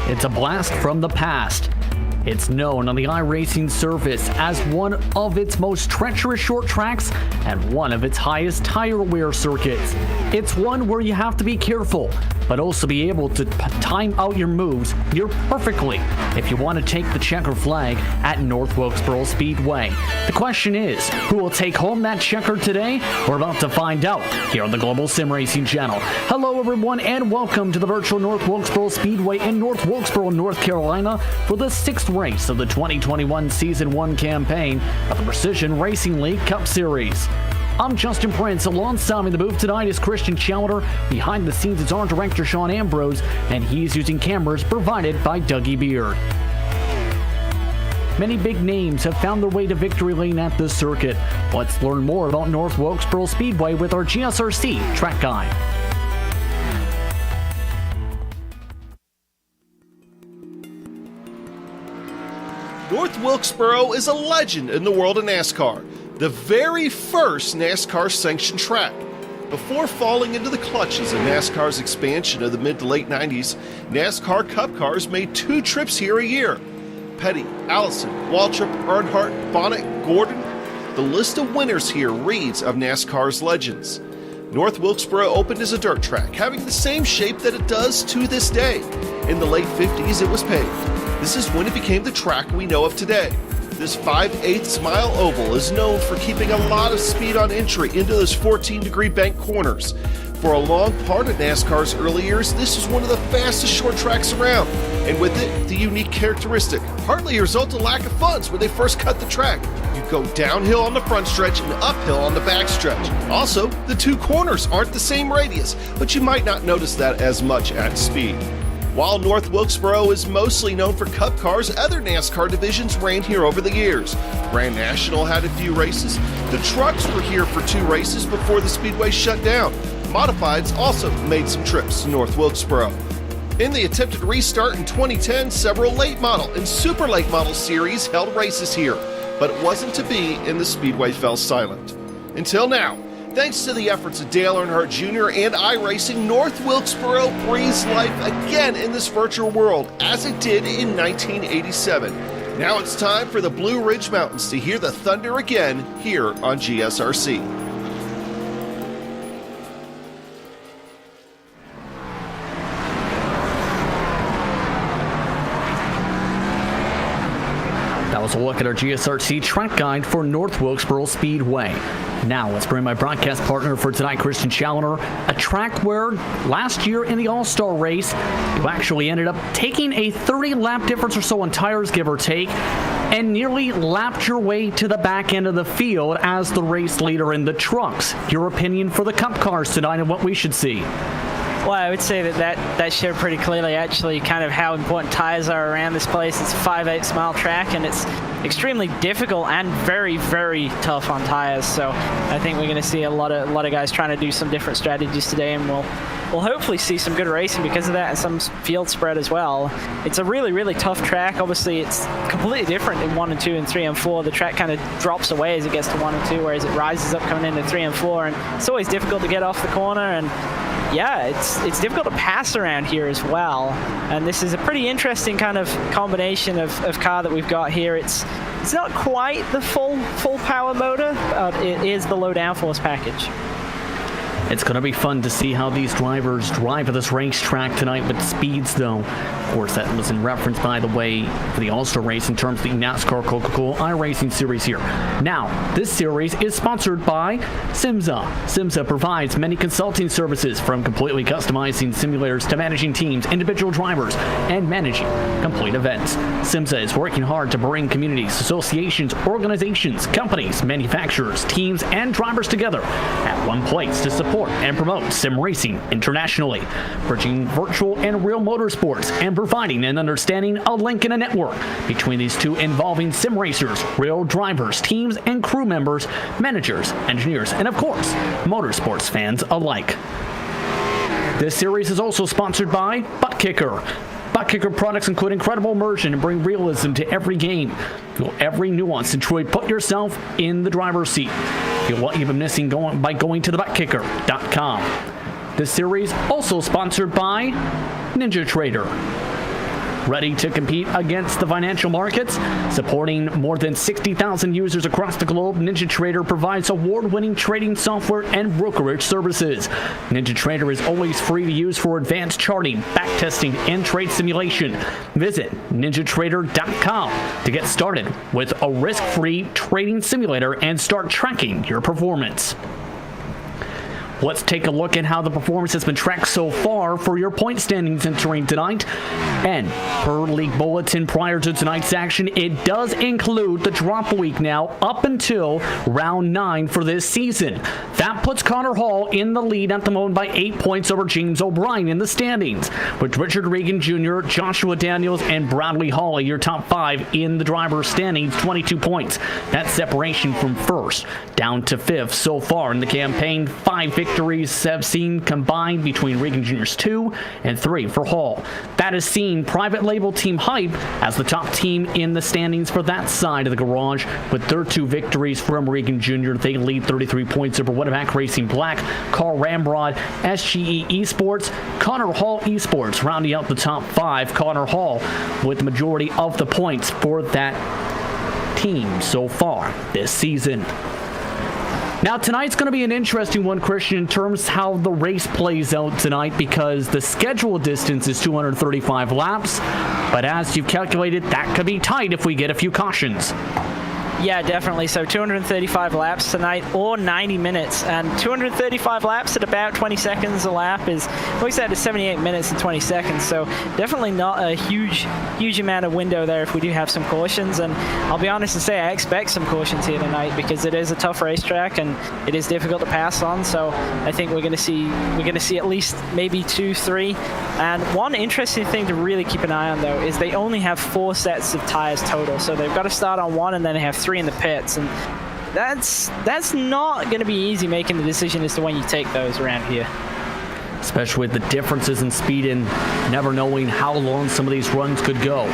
It's a blast from the past. It's known on the iRacing surface as one of its most treacherous short tracks and one of its highest tire wear circuits. It's one where you have to be careful, but also be able to time out your moves near perfectly if you want to take the checker flag at North Wilkesboro Speedway. The question is, who will take home that checker today? We're about to find out here on the Global SimRacing channel. Hello everyone and welcome to the virtual North Wilkesboro Speedway in North Wilkesboro, North Carolina for the 6th race of the 2021 Season 1 campaign of the Precision Racing League Cup Series. I'm Justin Prince. Alongside me in the booth tonight is Christian Challenger. Behind the scenes is our director Sean Ambrose, and he's using cameras provided by Dougie Beard. Many big names have found their way to victory lane at this circuit. Let's learn more about North Wilkesboro Speedway with our GSRC track guide. North Wilkesboro is a legend in the world of NASCAR, the very first NASCAR sanctioned track. Before falling into the clutches of NASCAR's expansion of the mid to late 90s, NASCAR Cup cars made 2 trips here a year. Petty, Allison, Waltrip, Earnhardt, Bonnet, Gordon. The list of winners here reads of NASCAR's legends. North Wilkesboro opened as a dirt track, having the same shape that it does to this day. In the late 50s, it was paved. This is when it became the track we know of today. This 5/8 mile oval is known for keeping a lot of speed on entry into those 14-degree bank corners. For a long part of NASCAR's early years, this was one of the fastest short tracks around. And with it, the unique characteristic, partly a result of lack of funds when they first cut the track. You go downhill on the front stretch and uphill on the back stretch. Also, the 2 corners aren't the same radius, but you might not notice that as much at speed. While North Wilkesboro is mostly known for Cup cars, other NASCAR divisions ran here over the years. Grand National had a few races. The trucks were here for 2 races before the Speedway shut down. Modifieds also made some trips to North Wilkesboro. In the attempted restart in 2010, several late model and super late model series held races here, but it wasn't to be and the Speedway fell silent. Until now. Thanks to the efforts of Dale Earnhardt Jr. and iRacing, North Wilkesboro breathes life again in this virtual world, as it did in 1987. Now it's time for the Blue Ridge Mountains to hear the thunder again here on GSRC. That was a look at our GSRC track guide for North Wilkesboro Speedway. Now, let's bring my broadcast partner for tonight, Christian Challenger, a track where last year in the All-Star race, you actually ended up taking a 30-lap difference or so on tires, give or take, and nearly lapped your way to the back end of the field as the race leader in the trucks. Your opinion for the Cup cars tonight and what we should see? Well, I would say that showed pretty clearly actually kind of how important tires are around this place. It's a 5/8 mile track and it's extremely difficult and very, very tough on tires. So I think we're going to see a lot of guys trying to do some different strategies today, and we'll hopefully see some good racing because of that and some field spread as well. It's a really, really tough track. Obviously, it's completely different in 1 and 2 and 3 and 4. The track kind of drops away as it gets to 1 and 2, whereas it rises up coming into 3 and 4. And it's always difficult to get off the corner, and yeah, it's difficult to pass around here as well. And this is a pretty interesting kind of combination of car that we've got here. It's not quite the full power motor, but it is the low downforce package. It's going to be fun to see how these drivers drive at this racetrack tonight with speeds, though. Of course, that was in reference, by the way, for the All-Star race in terms of the NASCAR Coca-Cola iRacing series here. Now, this series is sponsored by SimMSA. SimMSA provides many consulting services, from completely customizing simulators to managing teams, individual drivers, and managing complete events. SimMSA is working hard to bring communities, associations, organizations, companies, manufacturers, teams, and drivers together at one place to support and promote sim racing internationally, bridging virtual and real motorsports and providing and understanding a link in a network between these two involving sim racers, real drivers, teams, and crew members, managers, engineers, and of course, motorsports fans alike. This series is also sponsored by Butt Kicker. Butt Kicker products include incredible immersion and bring realism to every game. Feel every nuance and truly put yourself in the driver's seat. Feel what you've been missing by going to thebuttkicker.com. This series also sponsored by NinjaTrader. ready to compete against the financial markets. Supporting more than 60,000 users across the globe, NinjaTrader provides award-winning trading software and brokerage services. NinjaTrader is always free to use for advanced charting, backtesting, and trade simulation. Visit NinjaTrader.com to get started with a risk-free trading simulator and start tracking your performance. Let's take a look at how the performance has been tracked so far for your point standings entering tonight. And per league bulletin prior to tonight's action, it does include the drop week now up until round 9 for this season. That puts Connor Hall in the lead at the moment by 8 points over James O'Brien in the standings, with Richard Regan Jr., Joshua Daniels, and Bradley Hawley, your top 5 in the driver's standings, 22 points. That's separation from first down to 5th so far in the campaign. 5 victories have seen combined between Regan Jr.'s 2 and 3 for Hall. That has seen private label Team Hype as the top team in the standings for that side of the garage, with their 2 victories from Regan Jr. They lead 33 points over Winnebago Racing Black, Carl Ramrod, SGE eSports, Connor Hall eSports rounding out the top 5. Connor Hall with the majority of the points for that team so far this season. Now, tonight's going to be an interesting one, Christian, in terms of how the race plays out tonight, because the scheduled distance is 235 laps, but as you've calculated, that could be tight if we get a few cautions. Yeah, definitely. So 235 laps tonight, or 90 minutes. And 235 laps at about 20 seconds a lap is, looks at 78 minutes and 20 seconds. So definitely not a huge amount of window there if we do have some cautions. And I'll be honest and say I expect some cautions here tonight, because it is a tough racetrack and it is difficult to pass on. So I think we're going to see at least maybe 2, 3. And one interesting thing to really keep an eye on, though, is they only have 4 sets of tires total. So they've got to start on 1, and then they have 3 in the pits, and that's not going to be easy making the decision as to when you take those around here. Especially with the differences in speed and never knowing how long some of these runs could go.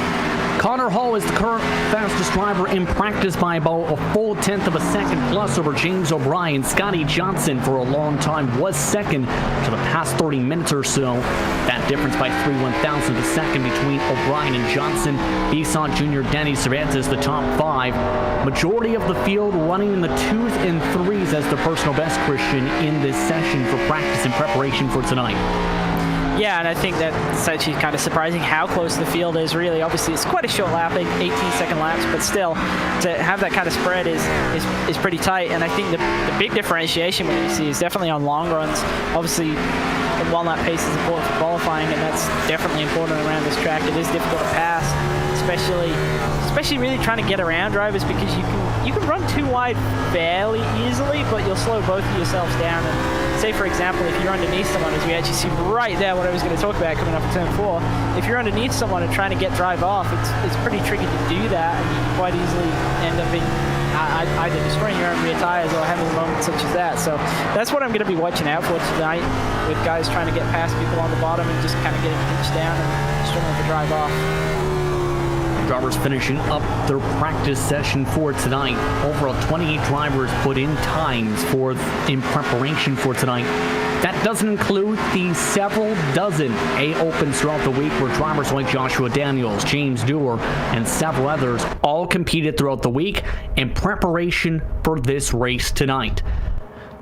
Connor Hall is the current fastest driver in practice by about a full 1/10 of a second plus over James O'Brien. Scotty Johnson for a long time was second for the past 30 minutes or so. That difference by 3/1000 of a second between O'Brien and Johnson. Bisson Jr., Danny Cervantes, the top 5. Majority of the field running in the 2s and 3s as the personal best, Christian, in this session for practice and preparation for tonight. Yeah, and I think that's actually kind of surprising how close the field is, really. Obviously, it's quite a short lap, 18-second laps, but still, to have that kind of spread is pretty tight. And I think the big differentiation we're going to see is definitely on long runs. Obviously, the one-lap pace is important for qualifying, and that's definitely important around this track. It is difficult to pass, especially really trying to get around drivers, because you can run too wide fairly easily, but you'll slow both of yourselves down. And say, for example, if you're underneath someone, as we actually see right there, what I was going to talk about coming up in turn 4, if you're underneath someone and trying to get drive off, it's pretty tricky to do that, and you can quite easily end up being either destroying your own rear tires or having a moment such as that. So that's what I'm going to be watching out for tonight, with guys trying to get past people on the bottom and just kind of getting pinched down and struggling to drive off. Drivers finishing up their practice session for tonight. Overall, 28 drivers put in times in preparation for tonight. That doesn't include the several dozen A Opens throughout the week, where drivers like Joshua Daniels, James Dewar, and several others all competed throughout the week in preparation for this race tonight.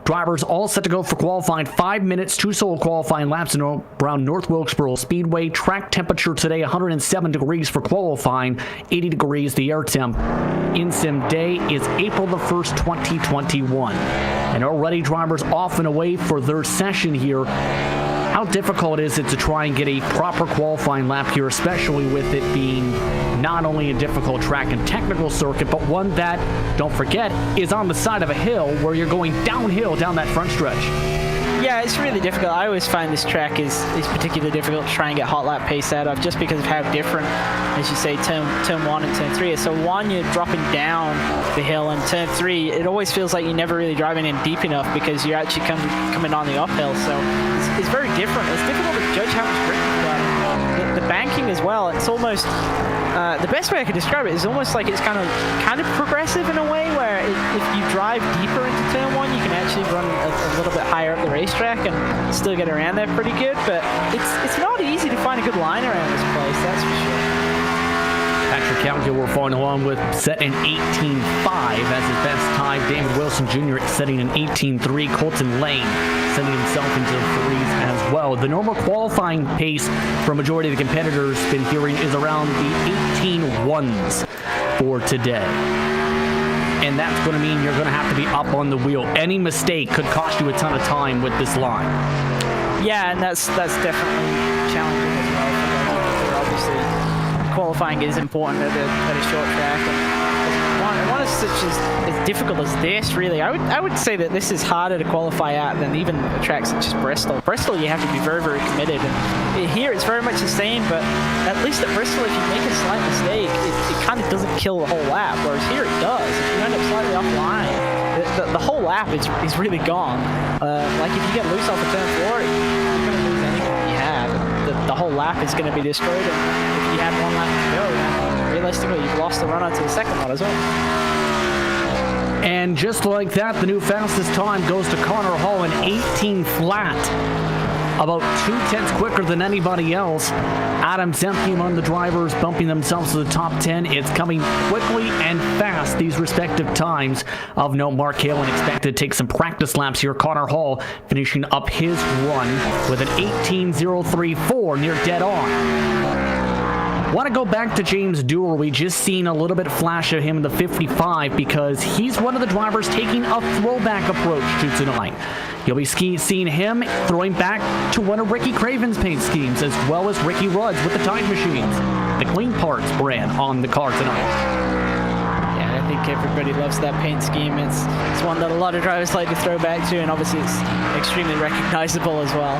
Drivers all set to go for qualifying. 5 minutes, 2 solo qualifying laps around North Wilkesboro Speedway. Track temperature today, 107 degrees for qualifying, 80 degrees the air temp. In sim day is April the 1st, 2021. And already drivers off and away for their session here. How difficult is it to try and get a proper qualifying lap here, especially with it being not only a difficult track and technical circuit, but one that, don't forget, is on the side of a hill where you're going downhill down that front stretch? Yeah, it's really difficult. I always find this track is particularly difficult to try and get hot lap pace out of, just because of how different, as you say, turn 1 and turn 3 is. So 1, you're dropping down the hill, and turn 3, it always feels like you're never really driving in deep enough, because you're actually coming on the uphill. So it's very different. It's difficult to judge how much grip you've got. The banking as well, it's almost, the best way I could describe it is almost like it's kind of progressive in a way, where if you drive deeper into turn 1, you can actually run a little bit higher up the racetrack and still get around there pretty good. But it's not easy to find a good line around this place, that's for sure. we're following along with, set an 18.5 as his best time. David Wilson Jr. setting an 18.3. Colton Lane sending himself into the threes as well. The normal qualifying pace for a majority of the competitors been hearing is around the 18.1s for today. And that's going to mean you're going to have to be up on the wheel. Any mistake could cost you a ton of time with this line. Yeah, and that's definitely challenging as well. Obviously, qualifying is important at a short track. And one is such as difficult as this, really. I would say that this is harder to qualify at than even a track such as Bristol. Bristol, you have to be very, very committed. And here, it's very much the same, but at least at Bristol, if you make a slight mistake, it kind of doesn't kill the whole lap, whereas here it does. If you end up slightly offline, the whole lap is really gone. Like if you get loose off the turn 4, you're going to lose anything you have. The whole lap is going to be destroyed, and if you had one lap to go, then realistically you've lost the run onto the second one as well. And just like that, the new fastest time goes to Connor Hall, an 18 flat. About 2/10 quicker than anybody else. Adam Zemke among the drivers bumping themselves to the top 10. It's coming quickly and fast, these respective times. Of note, Mark Halen expected to take some practice laps here. Connor Hall finishing up his run with an 18.034, near dead on. Want to go back to James Dewar. We just seen a little bit of flash of him in the 55 because he's one of the drivers taking a throwback approach to tonight. You'll be seeing him throwing back to one of Ricky Craven's paint schemes, as well as Ricky Rudd's with the Tide Machines, the Clean Parts brand on the car tonight. Yeah, I think everybody loves that paint scheme. It's one that a lot of drivers like to throw back to, and obviously it's extremely recognizable as well.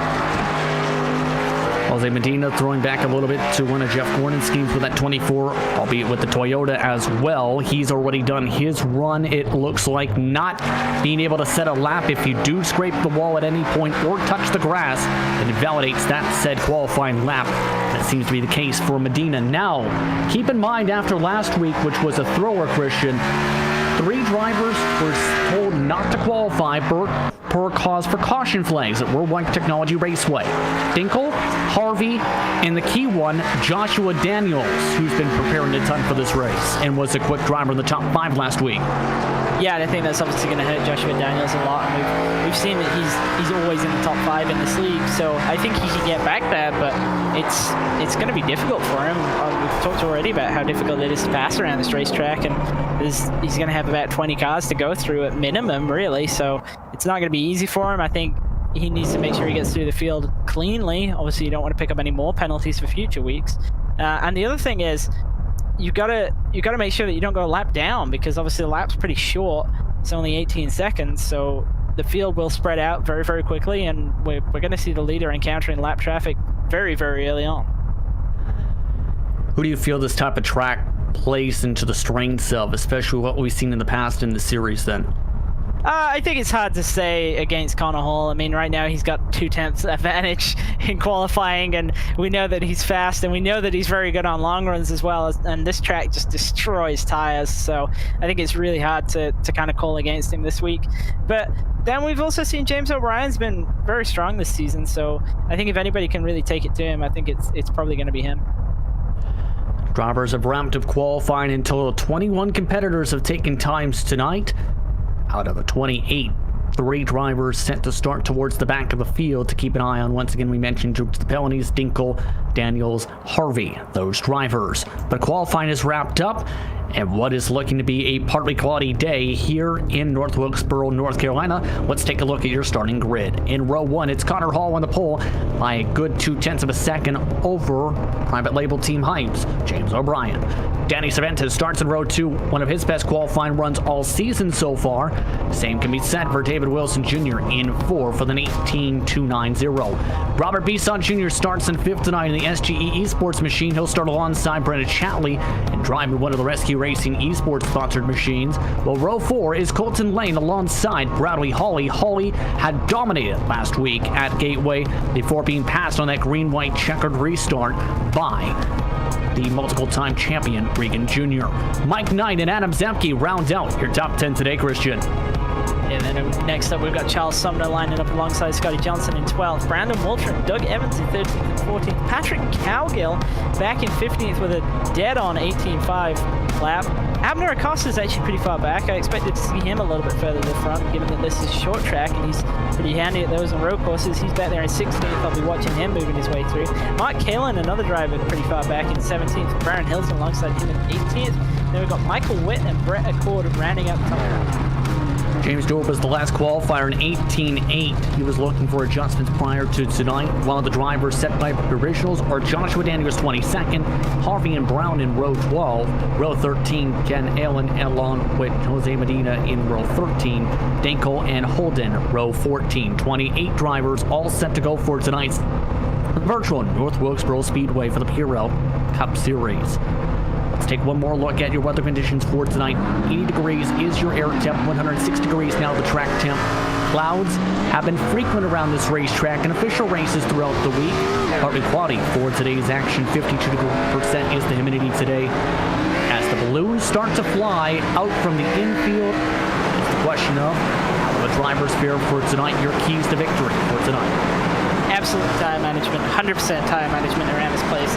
Jose Medina throwing back a little bit to one of Jeff Gordon's schemes with that 24, albeit with the Toyota as well. He's already done his run. It looks like not being able to set a lap if you do scrape the wall at any point or touch the grass, and it validates that said qualifying lap. That seems to be the case for Medina. Now, keep in mind after last week, which was a thrower, Christian, 3 drivers were told not to qualify per cause for caution flags at Worldwide Technology Raceway. Dinkel, Harvey, and the key one, Joshua Daniels, who's been preparing a ton for this race and was a quick driver in the top 5 last week. Yeah, and I think that's obviously going to hurt Joshua Daniels a lot. And we've seen that he's always in the top 5 in this league, so I think he can get back there, but it's going to be difficult for him. We've talked already about how difficult it is to pass around this racetrack, and he's going to have about 20 cars to go through at minimum, really, so it's not going to be easy for him. I think he needs to make sure he gets through the field cleanly. Obviously, you don't want to pick up any more penalties for future weeks. And the other thing is, you gotta make sure that you don't go a lap down, because obviously the lap's pretty short. It's only 18 seconds, so the field will spread out very, very quickly, and we're going to see the leader encountering lap traffic very, very early on. Who do you feel this type of track plays into the strengths of, especially what we've seen in the past in the series then? I think it's hard to say against Connor Hall. I mean, right now he's got 2/10 advantage in qualifying, and we know that he's fast, and we know that he's very good on long runs as well, and this track just destroys tires, so I think it's really hard to kind of call against him this week. But then we've also seen James O'Brien's been very strong this season, so I think if anybody can really take it to him, I think it's probably going to be him. Drivers have ramped up qualifying in total. 21 competitors have taken times tonight. Out of the 28, 3 drivers set to start towards the back of the field to keep an eye on. Once again, we mentioned the penalties, Dinkel, Daniels, Harvey, those drivers. But qualifying is wrapped up, and what is looking to be a partly cloudy day here in North Wilkesboro, North Carolina. Let's take a look at your starting grid. In row 1, it's Connor Hall on the pole by a good 0.2 of a second over private label team Hypes, James O'Brien. Danny Cervantes starts in row 2, one of his best qualifying runs all season so far. Same can be said for David Wilson Jr. in 4 for an 18.290. Robert Bisson Jr. starts in 5th tonight in the SGE eSports machine. He'll start alongside Brendan Chatley and drive in one of the Rescue Racing eSports sponsored machines. Well, row 4 is Colton Lane alongside Bradley Hawley. Hawley had dominated last week at Gateway before being passed on that green-white checkered restart by the multiple-time champion Regan Jr. Mike Knight and Adam Zemke round out your top 10 today, Christian. And then next up, we've got Charles Sumner lining up alongside Scotty Johnson in 12th. Brandon Waltrip, Doug Evans in 13th and 14th. Patrick Cowgill back in 15th with a dead-on 18.5 lap. Abner Acosta is actually pretty far back. I expected to see him a little bit further to the front, given that this is a short track and he's pretty handy at those on road courses. He's back there in 16th. I'll be watching him moving his way through. Mark Kalin, another driver, pretty far back in 17th. Baron Hilton alongside him in 18th. Then we've got Michael Witt and Brett Accord rounding out the top. James Dorp was the last qualifier in 18.8. He was looking for adjustments prior to tonight. One of the drivers set by originals are Joshua Daniels 22nd, Harvey and Brown in row 12, row 13, Ken Allen along with Jose Medina in row 13, Danko and Holden row 14. 28 drivers all set to go for tonight's virtual North Wilkesboro Speedway for the PRL Cup Series. Let's take one more look at your weather conditions for tonight. 80 degrees is your air temp, 106 degrees now the track temp. Clouds have been frequent around this racetrack and official races throughout the week. Partly cloudy for today's action, 52% is the humidity today. As the balloons start to fly out from the infield, it's the question of how the drivers fare for tonight, your keys to victory for tonight. Absolute tire management, 100% tire management around this place.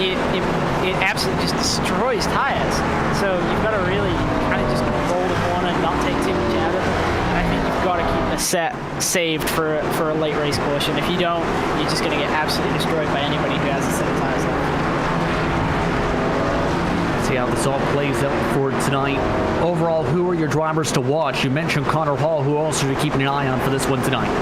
It absolutely just destroys tires. So you've got to really kind of just roll the corner and not take too much out of them. And I think you've got to keep a set saved for a late race caution. If you don't, you're just going to get absolutely destroyed by anybody who has a set of tires left. See how this all plays out for tonight. Overall, who are your drivers to watch? You mentioned Connor Hall, who also you're keeping an eye on for this one tonight.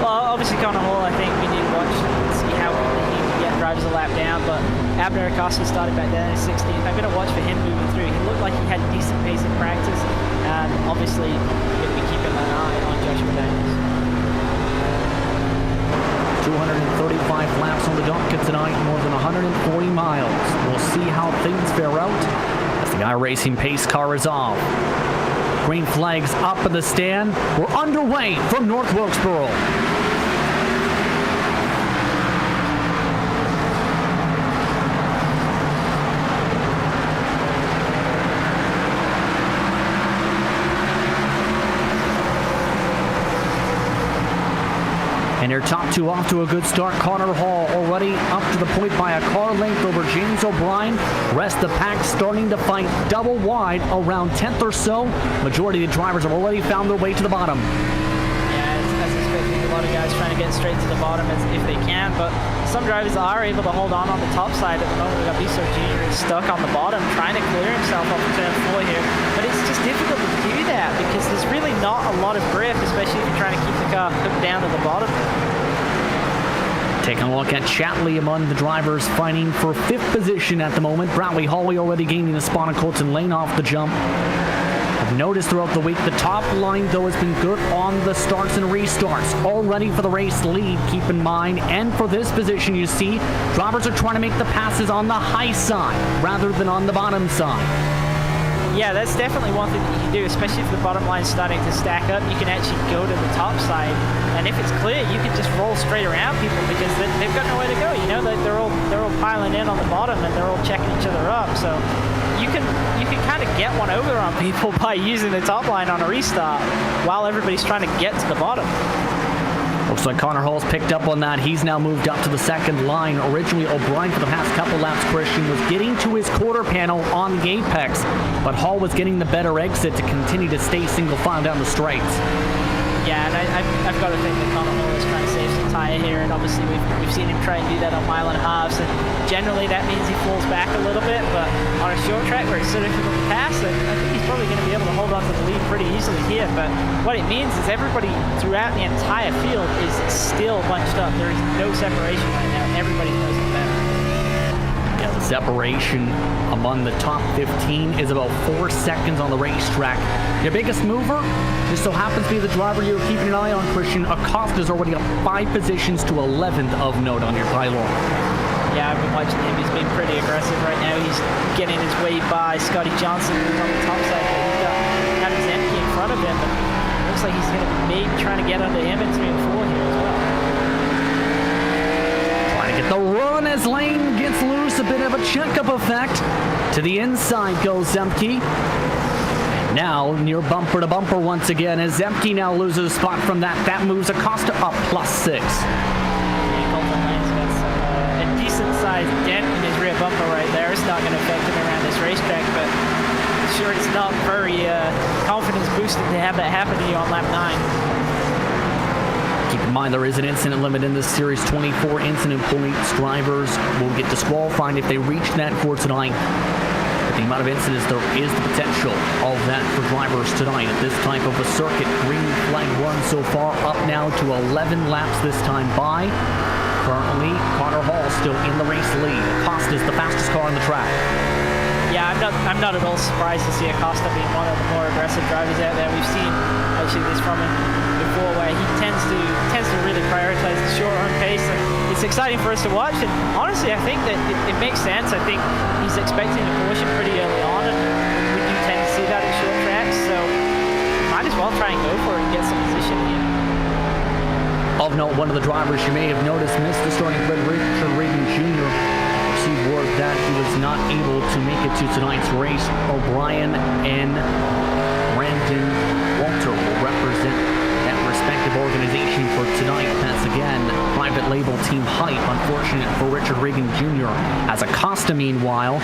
Well, obviously Connor Hall, I think we need to watch and see how he can get drivers a lap down, but Abner Acosta started back there in 16th. I'm going to watch for him moving through. He looked like he had a decent pace in practice, and obviously we'll be keeping an eye on Joshua Daniels. 235 laps on the docket tonight, more than 140 miles. We'll see how things fare out as the iRacing pace car is off. Green flags up in the stand. We're underway from North Wilkesboro. And their top two off to a good start. Connor Hall already up to the point by a car length over James O'Brien. Rest of the pack starting to fight double wide around 10th or so. Majority of the drivers have already found their way to the bottom. Yeah, as expected, a lot of guys trying to get straight to the bottom if they can, but some drivers are able to hold on the top side at the moment. We've got Biso Jr. stuck on the bottom, trying to clear himself off of turn 4 here, but it's just difficult to do that because there's really not a lot of grip, especially if you're trying to keep the car hooked down to the bottom. Taking a look at Chatley among the drivers fighting for 5th position at the moment. Bradley Hawley already gaining a spot on Colton Lane off the jump. I've noticed throughout the week the top line, though, has been good on the starts and restarts. All ready for the race lead, keep in mind. And for this position, you see, drivers are trying to make the passes on the high side rather than on the bottom side. Yeah, that's definitely one thing that you can do, especially if the bottom line's starting to stack up. You can actually go to the top side, and if it's clear, you can just roll straight around people because they've got nowhere to go. You know, they're all piling in on the bottom and they're all checking each other up. So you can kind of get one over on people by using the top line on a restart while everybody's trying to get to the bottom. Looks like Connor Hall's picked up on that. He's now moved up to the second line. Originally, O'Brien for the past couple laps, Christian, was getting to his quarter panel on the apex, but Hall was getting the better exit to continue to stay single file down the straights. Yeah, and I've got to think that Connor Hall is trying to save some tire here, and obviously we've seen him try and do that on mile and a halves, and generally that means he falls back a little bit, but on a short track where it's so difficult to pass, I think he's probably going to be able to hold on to the lead pretty easily here, but what it means is everybody throughout the entire field is still bunched up. There is no separation right now. Everybody knows it better. Yeah, the separation among the top 15 is about 4 seconds on the racetrack. Your biggest mover just so happens to be the driver you're keeping an eye on, Christian. Acosta's already up 5 positions to 11th of note on your pylon. Yeah, I've been watching him. He's been pretty aggressive right now. He's getting his way by Scotty Johnson, who's on the top side, but he's got Adams Emke in front of him. But it looks like he's going to maybe trying to get under him in 3 and 4 here as well. Trying to get the run as Lane gets loose. A bit of a checkup effect. To the inside goes Emke. Now near bumper to bumper once again as Empty now loses a spot from that. That moves Acosta up +6. Colton Lane's got a decent-sized dent in his rear bumper right there. It's not going to affect him around this racetrack, but sure it's not very confidence boosting to have that happen to you on lap 9. Keep in mind there is an incident limit in this series, 24 incident points. Drivers will get disqualified if they reach that for tonight. With the amount of incidents, there is the potential of that for drivers tonight at this type of a circuit. Green flag run so far, up now to 11 laps this time by. Currently, Connor Hall still in the race lead. Acosta's the fastest car on the track. Yeah, I'm not at all surprised to see Acosta being one of the more aggressive drivers out there. We've seen actually this from him before, where he tends to really prioritize the short run pace. And it's exciting for us to watch. And honestly, I think that it makes sense. I think he's expecting a caution pretty early on, and we do tend to see that at short tracks. So might as well try and go for it and get some position here. Of note, one of the drivers you may have noticed missed the starting grid, Richard Reagan Jr. Received word that he was not able to make it to tonight's race. O'Brien and Brandon Walter will represent that respective organization for tonight. That's again private label Team Hype. Unfortunate for Richard Reagan Jr. as Acosta, meanwhile,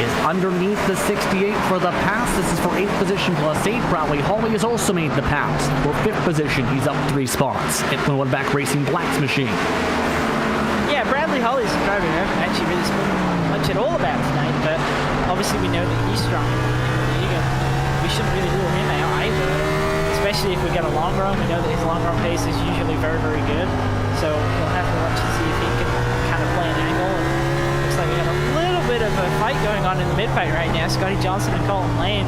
is underneath the 68 for the pass. This is for 8th position plus 8. Bradley Hawley has also made the pass for 5th position. He's up 3 spots at Back Racing Black's machine. Yeah, Bradley Hawley's a driver who haven't actually really spoken much at all about tonight, but obviously we know that he's strong in the league, and we shouldn't really rule him out either. Especially if we get a long run, we know that his long run pace is usually very, very good. So we'll have to watch and see if he can kind of play an angle. And looks like we have a little bit of a fight going on in the mid-pack right now. Scotty Johnson and Colton Lane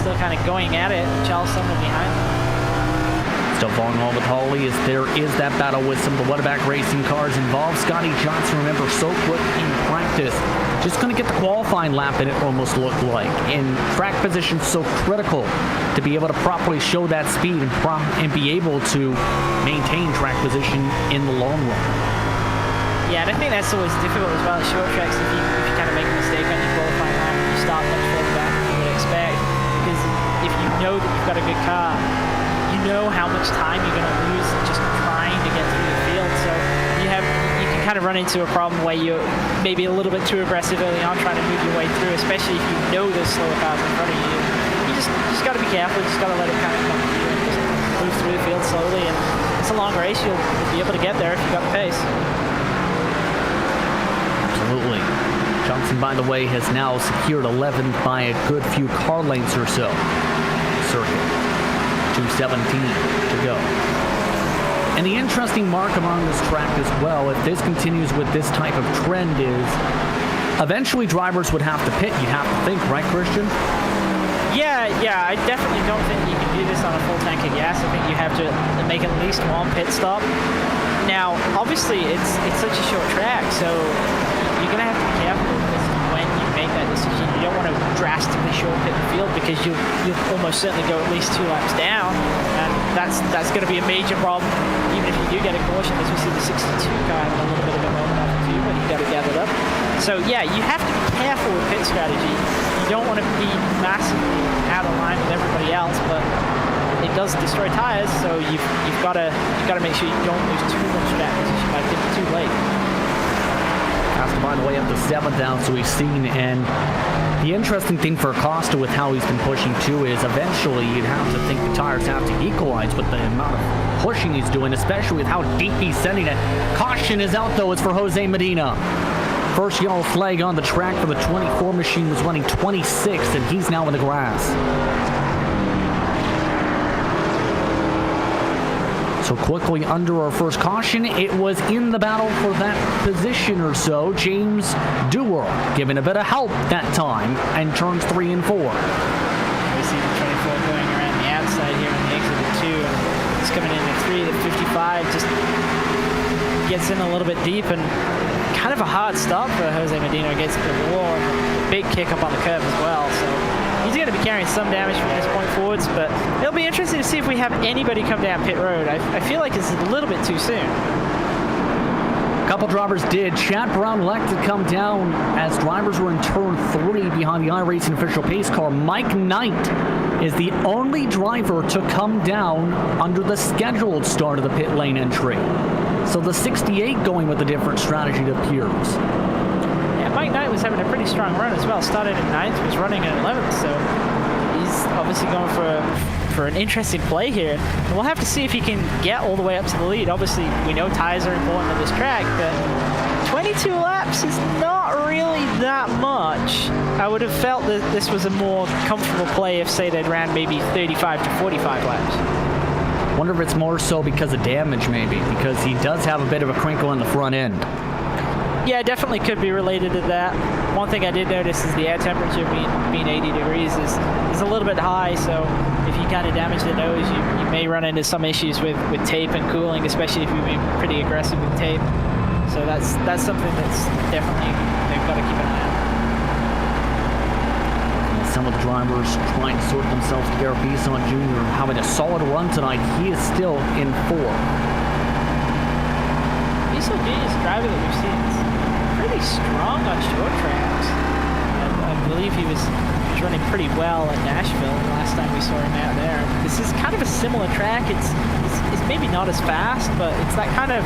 still kind of going at it. Charles Sumner behind them. Still following on with Hawley as there is that battle with some of the Back Racing cars involved. Scotty Johnson, remember, so quick in practice. Just going to get the qualifying lap, and it almost looked like. And track position so critical to be able to properly show that speed and be able to maintain track position in the long run. Yeah, and I think that's always difficult as well at short tracks. If you kind of make a mistake on your qualifying lap, you start much further back than you would expect. Because if you know that you've got a good car, you know how much time you're going to lose just trying to get through the field. So you can kind of run into a problem where you're maybe a little bit too aggressive early on trying to move your way through, especially if you know there's slower cars in front of you. You just got to be careful. You just got to let it kind of come to you and just move through the field slowly. And it's a long race. You'll be able to get there if you've got the pace. Absolutely. Johnson, by the way, has now secured 11th by a good few car lengths or so. Circuit. 2:17 to go. And the interesting mark among this track as well, if this continues with this type of trend, is eventually drivers would have to pit. You'd have to think, right, Christian? Yeah, I definitely don't think you can do this on a full tank of gas. I think you have to make at least one pit stop. Now, obviously, it's such a short track, so you're going to have to be careful with when you make that decision. You don't want to drastically short pit the field because you'll almost certainly go at least 2 laps down, and that's going to be a major problem, even if you do get a caution, as we see the 62 car having a little bit of a moment off of you, but you got to gather it up. So yeah, you have to be careful with pit strategy. You don't want to be massively out of line with everybody else, but it does destroy tires, so you've got to make sure you don't lose too much track position by getting too late. Has to find a way up to 7th down, so we've seen. And the interesting thing for Acosta with how he's been pushing too is eventually you'd have to think the tires have to equalize with the amount of pushing he's doing, especially with how deep he's sending it. Caution is out, though. It's for Jose Medina. First yellow flag on the track for the 24 machine was running 26th, and he's now in the grass. So quickly under our first caution, it was in the battle for that position or so. James Dewar giving a bit of help that time and turns 3 and 4. We see the 24 going around the outside here in the exit of 2. And it's coming in at 3 at 55. Just gets in a little bit deep and kind of a hard stop for Jose Medina against the wall. And a big kick up on the curve as well. So he's going to be carrying some damage from this point forwards, but it'll be interesting to see if we have anybody come down pit road. I feel like it's a little bit too soon. A couple drivers did. Chad Brown elected to come down as drivers were in turn 3 behind the iRacing official pace car. Mike Knight is the only driver to come down under the scheduled start of the pit lane entry. So the 68 going with a different strategy, it appears. Yeah, Mike Knight was having a pretty strong run as well. Started in 9th, was running in 11th, so he's obviously going for an interesting play here. And we'll have to see if he can get all the way up to the lead. Obviously, we know tires are important on this track, but 22 laps is not really that much. I would have felt that this was a more comfortable play if, say, they'd ran maybe 35 to 45 laps. Wonder if it's more so because of damage, maybe, because he does have a bit of a crinkle in the front end. Yeah, definitely could be related to that. One thing I did notice is the air temperature being 80 degrees is a little bit high, so if you kind of damage the nose, you may run into some issues with tape and cooling, especially if you've been pretty aggressive with tape. So that's something that's definitely they've got to keep an eye on. Some of the drivers trying to sort themselves together. Bison Jr. having a solid run tonight. He is still in 4th. Bison Jr. is a driver that we've seen pretty strong on short tracks. I believe he was running pretty well at Nashville the last time we saw him out there. This is kind of a similar track. It's maybe not as fast, but it's that kind of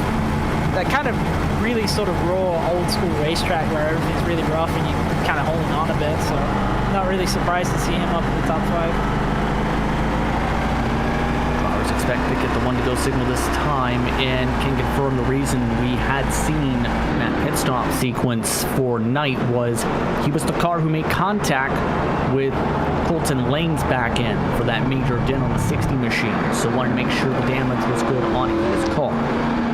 really sort of raw old school racetrack where everything's really rough and you're kind of holding on a bit. So not really surprised to see him up in the top 5. Drivers expect to get the 1-to-go signal this time and can confirm the reason we had seen that pit stop sequence for Knight was he was the car who made contact with Colton Lane's back end for that major dent on the 60 machine. So wanted to make sure the damage was good on his car.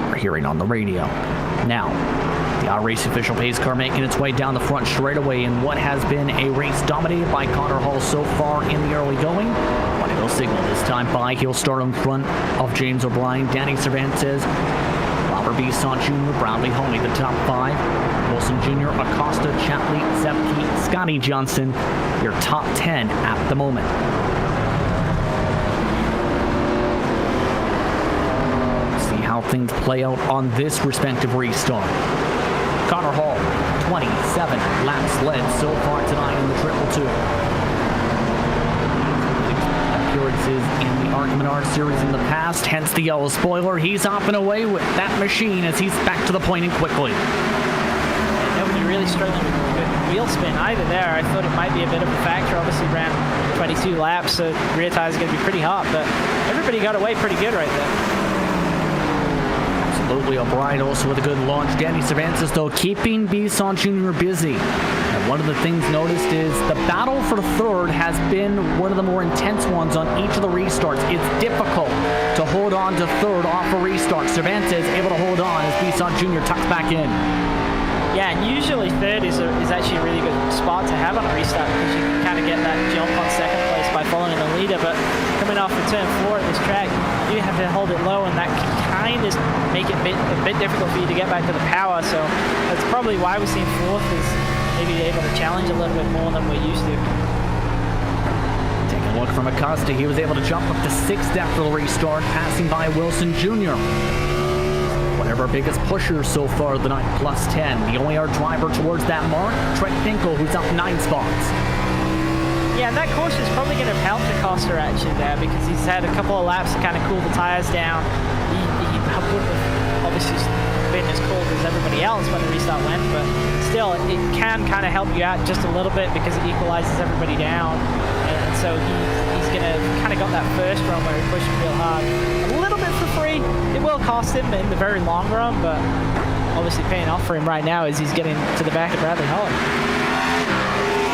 We're hearing on the radio. Now, the iRacing official pace car making its way down the front straightaway in what has been a race dominated by Connor Hall so far in the early going. One-to-go signal this time by. He'll start in front of James O'Brien, Danny Cervantes, Robert Bison Jr., Bradley Holney, the top 5. Wilson Jr., Acosta, Chatley, Zepke, Scotty Johnson, your top 10 at the moment. See how things play out on this respective restart. Connor Hall, 27 laps led so far tonight in the Triple Two. Appearances in the Arc Menard Series in the past, hence the yellow spoiler. He's hopping away with that machine as he's back to the point and quickly. Nobody really struggling with wheel spin either there. I thought it might be a bit of a factor. Obviously ran 22 laps, so rear tires are going to be pretty hot, but everybody got away pretty good right there. Absolutely. O'Brien also with a good launch. Danny Cervantes, though, keeping Bison Jr. busy. And one of the things noticed is the battle for third has been one of the more intense ones on each of the restarts. It's difficult to hold on to third off a restart. Cervantes able to hold on as Bison Jr. tucks back in. Yeah, and usually third is actually a really good spot to have on a restart because you can kind of get that jump on second place by following the leader. But coming off the turn 4 at this track, you have to hold it low, and that can kind of make it a bit difficult for you to get back to the power. So that's probably why we're seeing 4th is maybe able to challenge a little bit more than we're used to. Take a look from Acosta. He was able to jump up to 6th after the restart, passing by Wilson Jr. One of our biggest pushers so far of the night, plus 10. The only our driver towards that mark, Trent Finkel, who's up 9 spots. Yeah, and that caution is probably going to help Acosta actually there because he's had a couple of laps to kind of cool the tires down. He wouldn't have obviously been as cold as everybody else when the restart went, but still, it can kind of help you out just a little bit because it equalizes everybody down. And so he's going to kind of got that first run where he pushed real hard. A little bit for free. It will cost him in the very long run, but obviously paying off for him right now as he's getting to the back of Bradley Holly.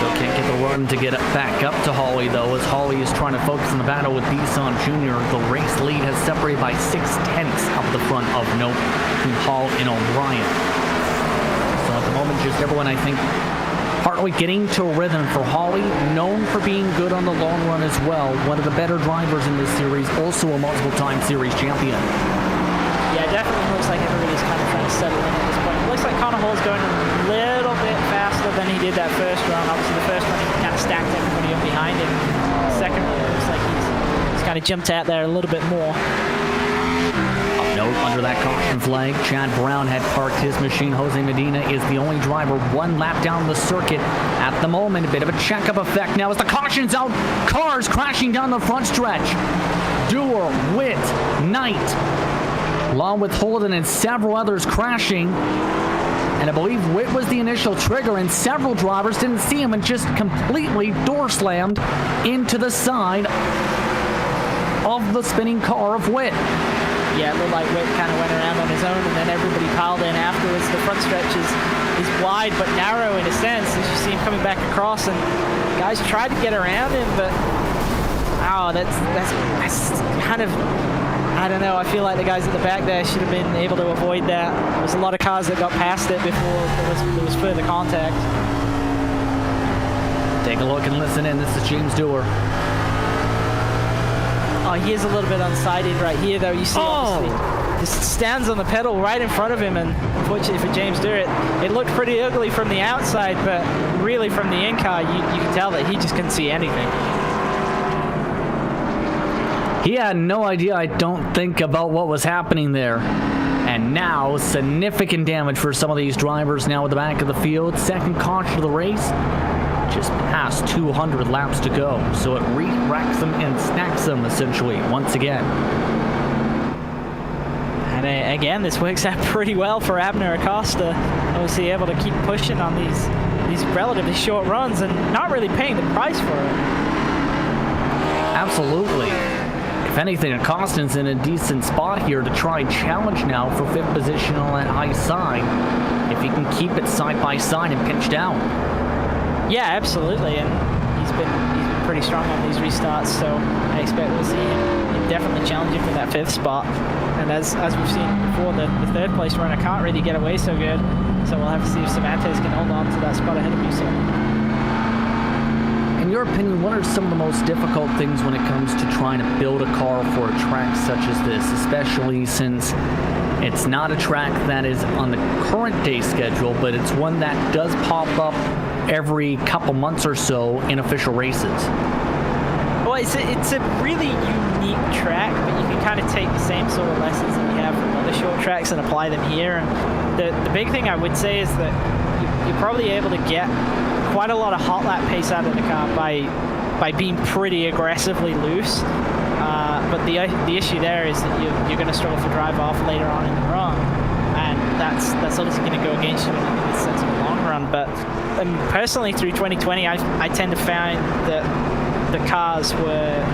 Still can't get the run to get it back up to Hawley, though, as Hawley is trying to focus on the battle with Bison Jr. The race lead has separated by 6/10 up the front of Nope between Hall and O'Brien. So at the moment, just everyone, I think, partly getting to a rhythm for Hawley, known for being good on the long run as well. One of the better drivers in this series, also a multiple-time series champion. Yeah, definitely looks like everybody's kind of trying to settle in at this point. It looks like Connor Hall's going a little bit faster than he did that first run. Obviously, the first run he kind of stacked everybody up behind him. The second run looks like he's kind of jumped out there a little bit more. Up under that caution flag. Chad Brown had parked his machine. Jose Medina is the only driver 1 lap down the circuit at the moment. A bit of a checkup effect now as the caution's out. Cars crashing down the front stretch. Dewar, Witt, Knight, along with Holden and several others crashing. And I believe Witt was the initial trigger, and several drivers didn't see him and just completely door slammed into the side of the spinning car of Witt. Yeah, it looked like Witt kind of went around on his own, and then everybody piled in afterwards. The front stretch is wide but narrow in a sense, as you see him coming back across, and guys tried to get around him, but that's kind of, I don't know. I feel like the guys at the back there should have been able to avoid that. There was a lot of cars that got past it before there was further contact. Take a look and listen in. This is James Dewar. Oh, he is a little bit unsighted right here, though. You see, obviously, just stands on the pedal right in front of him, and unfortunately for James Dewar, it looked pretty ugly from the outside, but really from the in-car, you can tell that he just couldn't see anything. He had no idea, I don't think, about what was happening there. And now, significant damage for some of these drivers now at the back of the field. Second caution of the race. Just past 200 laps to go. So it re-racks them and snacks them, essentially, once again. And again, this works out pretty well for Abner Acosta. Obviously able to keep pushing on these relatively short runs and not really paying the price for it. Absolutely. If anything, Acosta's in a decent spot here to try and challenge now for 5th position on that high side. If he can keep it side by side and pinch down. Yeah, absolutely. And he's been pretty strong on these restarts, so I expect we'll see him definitely challenging for that 5th spot. And as we've seen before, the 3rd place runner can't really get away so good. So we'll have to see if Cervantes can hold on to that spot ahead of Musa. In your opinion, what are some of the most difficult things when it comes to trying to build a car for a track such as this, especially since it's not a track that is on the current day schedule, but it's one that does pop up every couple months or so in official races? Well, it's a really unique track, but you can kind of take the same sort of lessons that you have from other short tracks and apply them here. And the big thing I would say is that you're probably able to get quite a lot of hot lap pace out of the car by being pretty aggressively loose. But the issue there is that you're going to struggle for drive off later on in the run, and that's obviously going to go against you in the sense of a long run. But personally, through 2020, I tend to find that the cars were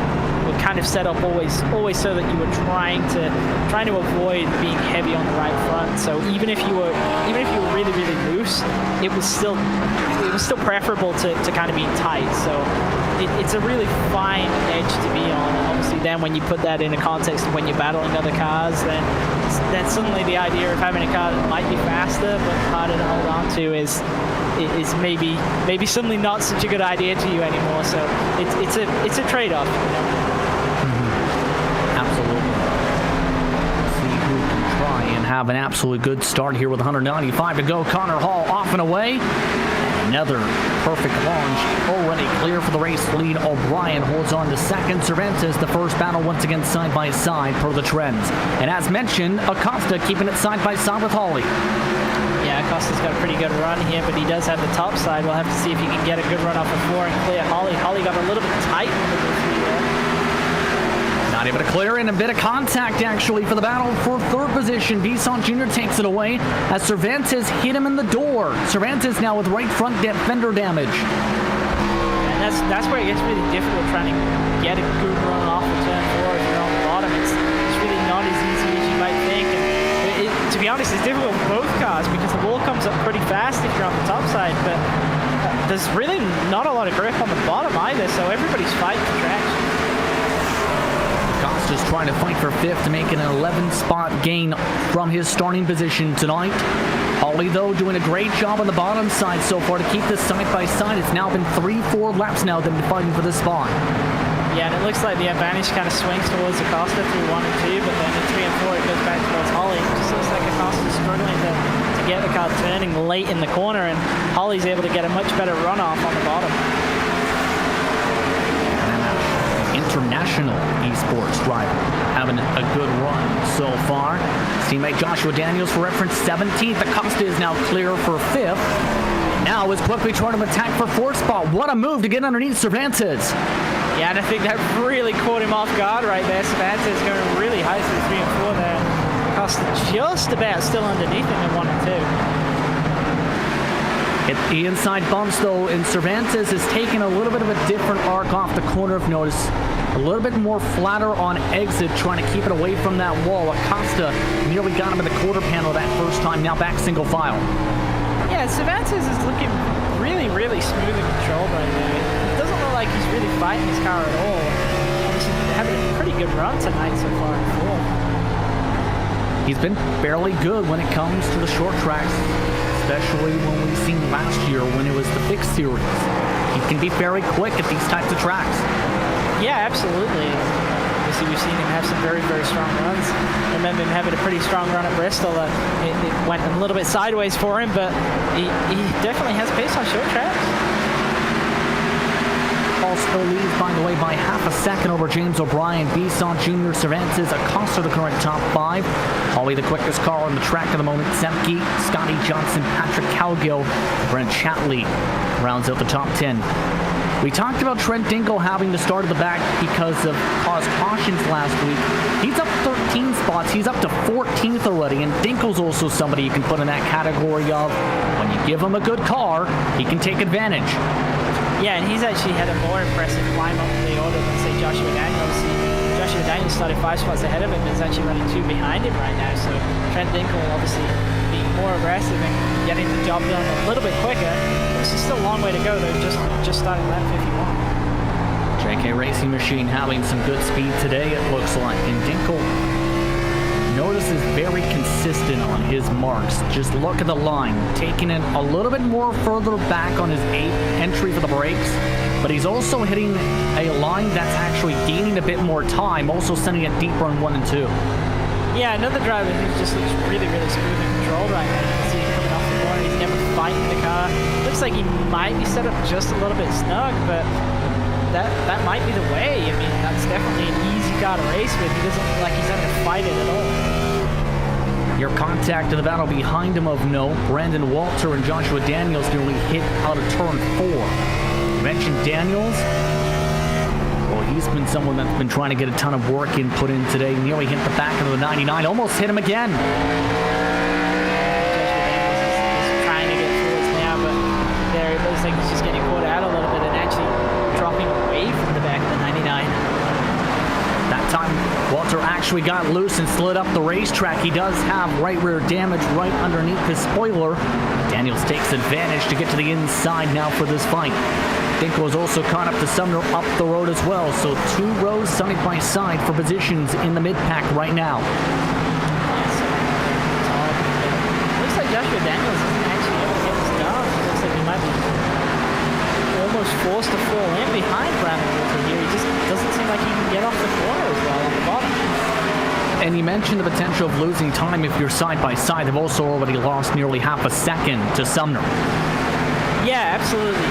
kind of set up always so that you were trying to avoid being heavy on the right front. So even if you were really loose, it was still preferable to kind of be tight. So it's a really fine edge to be on. And obviously, then when you put that in a context of when you're battling other cars, then suddenly the idea of having a car that might be faster but harder to hold on to is maybe suddenly not such a good idea to you anymore. So it's a trade-off. You know? Absolutely. See who can try and have an absolute good start here with 195 to go. Connor Hall off and away. Another perfect launch, already clear for the race lead. O'Brien holds on to second. Cervantes, the first battle once again side by side per the trends. And as mentioned, Acosta keeping it side by side with Hawley. Yeah, Acosta's got a pretty good run here, but he does have the top side. We'll have to see if he can get a good run off of 4 and clear Hawley. Hawley got a little bit tight in the 3 there. Not able to clear, and a bit of contact actually for the battle for 3rd position. Bisson Jr. takes it away as Cervantes hit him in the door. Cervantes now with right front fender damage. And that's where it gets really difficult trying to get a good run off of turn 4 if you're on the bottom. It's really not as easy as you might think. And to be honest, it's difficult with both cars because the wall comes up pretty fast if you're on the top side, but there's really not a lot of grip on the bottom either, so everybody's fighting for traction. Acosta's trying to fight for 5th to make an 11-spot gain from his starting position tonight. Hawley, though, doing a great job on the bottom side so far to keep this side by side. It's now been 3-4 laps now they've been fighting for this spot. Yeah, and it looks like the advantage kind of swings towards Acosta through 1 and 2, but then in 3 and 4 it goes back towards Hawley. It just looks like Acosta's struggling to get the car turning late in the corner, and Hawley's able to get a much better runoff on the bottom. international eSports driver, having a good run so far. His teammate Joshua Daniels, for reference, 17th. Acosta is now clear for 5th. Now is quickly trying to attack for 4th spot. What a move to get underneath Cervantes. Yeah, and I think that really caught him off guard right there. Cervantes going really high through 3 and 4 there. Acosta just about still underneath him in 1 and 2. Hit the inside bumps though, and Cervantes is taking a little bit of a different arc off the corner of notice. A little bit more flatter on exit, trying to keep it away from that wall. Acosta nearly got him in the quarter panel that first time, now back single file. Yeah, Cervantes is looking really, really smooth and controlled right now. It doesn't look like he's really fighting his car at all. He's having a pretty good run tonight so far in 4th. He's been fairly good when it comes to the short tracks, especially when we've seen last year when it was the big series. He can be very quick at these types of tracks. Yeah, absolutely. Obviously, we've seen him have some very, very strong runs. I remember him having a pretty strong run at Bristol. It went a little bit sideways for him, but he definitely has pace on short tracks. Also leads, by the way, by half a second over James O'Brien. Bisson Jr., Cervantes, Acosta the current top 5. Holly the quickest car on the track at the moment. Zemke, Scotty Johnson, Patrick Cowgill, Brent Chatley rounds out the top 10. We talked about Trent Dingle having the start of the back because of caused cautions last week. He's up 13 spots. He's up to 14th already, and Dinkle's also somebody you can put in that category of when you give him a good car, he can take advantage. Yeah, and he's actually had a more impressive climb up the order than, say, Joshua Daniels. Joshua Daniels started 5 spots ahead of him and is actually running 2 behind him right now. So Trent Dinkle obviously being more aggressive and getting the job done a little bit quicker. This is still a long way to go, though, just starting lap 51. JK Racing Machine having some good speed today, it looks like. And Dinkle, notice, is very consistent on his marks. Just look at the line, taking it a little bit more further back on his 8th entry for the brakes, but he's also hitting a line that's actually gaining a bit more time, also sending it deeper in 1 and 2. Yeah, another driver who just looks really, really smooth and controlled right now. You can see him coming off the corner. He's never fighting the car. Looks like he might be set up just a little bit snug, but that might be the way. I mean, that's definitely an easy car to race with. He doesn't look like he's having to fight it at all. Your contact in the battle behind him of note, Brandon Walter and Joshua Daniels nearly hit out of turn 4. You mentioned Daniels. Well, he's been someone that's been trying to get a ton of work input in today. Nearly hit the back of the 99. Almost hit him again. Joshua Daniels is trying to get forwards now, but there it looks like he's just getting caught out a little bit and actually dropping away from the back of the 99. That time, Walter actually got loose and slid up the racetrack. He does have right rear damage right underneath his spoiler. Daniels takes advantage to get to the inside now for this fight. Dinkle is also caught up to Sumner up the road as well. So 2 rows side by side for positions in the mid-pack right now. Looks like Joshua Daniels isn't actually able to get this done. Looks like he might be almost forced to fall in behind Brandon Walter here. He just doesn't seem like he can get off the corner as well on the bottom. And you mentioned the potential of losing time if you're side by side. They've also already lost nearly half a second to Sumner. Yeah, absolutely.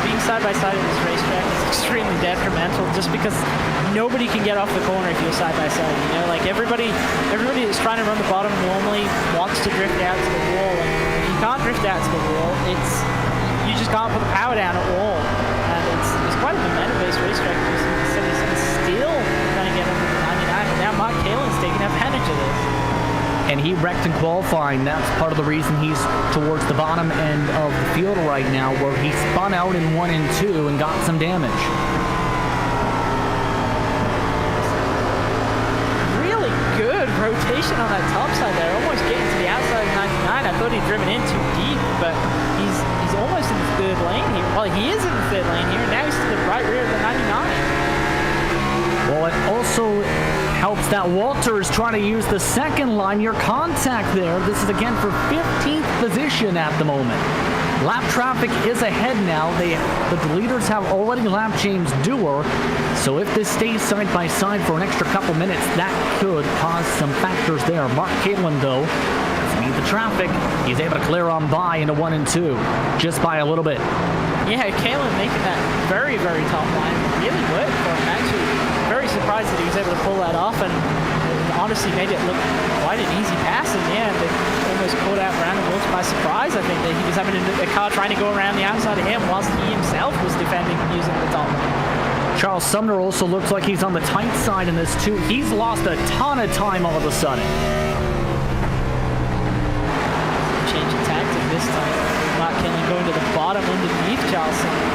Being side by side in this racetrack is extremely detrimental just because nobody can get off the corner if you're side by side. You know, like everybody that's trying to run the bottom normally wants to drift out to the wall. And if you can't drift out to the wall, you just can't put the power down at all. And it's quite a momentum-based racetrack. He's still trying to get under the 99, and now Mark Kalen's taking advantage of this. And he wrecked in qualifying. That's part of the reason he's towards the bottom end of the field right now, where he spun out in 1 and 2 and got some damage. Really good rotation on that top side there, almost getting to the outside of 99. I thought he'd driven in too deep, but he's almost in the 3rd lane here. Well, he is in the 3rd lane here, and now he's to the right rear of the 99. Well, it also helps that Walter is trying to use the 2nd line. Your contact there, this is again for 15th position at the moment. Lap traffic is ahead now. The leaders have already lapped James Dewar. So if this stays side by side for an extra couple minutes, that could cause some factors there. Mark Caitlin, though, doesn't need the traffic. He's able to clear on by into 1 and 2 just by a little bit. Yeah, Kalen making that very, very top line really worked for him. Actually, very surprised that he was able to pull that off, and honestly made it look quite an easy pass in the end. It almost caught out Brandon Wilkes by surprise. I think that he was having a car trying to go around the outside of him whilst he himself was defending using the top line. Charles Sumner also looks like he's on the tight side in this too. He's lost a ton of time all of a sudden. Change of tactic this time. Mark Killen going to the bottom underneath Charles Sumner.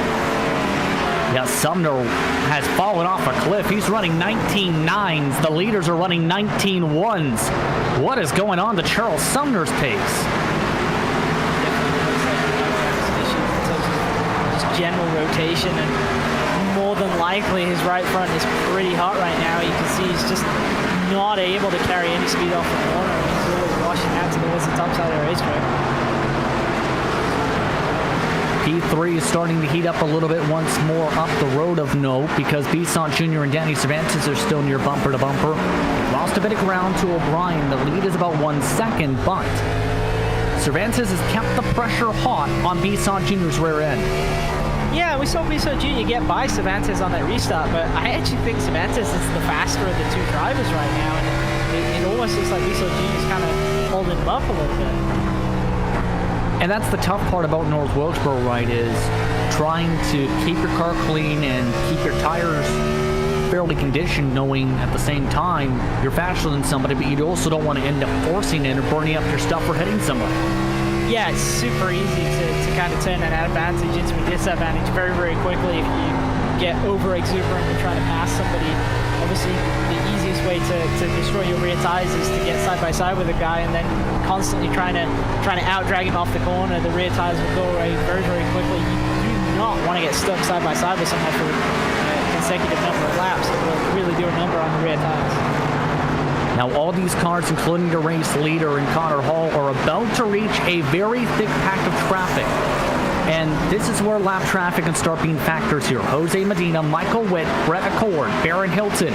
Yeah, Sumner has fallen off a cliff. He's running 19.9s. The leaders are running 19.1s. What is going on to Charles Sumner's pace? Just general rotation, and more than likely his right front is pretty hot right now. You can see he's just not able to carry any speed off the corner. He's always washing out towards the top side of the racetrack. P3 is starting to heat up a little bit once more up the road of note because Bisson Jr. and Danny Cervantes are still near bumper to bumper. Lost a bit of ground to O'Brien. The lead is about 1 second, but Cervantes has kept the pressure hot on Bisson Jr.'s rear end. Yeah, we saw Bisson Jr. get by Cervantes on that restart, but I actually think Cervantes is the faster of the two drivers right now, and it almost looks like Bisson Jr. is kind of holding him up a little bit. And that's the tough part about North Wilkesboro, right, is trying to keep your car clean and keep your tires fairly conditioned, knowing at the same time you're faster than somebody, but you also don't want to end up forcing it or burning up your stuff or hitting somebody. Yeah, it's super easy to kind of turn an advantage into a disadvantage very, very quickly if you get over-exuberant and trying to pass somebody. Obviously, the easiest way to destroy your rear tires is to get side by side with a guy and then constantly trying to out-drag him off the corner. The rear tires will go away very, very quickly. You do not want to get stuck side by side with someone for a consecutive number of laps. It will really do a number on the rear tires. Now, all these cars, including the race leader and Connor Hall, are about to reach a very thick pack of traffic. And this is where lap traffic can start being factors here. Jose Medina, Michael Witt, Brett Accord, Barron Hilton,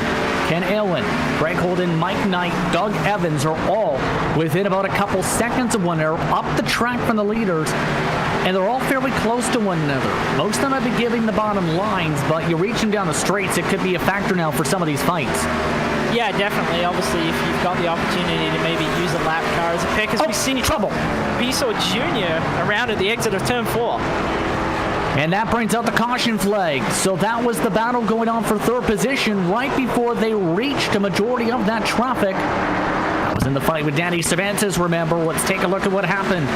Ken Allen, Greg Holden, Mike Knight, Doug Evans are all within about a couple seconds of one another, up the track from the leaders, and they're all fairly close to one another. Most of them have been giving the bottom lines, but you reach them down the straights, it could be a factor now for some of these fights. Yeah, definitely. Obviously, if you've got the opportunity to maybe use a lap car as a pick, as we've seen trouble. Bisson Jr. around at the exit of turn 4. And that brings out the caution flag. So that was the battle going on for third position right before they reached a majority of that traffic. That was in the fight with Danny Cervantes, remember. Let's take a look at what happened.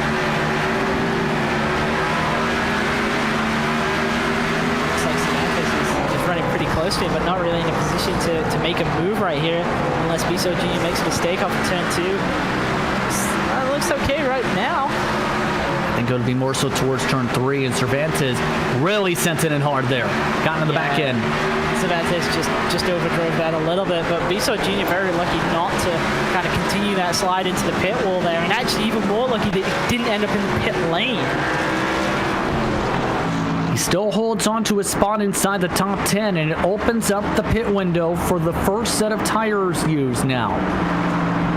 Pretty close to it, but not really in a position to make a move right here unless Bisson Jr. makes a mistake off of turn 2. It looks okay right now. I think it'll be more so towards turn 3, and Cervantes really sent it in hard there. Got in the back end. Cervantes just overdrove that a little bit, but Bisson Jr. very lucky not to kind of continue that slide into the pit wall there, and actually even more lucky that he didn't end up in the pit lane. He still holds on to his spot inside the top 10, and it opens up the pit window for the first set of tires used now.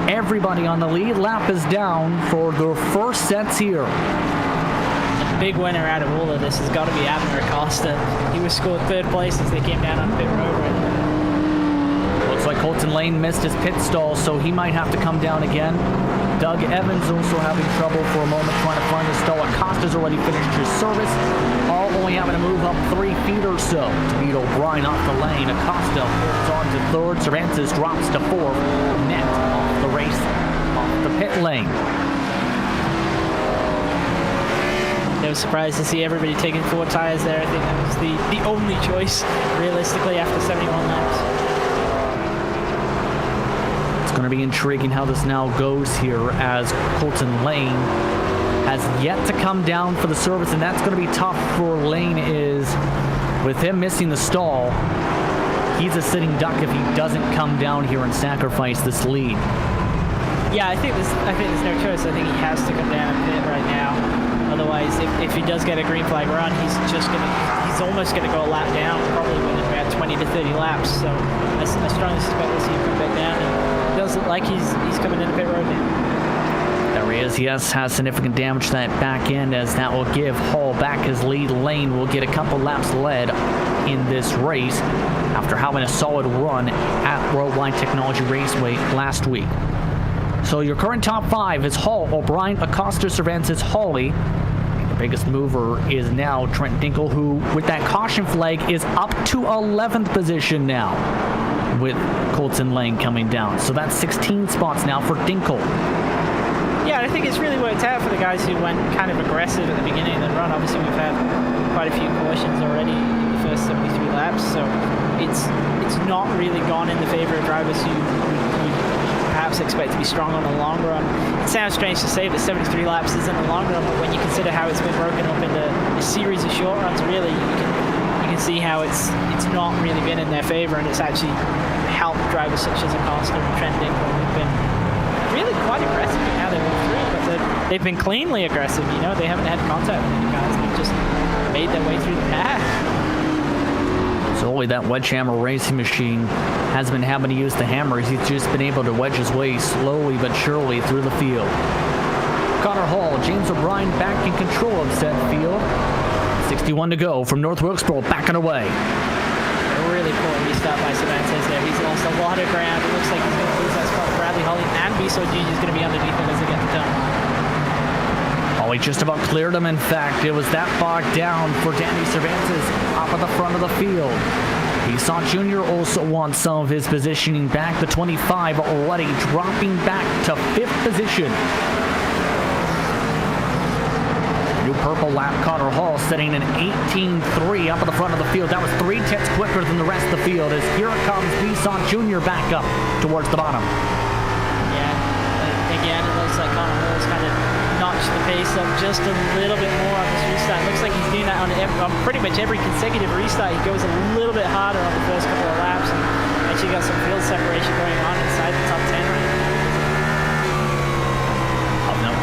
Everybody on the lead lap is down for their first sets here. The big winner out of all of this has got to be Abner Acosta. He was scored third place as they came down on pit road right now. Looks like Colton Lane missed his pit stall, so he might have to come down again. Doug Evans also having trouble for a moment trying to find his stall. Acosta's already finished his service. All only having to move up 3 feet or so to beat O'Brien off the lane. Acosta holds on to third. Cervantes drops to 4th. Net off the race, off the pit lane. I was surprised to see everybody taking 4 tires there. I think that was the only choice, realistically, after 71 laps. Going to be intriguing how this now goes here as Colton Lane has yet to come down for the service, and that's going to be tough for Lane. Is with him missing the stall, he's a sitting duck if he doesn't come down here and sacrifice this lead. Yeah, I think there's no choice. I think he has to come down and pit right now. Otherwise, if he does get a green flag run, he's almost gonna go a lap down, probably within about 20 to 30 laps. So I strongly suspect we'll see him come back down. And it does look like he's coming into pit road now. That There he is. Yes, has significant damage to that back end, as that will give Hall back his lead lane. Will get a couple laps led in this race after having a solid run at Worldwide Technology Raceway last week. So your current top 5 is Hall, O'Brien, Acosta, Cervantes, Hawley. The biggest mover is now Trent Dinkle, who, with that caution flag, is up to 11th position now, with Colton Lane coming down. So that's 16 spots now for Dinkle. Yeah, I think it's really worked out for the guys who went kind of aggressive at the beginning of the run. Obviously, we've had quite a few cautions already in the first 73 laps, so it's not really gone in the favor of drivers who perhaps expect to be strong on the long run. It sounds strange to say that 73 laps isn't a long run, but when you consider how it's been broken up into a series of short runs, really, you can see how it's not really been in their favor, and it's actually helped drivers such as Acosta and Trent Dinkle, who've been really quite aggressive in how they went through, but they've been cleanly aggressive. You know, they haven't had contact with any guys. They've just made their way through the pack. So only that wedge hammer racing machine has been having to use the hammers. He's just been able to wedge his way slowly but surely through the field. Connor Hall, James O'Brien back in control of said field. 61 to go from North Wilkesboro, back and away. A really poor restart by Cervantes there. He's lost a lot of ground. It looks like he's going to lose that spot. Bradley Holly and Biso Jr. is going to be underneath him as they get the turn. Holly just about cleared him. In fact, it was that bogged down for Danny Cervantes up at the front of the field. Biso Jr. also wants some of his positioning back. The 25 already dropping back to 5th position. New purple lap, Connor Hall setting an 18.3 up at the front of the field. That was 3/10 quicker than the rest of the field, as here comes Biso Jr. back up towards the bottom. Yeah, again, it looks like Connor Hall's kind of notched the pace up just a little bit more on this restart. Looks like he's doing that on pretty much every consecutive restart. He goes a little bit harder on the first couple of laps, and actually got some field separation going on inside the top 10 right now.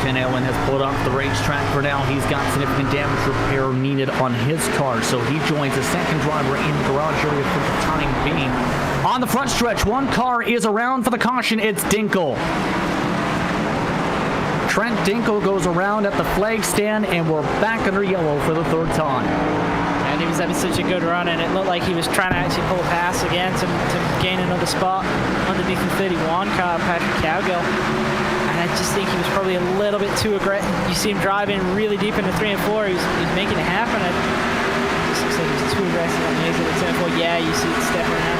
Ken Allen has pulled off the racetrack for now. He's got significant damage repair needed on his car, so he joins a second driver in the garage area for the time being. On the front stretch, one car is around for the caution. It's Dinkle. Trent Dinkle goes around at the flag stand, and we're back under yellow for the 3rd time. And he was having such a good run, and it looked like he was trying to actually pull a pass again to gain another spot underneath the 31 car, Patrick Cowgill. And I just think he was probably a little bit too aggressive. You see him driving really deep into 3 and 4. He was making it happen. It just looks like he was too aggressive on the exit of 10 and 4. Yeah, you see it step around.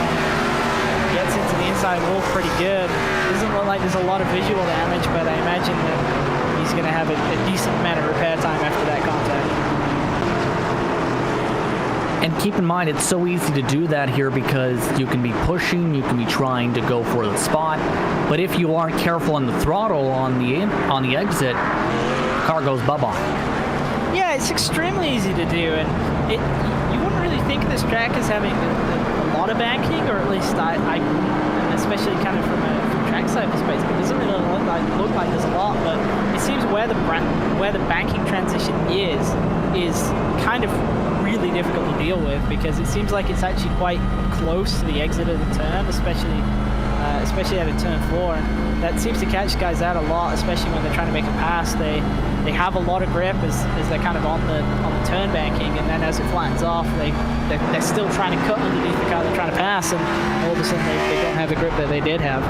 Gets into the inside wall pretty good. Doesn't look like there's a lot of visual damage, but I imagine that he's going to have a decent amount of repair time after that contact. And keep in mind, it's so easy to do that here because you can be pushing, you can be trying to go for the spot, but if you aren't careful on the throttle on the exit, the car goes bye-bye. Yeah, it's extremely easy to do, and you wouldn't really think this track is having a lot of banking, or at least I especially kind of from a trackside perspective, it doesn't really look like there's a lot, but it seems where the banking transition is kind of really difficult to deal with, because it seems like it's actually quite close to the exit of the turn, especially at a turn 4. And that seems to catch guys out a lot, especially when they're trying to make a pass. They have a lot of grip as they're kind of on the turn banking, and then as it flattens off, they're still trying to cut underneath the car they're trying to pass, and all of a sudden they don't have the grip that they did have.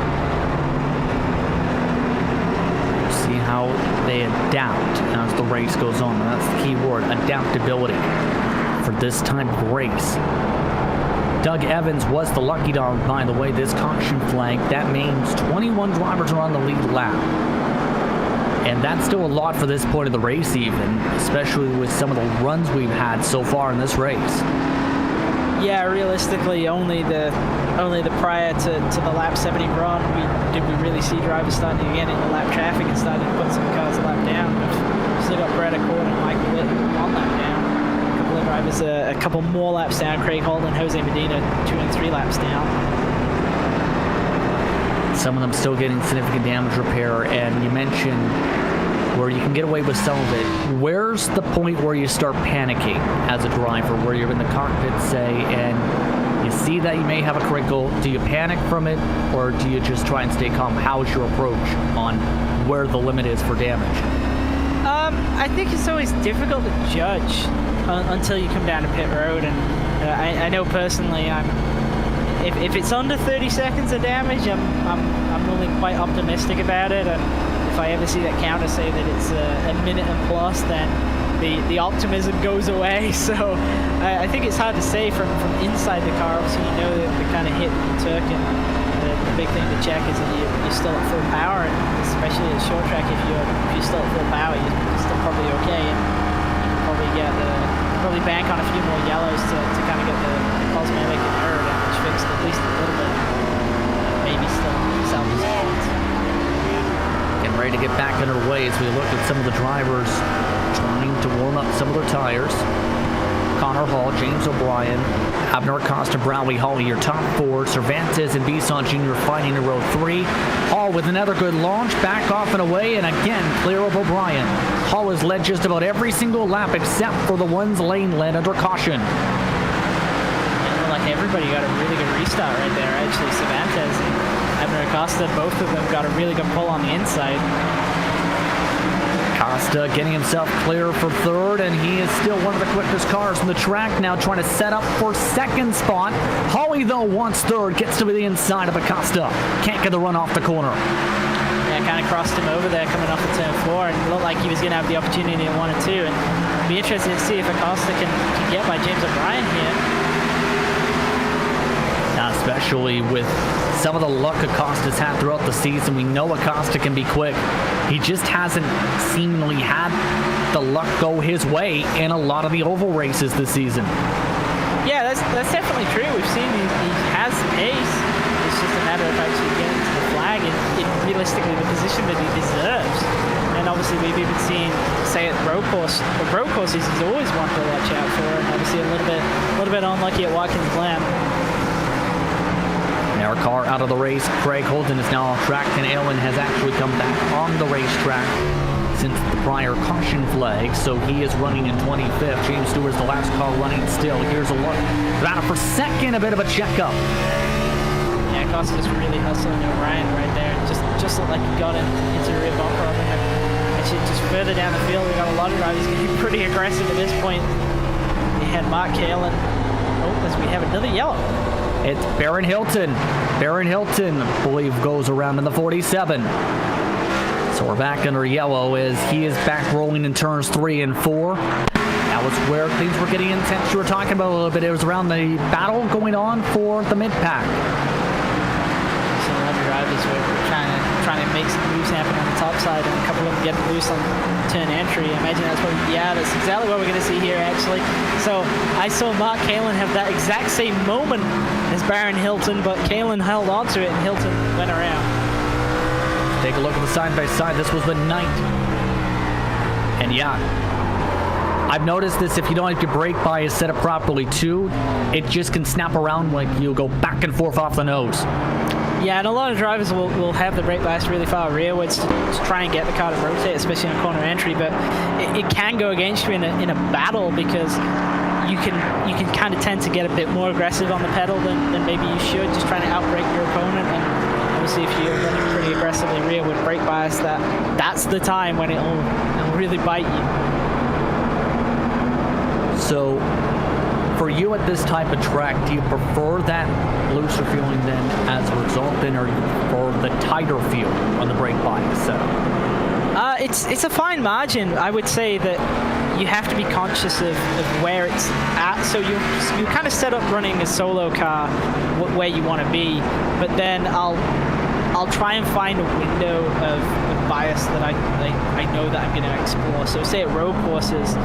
See how they adapt as the race goes on. That's the key word, adaptability, for this type of race. Doug Evans was the lucky dog, by the way, this caution flag. That means 21 drivers are on the lead lap. And that's still a lot for this point of the race even, especially with some of the runs we've had so far in this race. Yeah, realistically, only the prior to the lap 70 run did we really see drivers starting to get into lap traffic and starting to put some cars a lap down. We've still got Brett Accord and Michael Litton on lap down. A couple of drivers a couple more laps down. Craig Holden, Jose Medina 2 and 3 laps down. Some of them still getting significant damage repair, and you mentioned where you can get away with some of it. Where's the point where you start panicking as a driver, where you're in the cockpit, say, and you see that you may have a crinkle? Do you panic from it, or do you just try and stay calm? How is your approach on where the limit is for damage? I think it's always difficult to judge until you come down to pit road, and I know personally, if it's under 30 seconds of damage, I'm normally quite optimistic about it, and if I ever see that counter say that it's a minute and plus, then the optimism goes away. So I think it's hard to say from inside the car. Obviously, you know the kind of hit that you took, and the big thing to check is that you're still at full power, and especially at short track, if you're still at full power, you're still probably okay, and you can probably bank on a few more yellows to kind of get the cosmetic and aero damage fixed at least a little bit. Maybe still salvage points. Getting ready to get back underway as we look at some of the drivers trying to warm up some of their tires. Connor Hall, James O'Brien, Abner Acosta, Bradley Hawley, your top four. Cervantes and Bisson Jr. fighting in row 3. Hall with another good launch, back off and away, and again clear of O'Brien. Hall has led just about every single lap except for the ones lane led under caution. And like everybody got a really good restart right there. Actually, Cervantes and Abner Acosta, both of them got a really good pull on the inside. Acosta getting himself clear for third, and he is still one of the quickest cars on the track now, trying to set up for second spot. Hawley, though, wants third, gets to the inside of Acosta. Can't get the run off the corner. Yeah, kind of crossed him over there coming off of turn 4, and looked like he was going to have the opportunity at 1 and 2. And it'd be interesting to see if Acosta can get by James O'Brien here. Now, especially with some of the luck Acosta's had throughout the season, we know Acosta can be quick. He just hasn't seemingly had the luck go his way in a lot of the oval races this season. Yeah, that's definitely true. We've seen he has the pace. It's just a matter of actually getting to the flag in realistically the position that he deserves. And obviously we've even seen, say at road courses, he's always one to watch out for, and obviously a little bit unlucky at Watkins Glen. Our car out of the race. Craig Holden is now off track, and Allen has actually come back on the racetrack since the prior caution flag, so he is running in 25th. James Stewart's the last car running still. Here's a look. Battle for second, a bit of a checkup. Yeah, Acosta's really hustling O'Brien right there. Just looked like he got into the rear bumper of him. Actually, just further down the field, we've got a lot of drivers getting pretty aggressive at this point. We had Mark Kalin. Oh, as we have another yellow. It's Baron Hilton. Baron Hilton, I believe, goes around in the 47. So we're back under yellow as he is back rolling in turns 3 and 4. That was where things were getting intense. You were talking about a little bit. It was around the battle going on for the mid-pack. So a lot of drivers were trying to make some moves happen on the top side, and a couple of them getting loose on turn entry. I imagine that's exactly what we're going to see here, actually. So I saw Mark Kalin have that exact same moment as Baron Hilton, but Kalin held on to it and Hilton went around. Take a look at the side-by-side. This was the 9th. And yeah, I've noticed this. If you don't have your brake bias set up properly too, it just can snap around like you'll go back and forth off the nose. Yeah, and a lot of drivers will have the brake bias really far rearwards to try and get the car to rotate, especially on corner entry, but it can go against you in a battle, because you can kind of tend to get a bit more aggressive on the pedal than maybe you should, just trying to outbrake your opponent. And obviously if you're running pretty aggressively rear with brake bias, that's the time when it'll really bite you. So for you at this type of track, do you prefer that looser feeling then as a result then, or for the tighter feel on the brake bias setup? It's a fine margin. I would say that you have to be conscious of where it's at. So you kind of set up running a solo car where you want to be, but then I'll try and find a window of bias that I know that I'm going to explore. So say at road courses,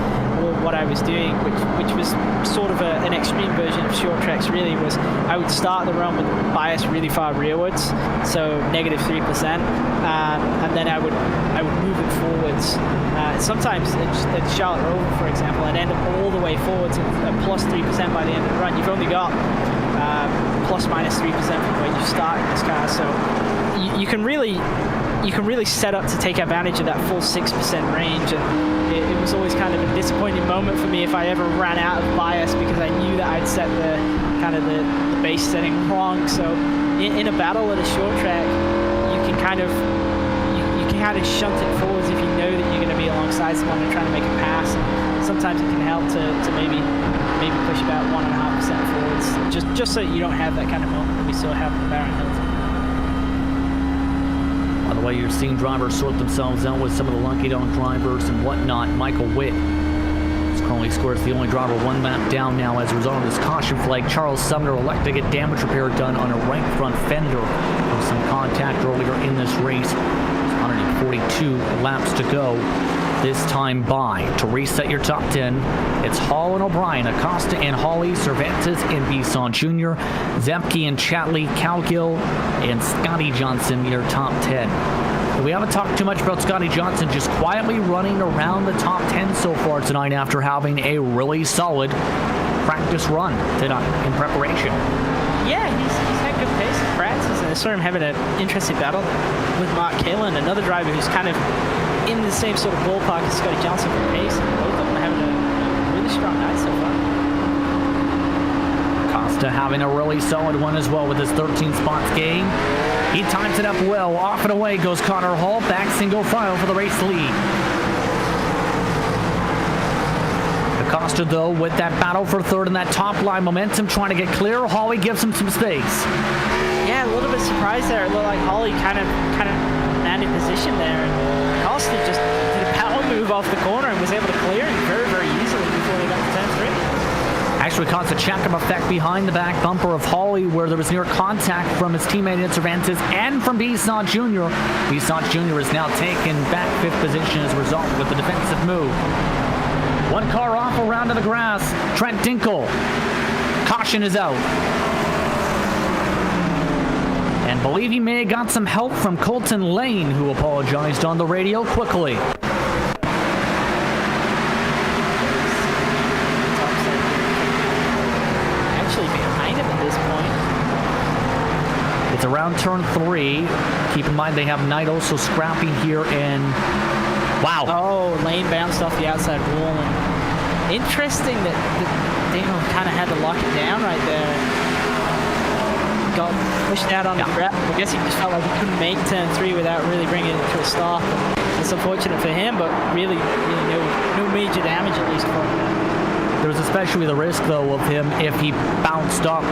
what I was doing, which was sort of an extreme version of short tracks really, was I would start the run with bias really far rearwards, so -3%, and then I would move it forwards. Sometimes at Charlotte Roval, for example, I'd end up all the way forwards at +3% by the end of the run. You've only got ±3% from where you start in this car, so you can really set up to take advantage of that full 6% range. And it was always kind of a disappointing moment for me if I ever ran out of bias, because I knew that I'd set the base setting wrong. So in a battle at a short track, you can kind of shunt it forwards if you know that you're going to be alongside someone and trying to make a pass. And sometimes it can help to maybe push about 1.5% forwards, just so you don't have that kind of moment that we saw happen with Baron Hilton. By the way, you're seeing drivers sort themselves out with some of the lucky dog drivers and whatnot. Michael Witt currently scores the only driver one lap down now as a result of this caution flag. Charles Sumner elected to get damage repair done on a right front fender. There was some contact earlier in this race. 142 laps to go this time by. To reset your top 10, it's Hall and O'Brien, Acosta and Hawley, Cervantes and Bisson Jr., Zemke and Chatley, Cowgill and Scotty Johnson, your top 10. We haven't talked too much about Scotty Johnson, just quietly running around the top 10 so far tonight after having a really solid practice run tonight in preparation. Yeah, he's had good pace in practice, and I saw him having an interesting battle with Mark Kaelin, another driver who's kind of in the same sort of ballpark as Scotty Johnson for pace, and both of them are having a really strong night so far. Costa having a really solid one as well with his 13 spots gain. He times it up well. Off and away goes Connor Hall, back single file for the race lead. Acosta, though, with that battle for third and that top line momentum, trying to get clear. Hawley gives him some space. Yeah, a little bit surprised there. It looked like Hawley kind of landed position there, and Acosta just did a power move off the corner and was able to clear him very, very easily before he got to turn 3. Actually caused a check-up effect behind the back bumper of Hawley, where there was near contact from his teammate in Cervantes and from Bisson Jr. Bisson Jr. is now taken back 5th position as a result with the defensive move. One car off around to the grass. Trent Dinkle. Caution is out. And believe he may have got some help from Colton Lane, who apologized on the radio quickly. It's around turn 3. Keep in mind they have Knight also scrapping here, and wow. Oh, Lane bounced off the outside wall, and interesting that Daniel kind of had to lock it down right there. Got pushed out on the grab. I guess he just felt like he couldn't make turn 3 without really bringing it to a stop. It's unfortunate for him, but really no major damage, at least for him. There was especially the risk, though, of him if he bounced up.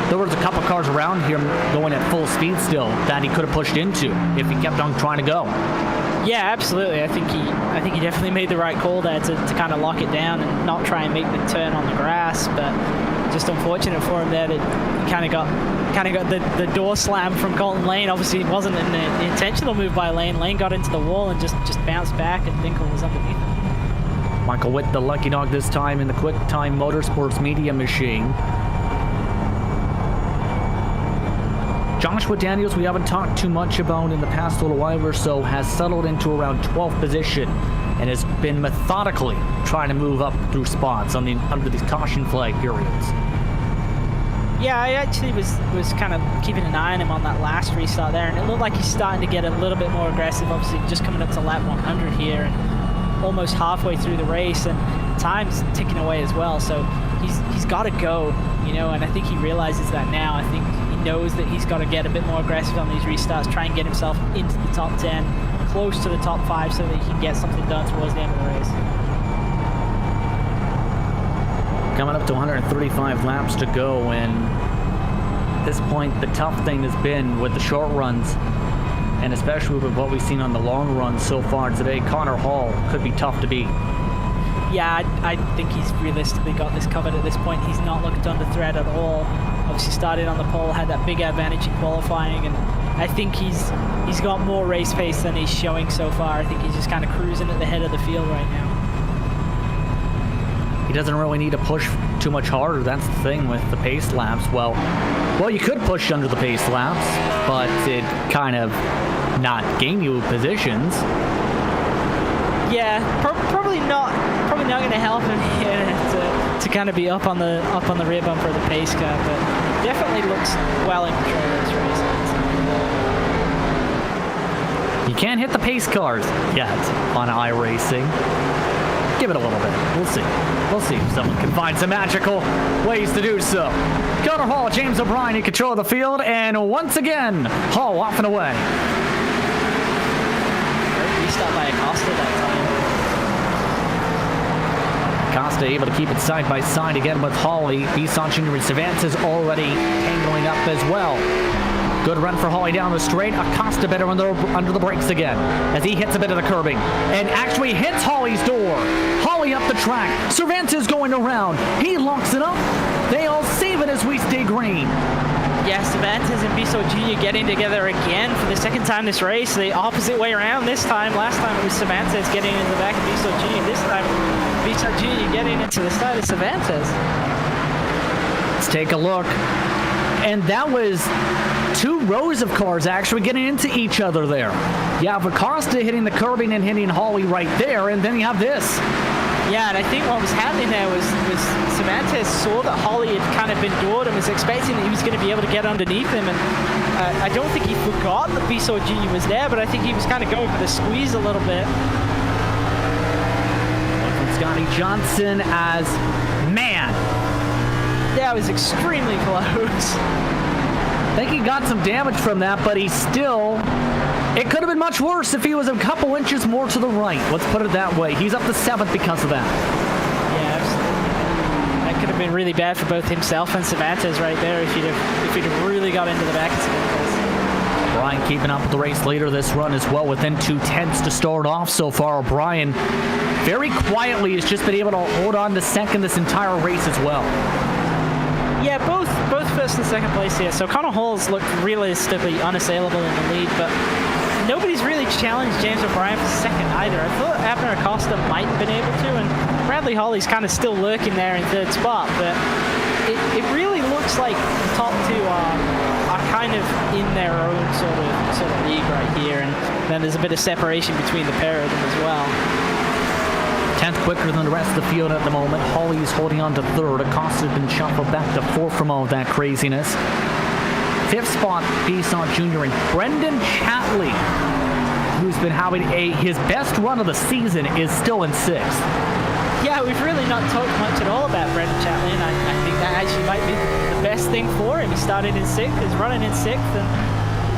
There was a couple cars around him going at full speed still that he could have pushed into if he kept on trying to go. Yeah, absolutely. I think he definitely made the right call there to kind of lock it down and not try and make the turn on the grass. But just unfortunate for him there that he kind of got the door slam from Colton Lane. Obviously, it wasn't an intentional move by Lane. Lane got into the wall and just bounced back, and Dinkle was underneath him. Michael Witt, the lucky dog this time in the Quick Time Motorsports Media Machine. Joshua Daniels, we haven't talked too much about in the past little while or so, has settled into around 12th position and has been methodically trying to move up through spots under these caution flag periods. Yeah, I actually was kind of keeping an eye on him on that last restart there, and it looked like he's starting to get a little bit more aggressive, obviously just coming up to lap 100 here and almost halfway through the race, and time's ticking away as well, so he's got to go, and I think he realizes that now. I think knows that he's got to get a bit more aggressive on these restarts, try and get himself into the top 10, close to the top 5 so that he can get something done towards the end of the race. Coming up to 135 laps to go, and at this point the tough thing has been with the short runs, and especially with what we've seen on the long runs so far today, Connor Hall could be tough to beat. Yeah, I think he's realistically got this covered at this point. He's not looked under threat at all. Obviously started on the pole, had that big advantage in qualifying, and I think he's got more race pace than he's showing so far. I think he's just kind of cruising at the head of the field right now. He doesn't really need to push too much harder. That's the thing with the pace laps. Well, you could push under the pace laps, but it kind of not gain you positions. Yeah, probably not going to help him here to kind of be up on the rear bumper of the pace car, but definitely looks well in control of this race. You can't hit the pace cars yet on iRacing. Give it a little bit. We'll see. We'll see if someone can find some magical ways to do so. Connor Hall, James O'Brien in control of the field, and once again, Hall off and away. raced up by Acosta that time. Costa able to keep it side by side again with Hawley. Bisson Jr. and Cervantes already tangling up as well. Good run for Hawley down the straight. Acosta better under the brakes again as he hits a bit of the curbing and actually hits Hawley's door. Hawley up the track. Cervantes going around. He locks it up. They all save it as we stay green. Yeah, Cervantes and Bisson Jr. getting together again for the second time this race. The opposite way around this time. Last time it was Cervantes getting in the back of Bisson Jr. This time, Bisson Jr. getting into the side of Cervantes. Let's take a look. And that was 2 rows of cars actually getting into each other there. You have Acosta hitting the curbing and hitting Hawley right there, and then you have this. Yeah, and I think what was happening there was Cervantes saw that Hawley had kind of been doored and was expecting that he was going to be able to get underneath him. And I don't think he forgot that Bisson Jr. was there, but I think he was kind of going for the squeeze a little bit. Scotty Johnson as man. Yeah, it was extremely close. I think he got some damage from that, but he still... It could have been much worse if he was a couple inches more to the right. Let's put it that way. He's up to 7th because of that. Yeah, absolutely. That could have been really bad for both himself and Cervantes right there if he'd have really got into the back of Cervantes. O'Brien keeping up with the race leader this run as well, within 2/10 to start off so far. O'Brien very quietly has just been able to hold on to second this entire race as well. Yeah, both first and second place here. So Connor Hall's looked realistically unassailable in the lead, but nobody's really challenged James O'Brien for second either. I thought Abner Acosta might have been able to, and Bradley Hawley's kind of still lurking there in 3rd spot, but it really looks like the top 2 are kind of in their own sort of league right here, and then there's a bit of separation between the pair of them as well. 10th quicker than the rest of the field at the moment. Hawley is holding on to 3rd. Acosta's been shuffled back to 4th from all of that craziness. 5th spot, Bisson Jr. and Brendan Chatley, who's been having his best run of the season, is still in 6th. Yeah, we've really not talked much at all about Brendan Chatley, and I think that actually might be the best thing for him. He started in 6th, is running in 6th, and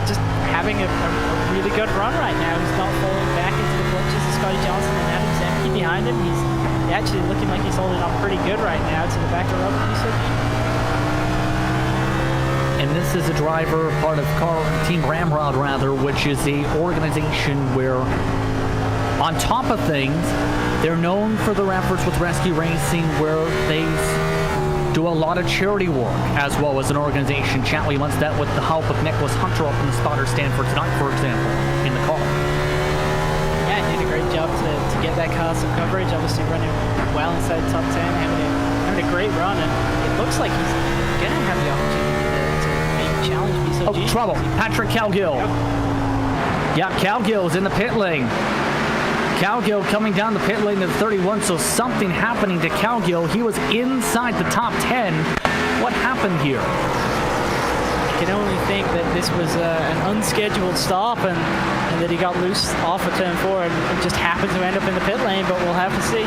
just having a really good run right now. He's not falling back into the clutches of Scotty Johnson and Adam Zemke behind him. He's actually looking like he's holding on pretty good right now to the back of Robert Bisson. And this is a driver, part of Team Ramrod rather, which is a organization where, on top of things, they're known for their efforts with rescue racing, where they do a lot of charity work as well as an organization. Chatley wants that with the help of Nicholas Hunter up in the spotter stand for tonight, for example, in the car. Yeah, he did a great job to get that car some coverage, obviously running well inside the top 10, having a great run, and it looks like he's going to have the opportunity to maybe challenge Bisson Jr. Trouble. Patrick Calgill. Yeah, Calgill's in the pit lane. Calgill coming down the pit lane to 31, so something happening to Calgill. He was inside the top 10. What happened here? I can only think that this was an unscheduled stop and that he got loose off of turn 4 and just happened to end up in the pit lane, but we'll have to see.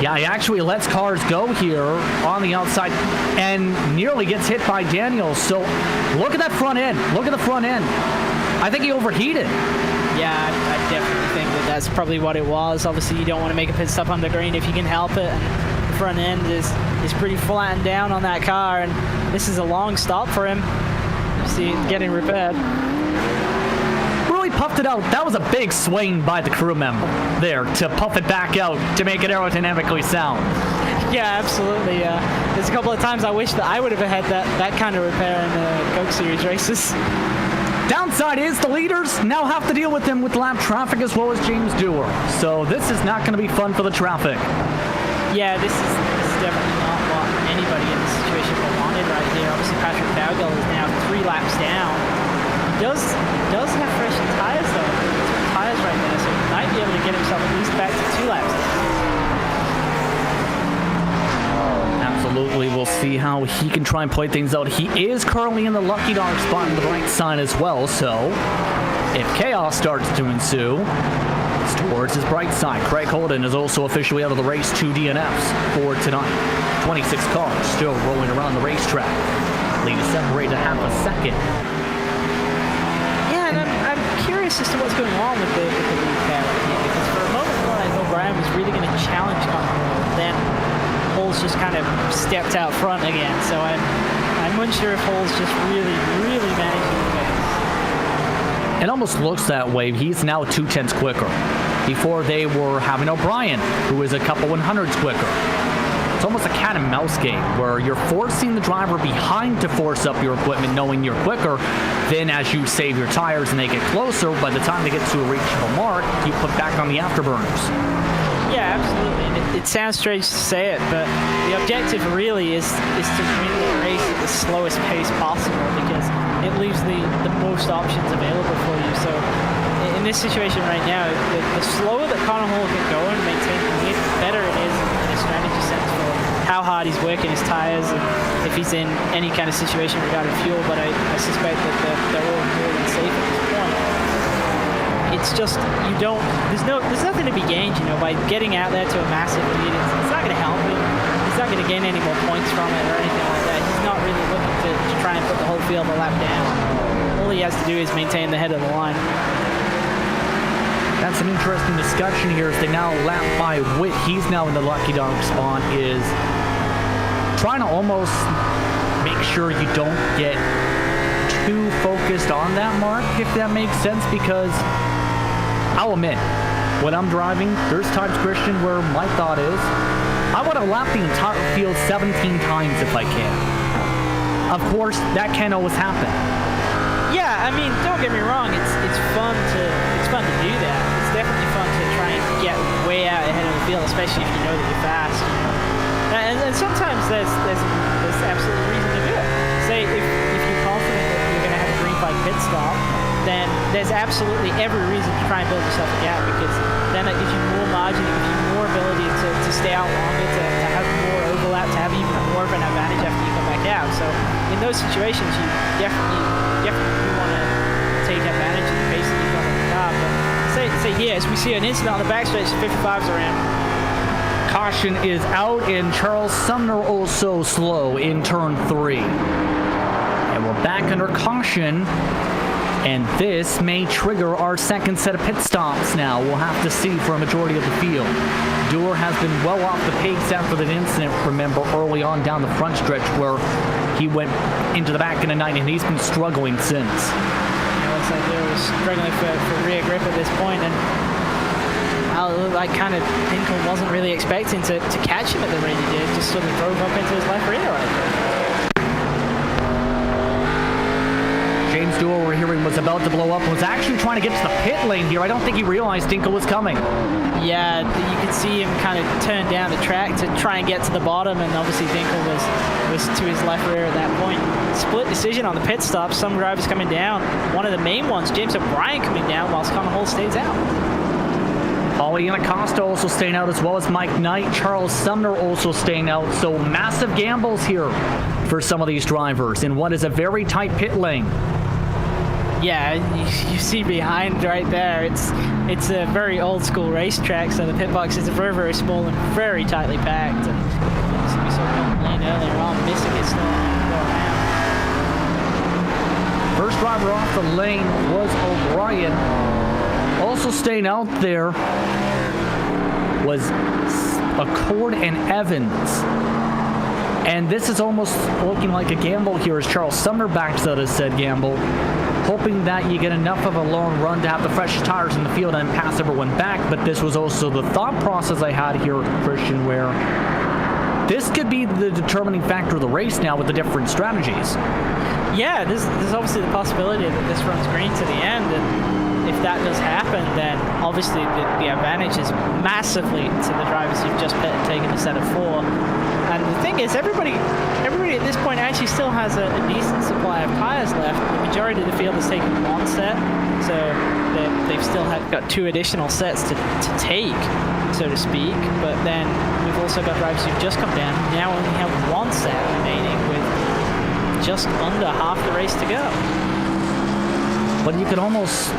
Yeah, he actually lets cars go here on the outside and nearly gets hit by Daniels. So look at that front end. Look at the front end. I think he overheated. Yeah, I definitely think that that's probably what it was. Obviously, you don't want to make a pit stop on the green if you can help it. And the front end is pretty flattened down on that car, and this is a long stop for him. You see it getting repaired. Really puffed it out. That was a big swing by the crew member there to puff it back out to make it aerodynamically sound. Yeah, absolutely. There's a couple of times I wish that I would have had that kind of repair in the Coke Series races. Downside is the leaders now have to deal with them with lap traffic as well as James Dewar. So this is not going to be fun for the traffic. Yeah, this is definitely not what anybody in this situation wanted right here. Obviously, Patrick Calgill is now 3 laps down. He does have fresh tires though. Tires right there, so he might be able to get himself at least back to 2 laps down. Absolutely, we'll see how he can try and play things out. He is currently in the lucky dog spot on the right side as well, so if chaos starts to ensue, it's towards his bright side. Craig Holden is also officially out of the race, 2 DNFs for tonight. 26 cars still rolling around the racetrack. Lead is separated a half a second. Yeah, and I'm curious curious as to what's going on with the lead pair right here, because for a moment I thought Brian was really going to challenge Connor Hall, then Hall's just kind of stepped out front again. So I'm unsure if Hall's just really managing the pace. It almost looks that way. He's now 2/10 quicker. Before they were having O'Brien, who is a couple 100s quicker. It's almost a cat and mouse game where you're forcing the driver behind to force up your equipment knowing you're quicker. Then as you save your tires and they get closer, by the time they get to a reachable mark, you put back on the afterburners. Yeah, absolutely. And it sounds strange to say it, but the objective really is to win the race at the slowest pace possible, because it leaves the most options available for you. So in this situation right now, the slower that Connor Hall can go and maintain the lead, the better it is in a strategy sense for how hard he's working his tires and if he's in any kind of situation regarding fuel. But I suspect that they're all more than safe at this point. It's just, there's nothing to be gained, by getting out there to a massive lead. It's not going to help him. He's not going to gain any more points from it or anything like that. He's not really looking to try and put the whole field a lap down. All he has to do is maintain the head of the line. That's an interesting discussion here as they now lap by Witt. He's now in the lucky dog spot, is trying to almost make sure you don't get too focused on that mark, if that makes sense, because I'll admit, when I'm driving, there's times, Christian, where my thought is, I want to lap the entire field 17 times if I can. Of course, that can't always happen. Yeah, I mean, don't get me wrong. It's fun to do that. It's definitely fun to try and get way out ahead of the field, especially if you know that you're fast. And sometimes there's absolute reason to do it. Say if you're confident that you're going to have a green flag pit stop, then there's absolutely every reason to try and build yourself a gap, because then it gives you more margin, it gives you more ability to stay out longer, to have more overlap, to have even more of an advantage after you come back out. So in those situations, you definitely want to take advantage of the pace that you've got on the car. But say here, as we see an incident on the backstretch, 55's around. Caution is out, and Charles Sumner also slow in turn 3. And we're back under caution, and this may trigger our second set of pit stops now. We'll have to see for a majority of the field. Dewar has been well off the pace after that incident, remember, early on down the front stretch where he went into the back in the night, and he's been struggling since. Looks like Dewar was struggling for rear grip at this point, and I kind of think I wasn't really expecting to catch him at the rate he did. Just sort of drove up into his left rear right there. James Dewar, we're hearing, was about to blow up, was actually trying to get to the pit lane here. I don't think he realized Dinkel was coming. Yeah, you could see him kind of turn down the track to try and get to the bottom, and obviously Dinkel was to his left rear at that point. Split decision on the pit stop. Some drivers coming down. One of the main ones, James O'Brien, coming down whilst Connor Hall stays out. Paulie and Acosta also staying out, as well as Mike Knight. Charles Sumner also staying out. So massive gambles here for some of these drivers in what is a very tight pit lane. Yeah, you see behind right there, it's a very old school racetrack, so the pit box is very, very small and very tightly packed. And obviously we saw Colton Lane earlier on missing his start and go around. First driver off the lane was O'Brien. Also staying out there was Accord and Evans. And this is almost looking like a gamble here as Charles Sumner backs out of said gamble, hoping that you get enough of a long run to have the freshest tires in the field and pass everyone back. But this was also the thought process I had here, Christian, where this could be the determining factor of the race now with the different strategies. Yeah, there's obviously the possibility that this runs green to the end, and if that does happen, then obviously the advantage is massively to the drivers who've just taken a set of 4. And the thing is, everybody at this point actually still has a decent supply of tires left. The majority of the field has taken 1 set, so they've still got 2 additional sets to take, so to speak. But then we've also got drivers who've just come down, who now only have 1 set remaining with just under half the race to go. But you could almost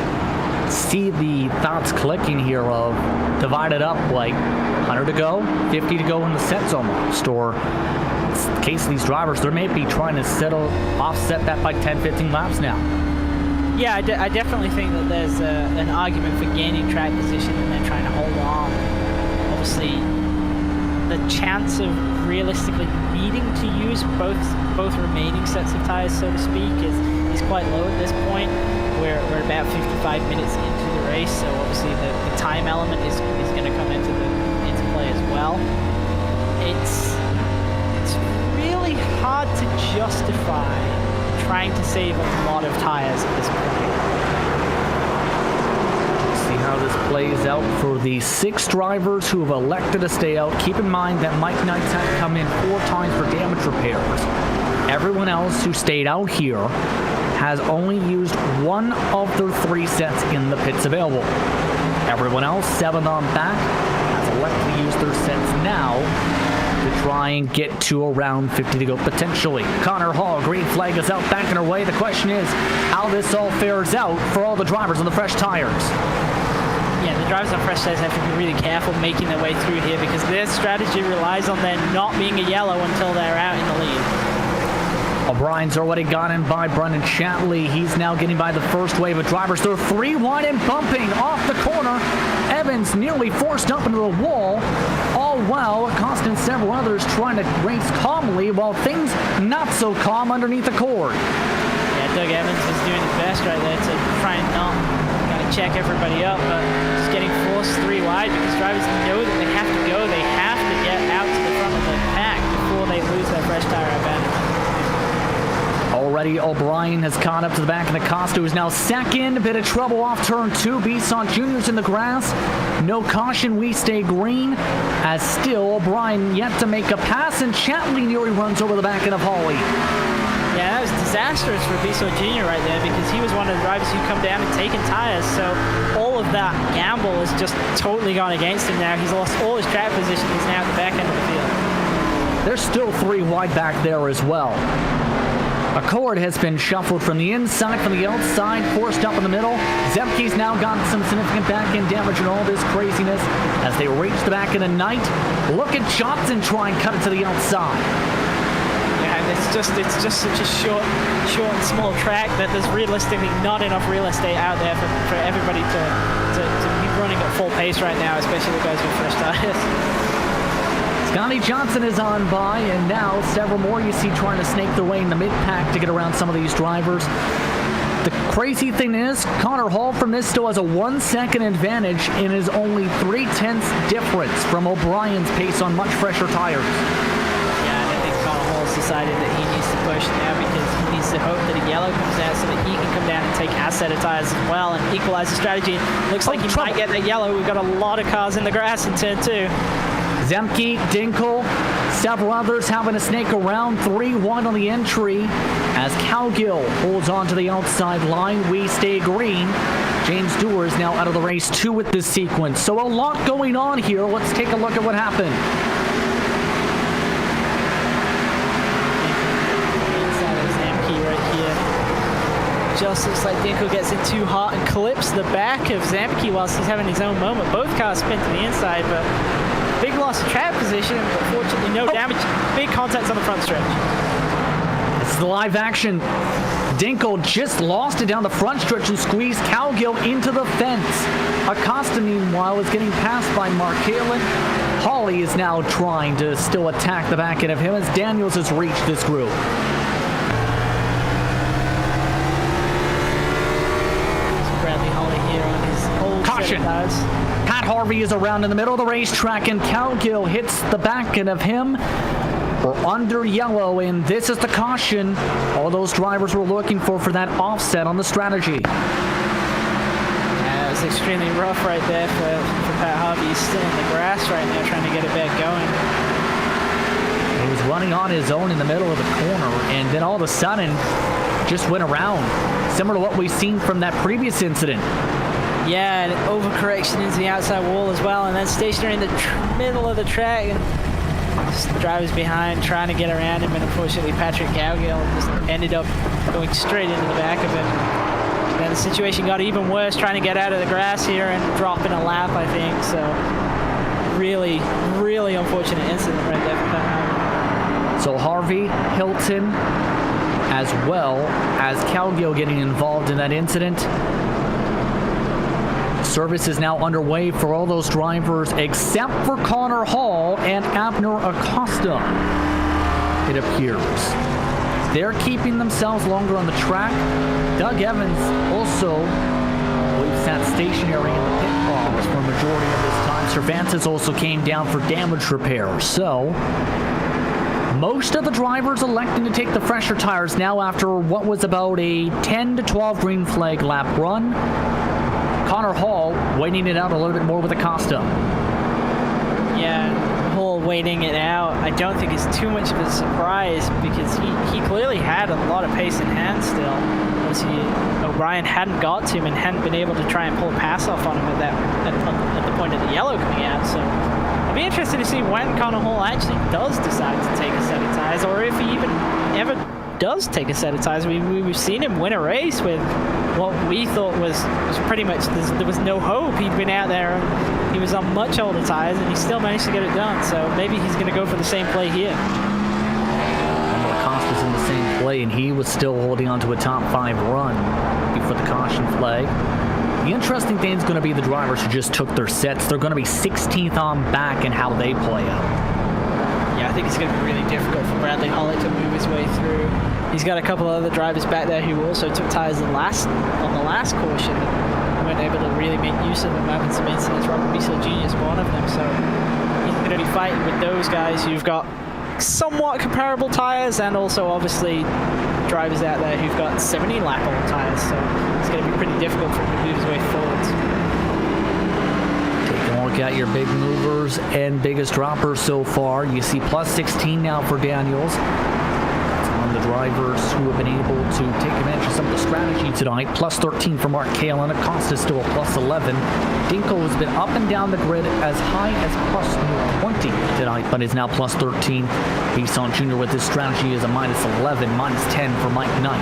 see the thoughts clicking here of divided up like 100 to go, 50 to go in the sets almost, or in the case of these drivers, they may be trying to offset that by 10, 15 laps now. Yeah, I definitely think that there's an argument for gaining track position and then trying to hold on. Obviously, the chance of realistically needing to use both remaining sets of tires, so to speak, is quite low at this point. We're about 55 minutes into the race, so obviously the time element is going to come into play as well. It's really hard to justify trying to save a lot of tires at this point. See how this plays out for the 6 drivers who have elected to stay out. Keep in mind that Mike Knight's had to come in 4 times for damage repairs. Everyone else who stayed out here has only used 1 of their 3 sets in the pits available. Everyone else, 7 on back, has elected to use their sets now to try and get to around 50 to go potentially. Connor Hall, green flag is out, back in her way. The question is how this all fares out for all the drivers on the fresh tires. Yeah, the drivers on fresh tires have to be really careful making their way through here because their strategy relies on there not being a yellow until they're out in the lead. O'Brien's already got in by Brendan Shatley. He's now getting by the first wave of drivers. They're 3 wide and bumping off the corner. Evans nearly forced up into the wall. All while costing several others trying to race calmly while things not so calm underneath the cord. Yeah, Doug Evans is doing his best right there to try and not kind of check everybody up, but just getting forced 3 wide because drivers know that they have to go. They have to get out to the front of the pack before they lose their fresh tire advantage. Already O'Brien has caught up to the back of Acosta, who is now second. A bit of trouble off turn 2. Bisson Jr.'s in the grass. No caution, we stay green. As still, O'Brien yet to make a pass, and Chatley nearly runs over the back end of Hawley. Yeah, that was disastrous for Bisson Jr. right there because he was one of the drivers who come down and taken tires. So all of that gamble has just totally gone against him now. He's lost all his track position. He's now at the back end of the field. There's still 3 wide back there as well. A cord has been shuffled from the inside, from the outside, forced up in the middle. Zemke's now gotten some significant back-end damage in all this craziness as they reach the back end of Knight. Look at Johnson try and cut it to the outside. Yeah, it's just such a short and small track that there's realistically not enough real estate out there for everybody to be running at full pace right now, especially the guys with fresh tires. Scotty Johnson is on by, and now several more you see trying to snake their way in the mid-pack to get around some of these drivers. The crazy thing is, Connor Hall from this still has a 1-second advantage and is only 0.3 difference from O'Brien's pace on much fresher tires. Yeah, I think Connor Hall's decided that he needs to push now because he needs to hope that a yellow comes out so that he can come down and take our set of tires as well and equalize the strategy. Looks like he might get that yellow. We've got a lot of cars in the grass in turn 2. Zemke, Dinkel, several others having to snake around. 3 wide on the entry as Cowgill holds on to the outside line. We stay green. James Dewar is now out of the race 2 with this sequence. So a lot going on here. Let's take a look at what happened. Inside of Zemke right here. Just looks like Dinkel gets in too hot and clips the back of Zemke whilst he's having his own moment. Both cars spin to the inside, but big loss of track position, but fortunately no damage. Big contacts on the front stretch. It's the live action. Dinkel just lost it down the front stretch and squeezed Cowgill into the fence. Acosta, meanwhile, is getting passed by Mark Halen. Hawley is now trying to still attack the back end of him as Daniels has reached this group. Bradley Hawley here on his old Caution. Pat Harvey is around in the middle of the racetrack, and Cowgill hits the back end of him. We're under yellow, and this is the caution all those drivers were looking for that offset on the strategy. Yeah, it was extremely rough right there for Pat Harvey. He's still in the grass right now trying to get it back going. He was running on his own in the middle of the corner, and then all of a sudden just went around, similar to what we've seen from that previous incident. Yeah, and overcorrection into the outside wall as well, and then stationary in the middle of the track. And just the drivers behind trying to get around him, and unfortunately Patrick Cowgill just ended up going straight into the back of him. Then the situation got even worse, trying to get out of the grass here and dropping a lap, I think. So really, really unfortunate incident right there for Pat Harvey. So Harvey, Hilton, as well as Calgio getting involved in that incident. Service is now underway for all those drivers except for Connor Hall and Abner Acosta, it appears. They're keeping themselves longer on the track. Doug Evans also sat stationary in the pit box for a majority of this time. Cervantes also came down for damage repair. So most of the drivers electing to take the fresher tires now after what was about a 10 to 12 green flag lap run. Connor Hall waiting it out a little bit more with Acosta. Yeah, Hall waiting it out. I don't think it's too much of a surprise because he clearly had a lot of pace in hand still. Obviously, O'Brien hadn't got to him and hadn't been able to try and pull a pass off on him at the point of the yellow coming out. So I'll be interested to see when Connor Hall actually does decide to take a set of tires, or if he even ever does take a set of tires. We've seen him win a race with what we thought was pretty much, there was no hope. He'd been out there and he was on much older tires and he still managed to get it done. So maybe he's going to go for the same play here. Acosta's in the same play and he was still holding on to a top 5 run before the caution flag. The interesting thing is going to be the drivers who just took their sets. They're going to be 16th on back and how they play out. Yeah, I think it's going to be really difficult for Bradley Hollick to move his way through. He's got a couple of other drivers back there who also took tires on the last caution and weren't able to really make use of them, having some incidents. Robert Bissell Jr. is one of them, so he's going to be fighting with those guys who've got somewhat comparable tires, and also obviously drivers out there who've got 70-lap-old tires, so it's going to be pretty difficult for him to move his way forwards. Take a look at your big movers and biggest droppers so far. You see plus 16 now for Daniels. The drivers who have been able to take advantage of some of the strategy tonight. Plus 13 for Mark Kalin. Acosta still a plus 11. Dinko has been up and down the grid as high as plus 20 tonight, but is now plus 13. Bisson Jr. with his strategy is a minus 11, minus 10 for Mike Knight,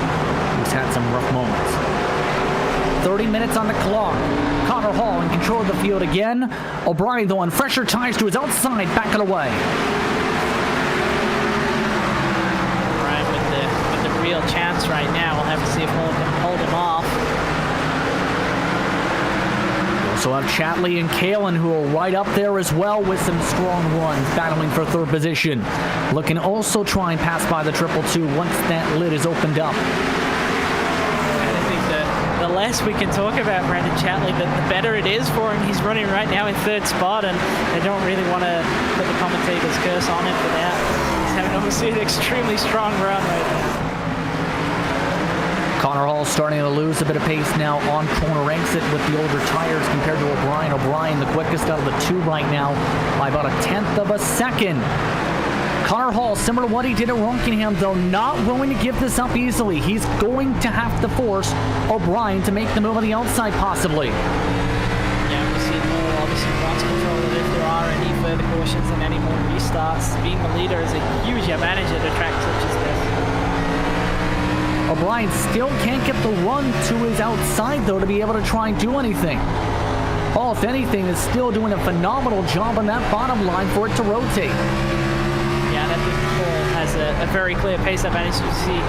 who's had some rough moments. 30 minutes on the clock. Connor Hall in control of the field again. O'Brien, though, on fresher tires to his outside, back it away. Real chance right now. We'll have to see if Hall can hold him off. We also have Chatley and Kalin who are right up there as well with some strong runs, battling for third position. Looking also try and pass by the 222 once that lid is opened up. And I think the less we can talk about Brandon Chatley, the better it is for him. He's running right now in third spot, and I don't really want to put the commentator's curse on him for that. He's having obviously an extremely strong run right now. Connor Hall starting to lose a bit of pace now on corner exit with the older tires compared to O'Brien. O'Brien, the quickest out of the two right now by about a 1/10 of a second. Connor Hall, similar to what he did at Rockingham, though, not willing to give this up easily. He's going to have to force O'Brien to make the move on the outside, possibly. Yeah, we'll see more, obviously, launch control if there are any further cautions and any more restarts. Being the leader is a huge advantage at a track such as this. O'Brien still can't get the run to his outside, though, to be able to try and do anything. Hall, if anything, is still doing a phenomenal job on that bottom line for it to rotate. Yeah, and I think Hall has a very clear pace advantage. You see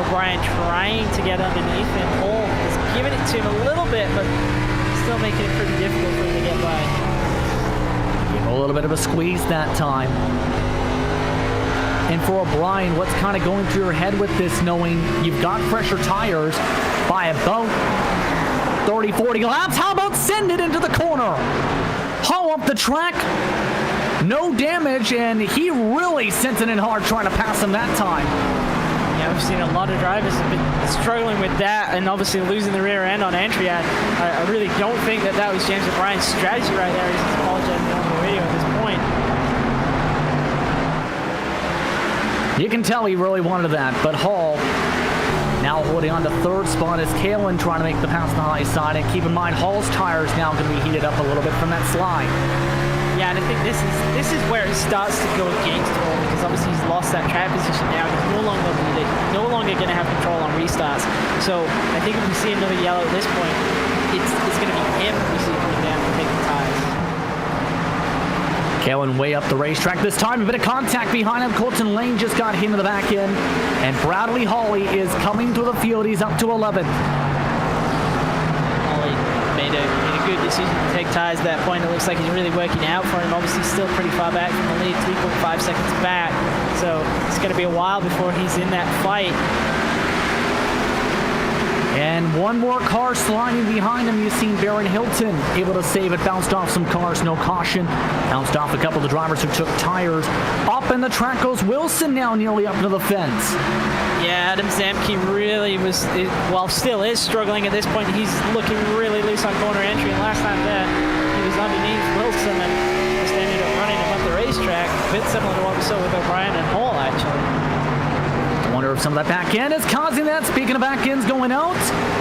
O'Brien trying to get underneath him. Hall is giving it to him a little bit, but still making it pretty difficult for him to get by. A little bit of a squeeze that time. And for O'Brien, what's kind of going through your head with this, knowing you've got fresher tires by about 30, 40 laps? How about send it into the corner? Haul up the track, no damage, and he really sent it in hard trying to pass him that time. Yeah, we've seen a lot of drivers have been struggling with that, and obviously losing the rear end on entry. I really don't think that was James O'Brien's strategy right there. He's apologizing on the radio at this point. You can tell he really wanted that, but Hall now holding on to third spot as Kalin trying to make the pass on the high side. And keep in mind, Hall's tires now going to be heated up a little bit from that slide. Yeah, and I think this is where it starts to go against Hall, because obviously he's lost that track position now. He's no longer leading, no longer going to have control on restarts. So I think if we see another yellow at this point, it's going to be him we see coming down and taking tires. Kalin way up the racetrack this time. A bit of contact behind him. Colton Lane just got him in the back end. And Bradley Hawley is coming to the field. He's up to 11th. Hawley made a good decision to take tires at that point. It looks like he's really working out for him. Obviously still pretty far back from the lead, 3.5 seconds back. So it's going to be a while before he's in that fight. And one more car sliding behind him. You've seen Baron Hilton able to save it. Bounced off some cars, no caution. Bounced off a couple of the drivers who took tires. Up in the track goes Wilson now, nearly up to the fence. Yeah, Adam Zamke really while still is struggling at this point, he's looking really loose on corner entry. And last time there, he was underneath Wilson and just ended up running him up the racetrack. A bit similar to what we saw with O'Brien and Hall, actually. I wonder if some of that back end is causing that. Speaking of back ends going out,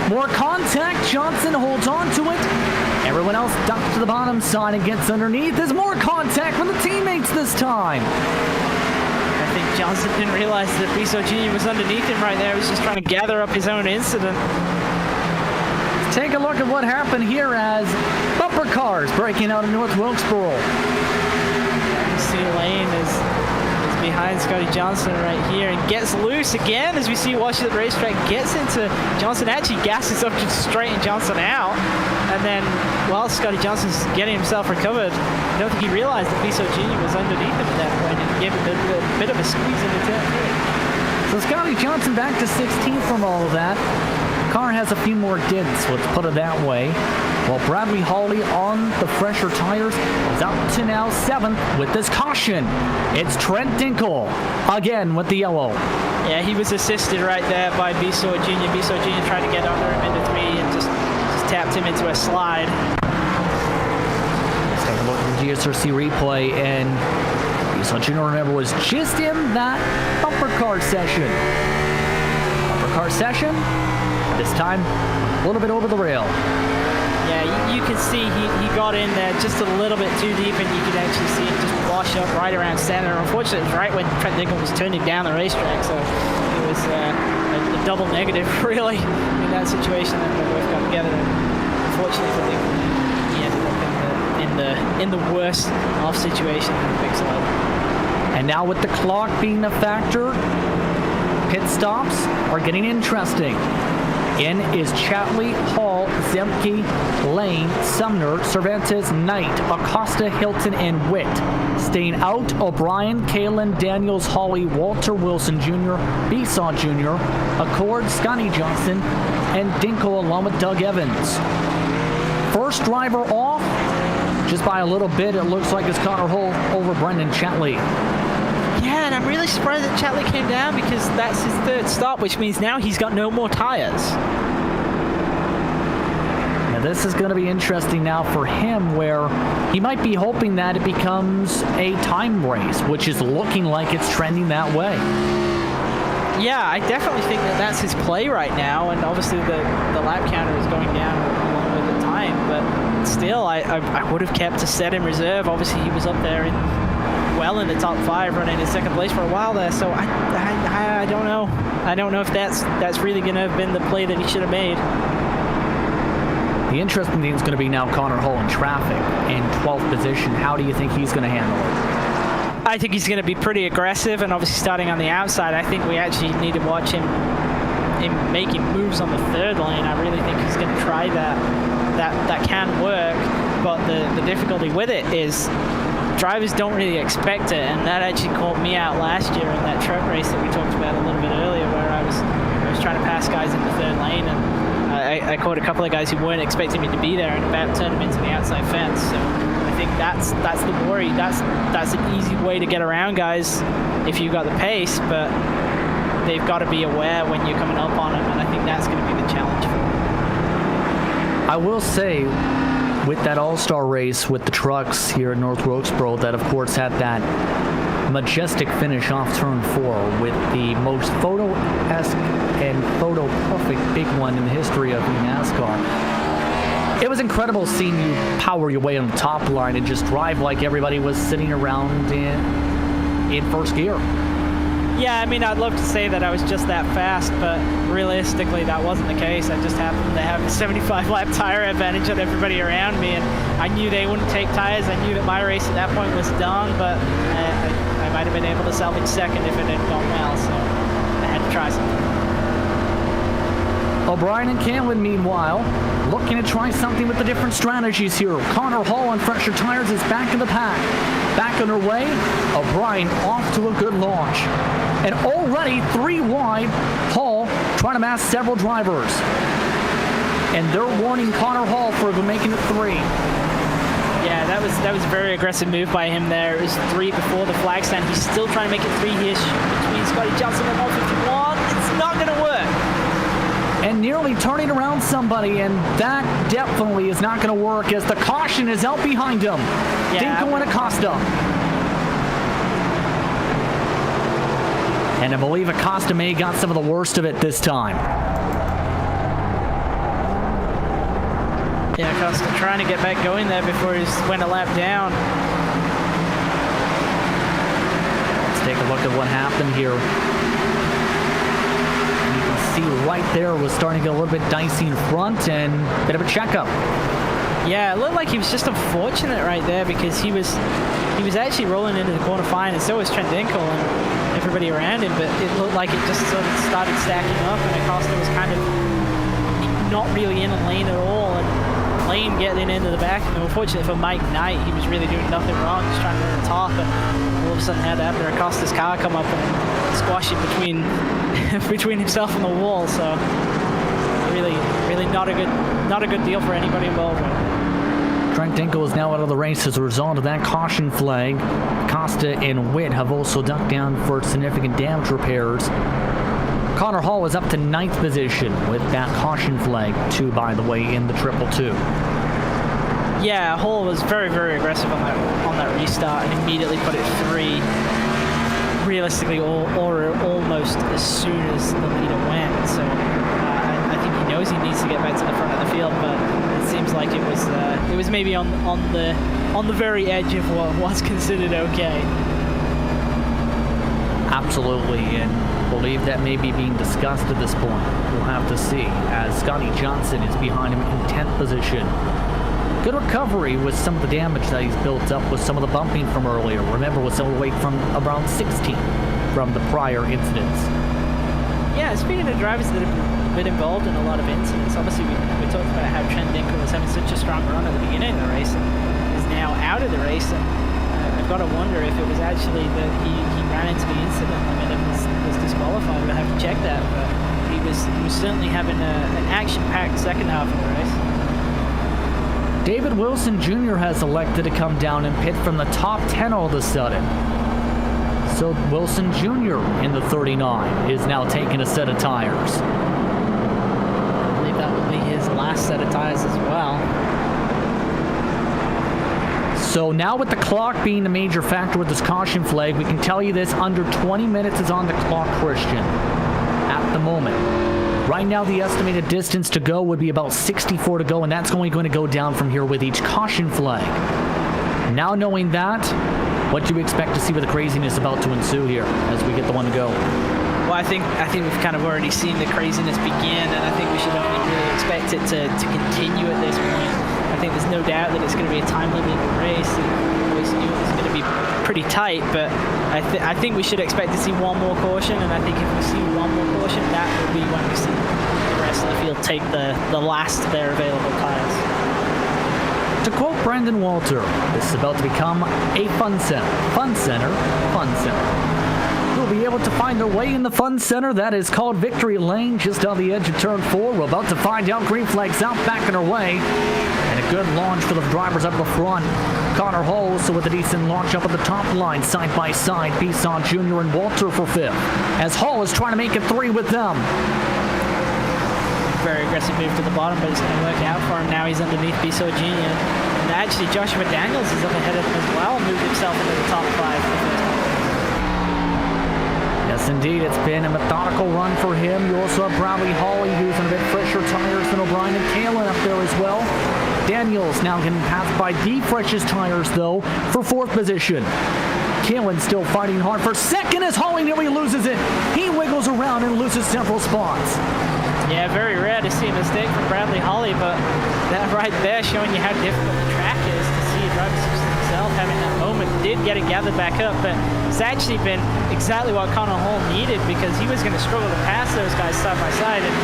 more contact. Johnson holds on to it. Everyone else ducks to the bottom side and gets underneath. There's more contact from the teammates this time. I think Johnson didn't realize that Biso Jr. was underneath him right there. He was just trying to gather up his own incident. Take a look at what happened here as bumper cars breaking out in North Wilkesboro. You see Lane is behind Scotty Johnson right here and gets loose again as we see watching the racetrack, gets into Johnson, actually gasses up to straighten Johnson out, and then while Scotty Johnson's getting himself recovered, I don't think he realized that Biso Jr. was underneath him at that point and gave him a bit of a squeeze into turn 3. So Scotty Johnson back to 16th from all of that. Car has a few more dents, let's put it that way. While Bradley Hawley on the fresher tires is up to now 7th with this caution. It's Trent Dinkle again with the yellow. Yeah, he was assisted right there by Biso Jr. Biso Jr. tried to get under him into 3 and just tapped him into a slide. Let's take a look at the GSRC replay, and Biso Jr. remember was just in that bumper car session. Bumper car session, this time a little bit over the rail. Yeah, you can see he got in there just a little bit too deep, and you could actually see it just wash up right around center. Unfortunately, it was right when Trent Dinkle was turning down the racetrack, so it was a double negative, really, in that situation that they both got together. And unfortunately for Dinkle, he ended up in the worst off situation in the big slide. And now with the clock being a factor, pit stops are getting interesting. In is Chatley, Hall, Zemke, Lane, Sumner, Cervantes, Knight, Acosta, Hilton, and Witt. Staying out, O'Brien, Kalen, Daniels, Hawley, Walter Wilson Jr., Biso Jr., Accord, Scotty Johnson, and Dinkle along with Doug Evans. First driver off, just by a little bit, it looks like it's Connor Hull over Brendan Chatley. Yeah, and I'm really surprised that Chatley came down because that's his 3rd stop, which means now he's got no more tires. Now this is going to be interesting now for him, where he might be hoping that it becomes a time race, which is looking like it's trending that way. Yeah, I definitely think that that's his play right now, and obviously the lap counter is going down along with the time, but still, I would have kept a set in reserve. Obviously, he was up there well in the top 5, running in 2nd place for a while there, so I don't know. I don't know if that's really going to have been the play that he should have made. The interesting thing is going to be now Connor Hull in traffic in 12th position. How do you think he's going to handle it? I think he's going to be pretty aggressive, and obviously starting on the outside, I think we actually need to watch him making moves on the 3rd lane. I really think he's going to try that. That can work, but the difficulty with it is drivers don't really expect it, and that actually caught me out last year in that truck race that we talked about a little bit earlier, where I was trying to pass guys in the 3rd lane, and I caught a couple of guys who weren't expecting me to be there and about turned them into the outside fence. So I think that's the worry. That's an easy way to get around guys if you've got the pace, but they've got to be aware when you're coming up on them, and I think that's going to be the challenge for them. I will say, with that all-star race with the trucks here in North Wilkesboro, that of course had that majestic finish off turn 4 with the most photo-esque and photo-perfect big one in the history of NASCAR. It was incredible seeing you power your way on the top line and just drive like everybody was sitting around in first gear. Yeah, I mean, I'd love to say that I was just that fast, but realistically, that wasn't the case. I just happened to have a 75-lap tire advantage on everybody around me, and I knew they wouldn't take tires. I knew that my race at that point was done, but I might have been able to salvage 2nd if it had gone well, so I had to try O'Brien and Callan, meanwhile, looking to try something with the different strategies here. Connor Hall on fresher tires is back in the pack. Back on her way, O'Brien off to a good launch. And already 3 wide, Hall trying to mask several drivers. And they're warning Connor Hall for making it 3. Yeah, that was a very aggressive move by him there. It was 3 before the flag stand. He's still trying to make it 3 here between Scotty Johnson and 151. It's not going to work. And nearly turning around somebody, and that definitely is not going to work as the caution is out behind him. Yeah. Dinko and Acosta. And I believe Acosta may have got some of the worst of it this time. Yeah, Acosta trying to get back going there before he went a lap down. Let's take a look at what happened here. You can see right there was starting to get a little bit dicey in front and a bit of a checkup. Yeah, it looked like he was just unfortunate right there because he was actually rolling into the corner fine, and so was Trent Dinkel and everybody around him, but it looked like it just sort of started stacking up, and Acosta was kind of not really in a lane at all, and Lane getting into the back. And unfortunately for Mike Knight, he was really doing nothing wrong, just trying to run the top, and all of a sudden had after Acosta's car come up and squash it between between himself and the wall. So really not a good deal for anybody involved. Trent Dinkel is now out of the race as a result of that caution flag. Acosta and Witt have also ducked down for significant damage repairs. Connor Hall is up to 9th position with that caution flag, too, by the way, in the 222. Yeah, Hall was very, very aggressive on that restart and immediately put it 3. Realistically, or almost as soon as the leader went. So I think he knows he needs to get back to the front of the field, but it seems like it was maybe on the very edge of what was considered okay. Absolutely, and believe that may be being discussed at this point. We'll have to see, as Scotty Johnson is behind him in 10th position. Good recovery with some of the damage that he's built up with some of the bumping from earlier. Remember, was all the way from around 16 from the prior incidents. Yeah, speaking of drivers that have been involved in a lot of incidents, obviously we talked about how Trent Dinkel was having such a strong run at the beginning of the race and is now out of the race. And I've got to wonder if it was actually that he ran into the incident limit and was disqualified. We'll have to check that, but he was certainly having an action-packed second half of the race. David Wilson Jr. has elected to come down and pit from the top 10 all of a sudden. So Wilson Jr. in the 39 is now taking a set of tires. I believe that will be his last set of tires as well. So now with the clock being the major factor with this caution flag, we can tell you this, under 20 minutes is on the clock, Christian, at the moment. Right now, the estimated distance to go would be about 64 to go, and that's only going to go down from here with each caution flag. Now knowing that, what do you expect to see with the craziness about to ensue here as we get the one to go? Well, I think we've kind of already seen the craziness begin, and I think we should only really expect it to continue at this point. I think there's no doubt that it's going to be a time-limited race. We always knew it was going to be pretty tight, but I think we should expect to see one more caution, and I think if we see one more caution, that will be when we see the rest of the field take the last of their available tires. To quote Brandon Walter, this is about to become a fun center. Fun center, fun center. We'll be able to find their way in the fun center that is called Victory Lane, just on the edge of turn 4. We're about to find out. Green flags out, back on our way. And a good launch for the drivers up the front. Connor Hall also with a decent launch up at the top line, side by side. Bisson Jr. and Walter for 5th, as Hall is trying to make it 3 with them. Very aggressive move to the bottom, but it's going to work out for him. Now he's underneath Bisson Jr. And actually, Joshua Daniels is up ahead of him as well, moved himself into the top 5 for the first time. Yes, indeed, it's been a methodical run for him. You also have Bradley Hawley, who's on a bit fresher tires than O'Brien and Callan up there as well. Daniels now getting passed by the freshest tires, though, for 4th position. Callan still fighting hard for 2nd as Hawley nearly loses it. He wiggles around and loses several spots. Yeah, very rare to see a mistake from Bradley Hawley, but that right there showing you how difficult the track is to see a driver such as himself having that moment but did get it gathered back up. But it's actually been exactly what Connor Hall needed, because he was going to struggle to pass those guys side by side, and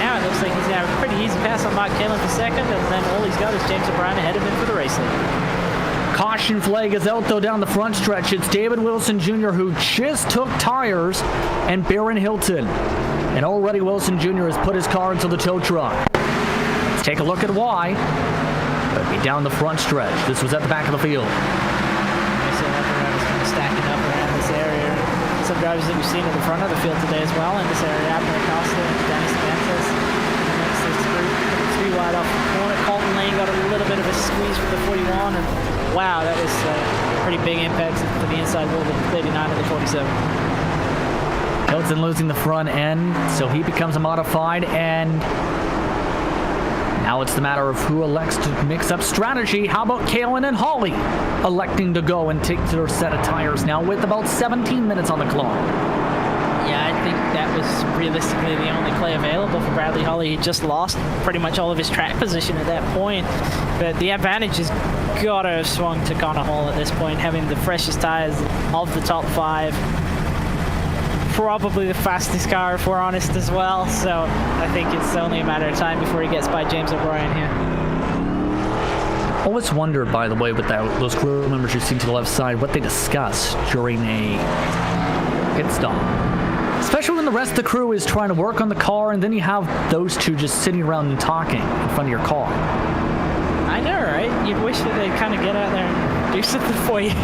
now it looks like he's going to have a pretty easy pass on Mark Kalin for second, and then all he's got is James O'Brien ahead of him for the race lead. Caution flag is out, though, down the front stretch. It's David Wilson Jr. who just took tires, and Barron Hilton. And already Wilson Jr. has put his car into the tow truck. Let's take a look at why. It'll be down the front stretch. This was at the back of the field. So drivers kind of stacking up around this area. Some drivers that we've seen at the front of the field today as well in this area. Abner Costa and Dennis Santos. Next to this group, 3 wide off the corner. Colton Lane got a little bit of a squeeze for the 41, and wow, that was a pretty big impact to the inside wall of the 39 and the 47. Hilton losing the front end, so he becomes a modified, and now it's the matter of who elects to mix up strategy. How about Kalin and Hawley electing to go and take their set of tires now with about 17 minutes on the clock? Yeah, I think that was realistically the only play available for Bradley Hawley. He just lost pretty much all of his track position at that point, but the advantage has got to have swung to Connor Hall at this point, having the freshest tires of the top 5. Probably the fastest car, if we're honest, as well. So I think it's only a matter of time before he gets by James O'Brien here. Always wondered, by the way, with those crew members you see to the left side, what they discuss during a pit stop. Especially when the rest of the crew is trying to work on the car, and then you have those two just sitting around and talking in front of your car. I know, right? You'd wish that they'd kind of get out there and do something for you.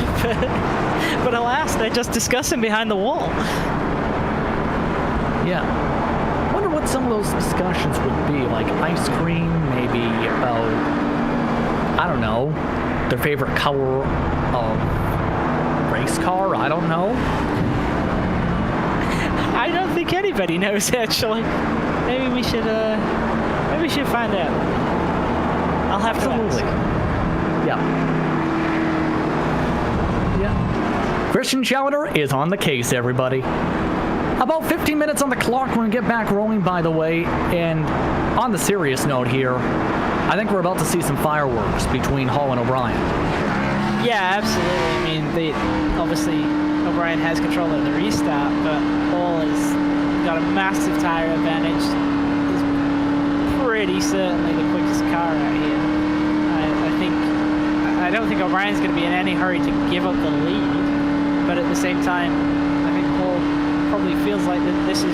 But alas, they're just discussing behind the wall. Yeah. I wonder what some of those discussions would be, like ice cream, maybe about, I don't know, their favorite color of race car, I don't know. I don't think anybody knows, actually. Maybe we should find out. I'll have to ask. Yeah. Christian Chowder is on the case, everybody. About 15 minutes on the clock. We're going to get back rolling, by the way. And on the serious note here, I think we're about to see some fireworks between Hall and O'Brien. Yeah, absolutely. I mean, obviously O'Brien has control of the restart, but Hall has got a massive tire advantage. He's pretty certainly the quickest car out here. I don't think O'Brien's going to be in any hurry to give up the lead, but at the same time, I think Hall probably feels like that this is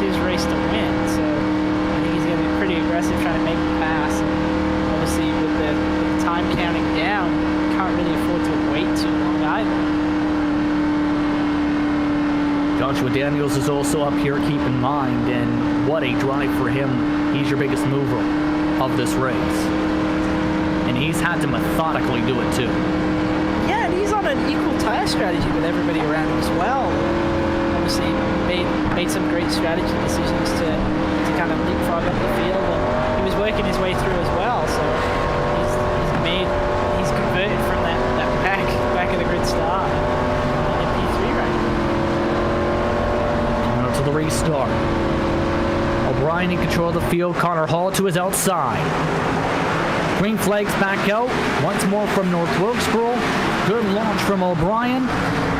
his race to win. So I think he's going to be pretty aggressive trying to make the pass. And obviously, with the time counting down, can't really afford to wait too long either. Joshua Daniels is also up here, keep in mind, and what a drive for him. He's your biggest mover of this race. And he's had to methodically do it too. Yeah, and he's on an equal tire strategy with everybody around him as well. Obviously made some great strategy decisions to kind of leapfrog up the field, and he was working his way through as well. So he's converted from that back of the grid start in P3 right now. Coming up to the restart. O'Brien in control of the field. Connor Hall to his outside. Green flags back out. Once more from North Wilkesboro. Good launch from O'Brien.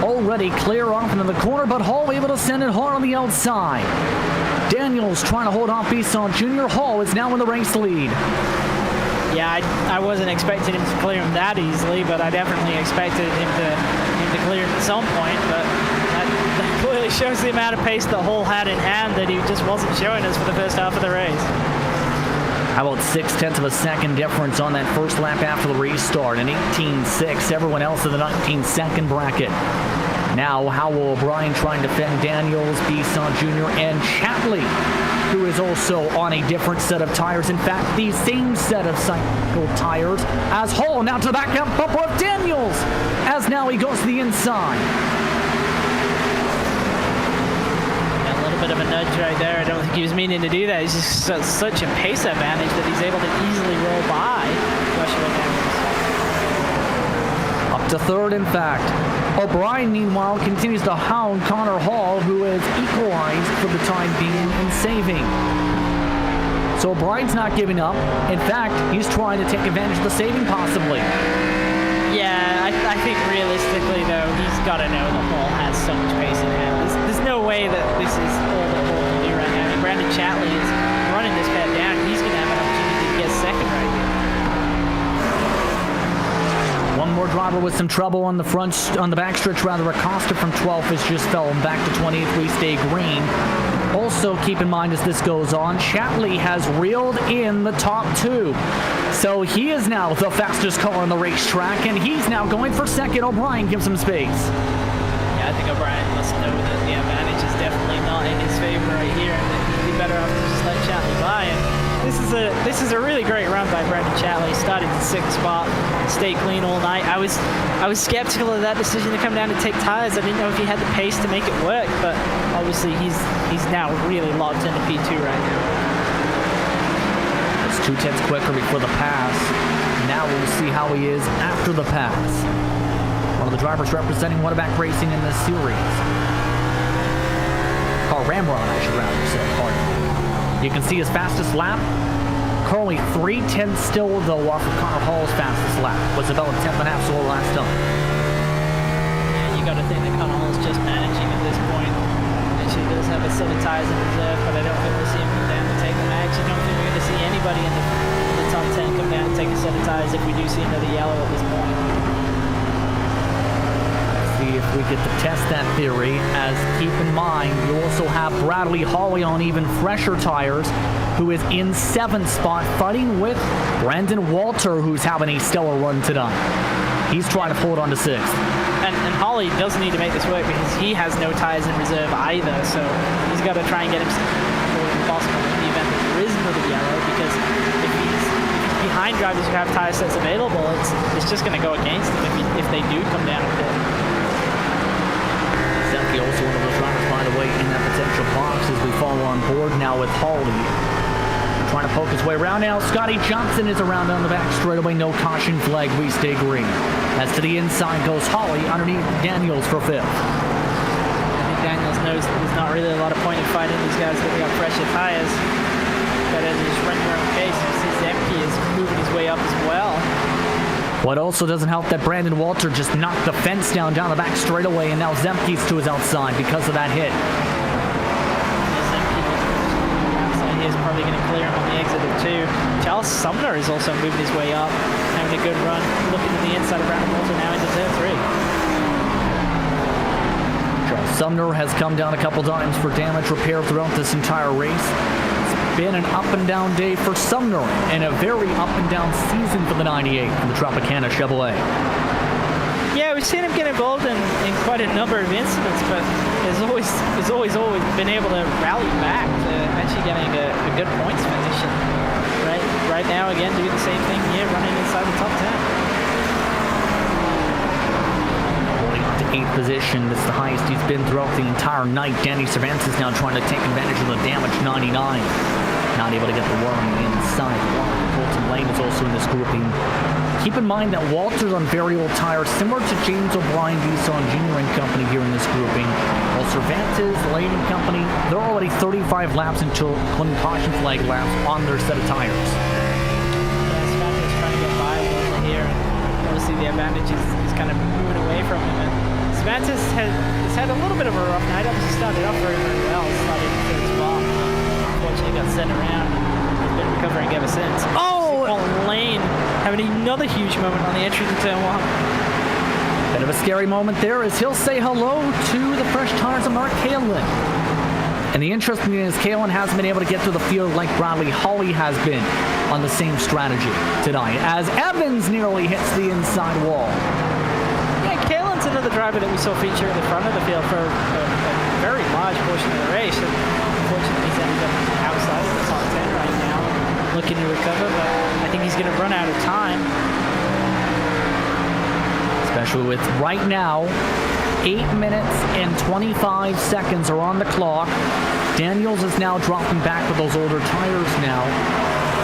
Already clear off into the corner, but Hall able to send it hard on the outside. Daniels trying to hold off Bisson Jr. Hall is now in the race lead. Yeah, I wasn't expecting him to clear him that easily, but I definitely expected him to clear him at some point. But that clearly shows the amount of pace that Hall had in hand that he just wasn't showing us for the first half of the race. How about 0.6 of a second difference on that first lap after the restart? An 18.6. Everyone else in the 19-second bracket. Now, how will O'Brien try and defend Daniels, Bisson Jr., and Chatley, who is also on a different set of tires. In fact, the same set of cycle tires as Hall. Now to the back bumper of Daniels, as now he goes to the inside. Bit of a nudge right there. I don't think he was meaning to do that. He's just such a pace advantage that he's able to easily roll by Joshua Daniels. Up to third, in fact. O'Brien, meanwhile, continues to hound Connor Hall, who has equalized for the time being and saving. So O'Brien's not giving up. In fact, he's trying to take advantage of the saving possibly. Yeah, I think realistically, though, he's got to know that Hall has so much pace in hand. There's no way that this is all that Hall can do right now. I mean, Brandon Chatley is running this pad down. He's going to have an opportunity to get second right here. One more driver with some trouble on the backstretch, rather. Acosta from 12th has just fallen back to 20th. We stay green. Also, keep in mind as this goes on, Chatley has reeled in the top 2. So he is now the fastest car on the racetrack, and he's now going for second. O'Brien gives him space. Yeah, I think O'Brien must know that the advantage is definitely not in his favor right here, and that he'd be better off to just let Chatley by. And this is a really great run by Brandon Chatley. Started in 6th spot, stayed clean all night. I was skeptical of that decision to come down to take tires. I didn't know if he had the pace to make it work, but obviously he's now really locked into P2 right now. It's 2/10 quicker before the pass. Now we'll see how he is after the pass. One of the drivers representing Whataback Racing in this series. Ramrod, I should rather say. Pardon. You can see his fastest lap. Currently 3/10 still, though, off of Connor Hall's fastest lap. Was about a 10th and a half slower last time. Yeah, you got to think that Connor Hall's just managing at this point. He does have a set of tires in reserve, but I don't think we'll see him come down and take them. I actually don't think we're going to see anybody in the top 10 come down and take a set of tires if we do see another yellow at this point. See if we get to test that theory, as keep in mind you also have Bradley Hawley on even fresher tires, who is in 7th spot fighting with Brandon Walter, who's having a stellar run tonight. He's trying to hold on to 6th. And Hawley does need to make this work because he has no tires in reserve either, so he's got to try and get himself forward as possible in the event that there is another yellow, because if he's behind drivers who have tire sets available, it's just going to go against him if they do come down a bit. Zemke also one of those drivers, by the way, in that potential box as we follow on board now with Hawley. Trying to poke his way around now. Scotty Johnson is around on the back straightaway. No caution flag. We stay green. As to the inside goes Hawley underneath Daniels for 5th. I think Daniels knows that there's not really a lot of point in fighting these guys that got fresher tires. But as he's running their own pace, you see Zemke is moving his way up as well. What also doesn't help that Brandon Walter just knocked the fence down the back straightaway, and now Zemke's to his outside because of that hit. Is probably going to clear him on the exit of 2. Charles Sumner is also moving his way up, having a good run, looking to the inside of Brandon Walter now into turn 3. Charles Sumner has come down a couple times for damage repair throughout this entire race. It's been an up and down day for Sumner and a very up and down season for the 98 in the Tropicana Chevrolet. Yeah, we've seen him get involved in quite a number of incidents, but has always been able to rally back to actually getting a good points finish. And right now, again, doing the same thing here, running inside the top 10. Late to 8th position. That's the highest he's been throughout the entire night. Danny Cervantes now trying to take advantage of the damage 99. Not able to get the run inside the line. Colton Lane is also in this grouping. Keep in mind that Walter's on very old tires, similar to James O'Brien, Visson Jr. and Company here in this grouping. While Cervantes, Lane and Company, they're already 35 laps until including caution flag laps on their set of tires. Yeah, Cervantes trying to get by Walter here, and obviously the advantage is kind of moving away from him. And Cervantes has had a little bit of a rough night. Obviously started off very well, started in 3rd spot. Unfortunately got sent around and has been recovering ever since. Lane having another huge moment on the entry to turn 1. Bit of a scary moment there as he'll say hello to the fresh tires of Mark Kalin. And the interesting thing is Kalin hasn't been able to get to the field like Bradley Hawley has been on the same strategy tonight, as Evans nearly hits the inside wall. Yeah, Kalin's another driver that we saw feature at the front of the field for a very large portion of the race. And unfortunately, he's ended up outside of the top 10 right now, looking to recover, but I think he's going to run out of time. Especially with right now, 8 minutes and 25 seconds are on the clock. Daniels is now dropping back with those older tires now.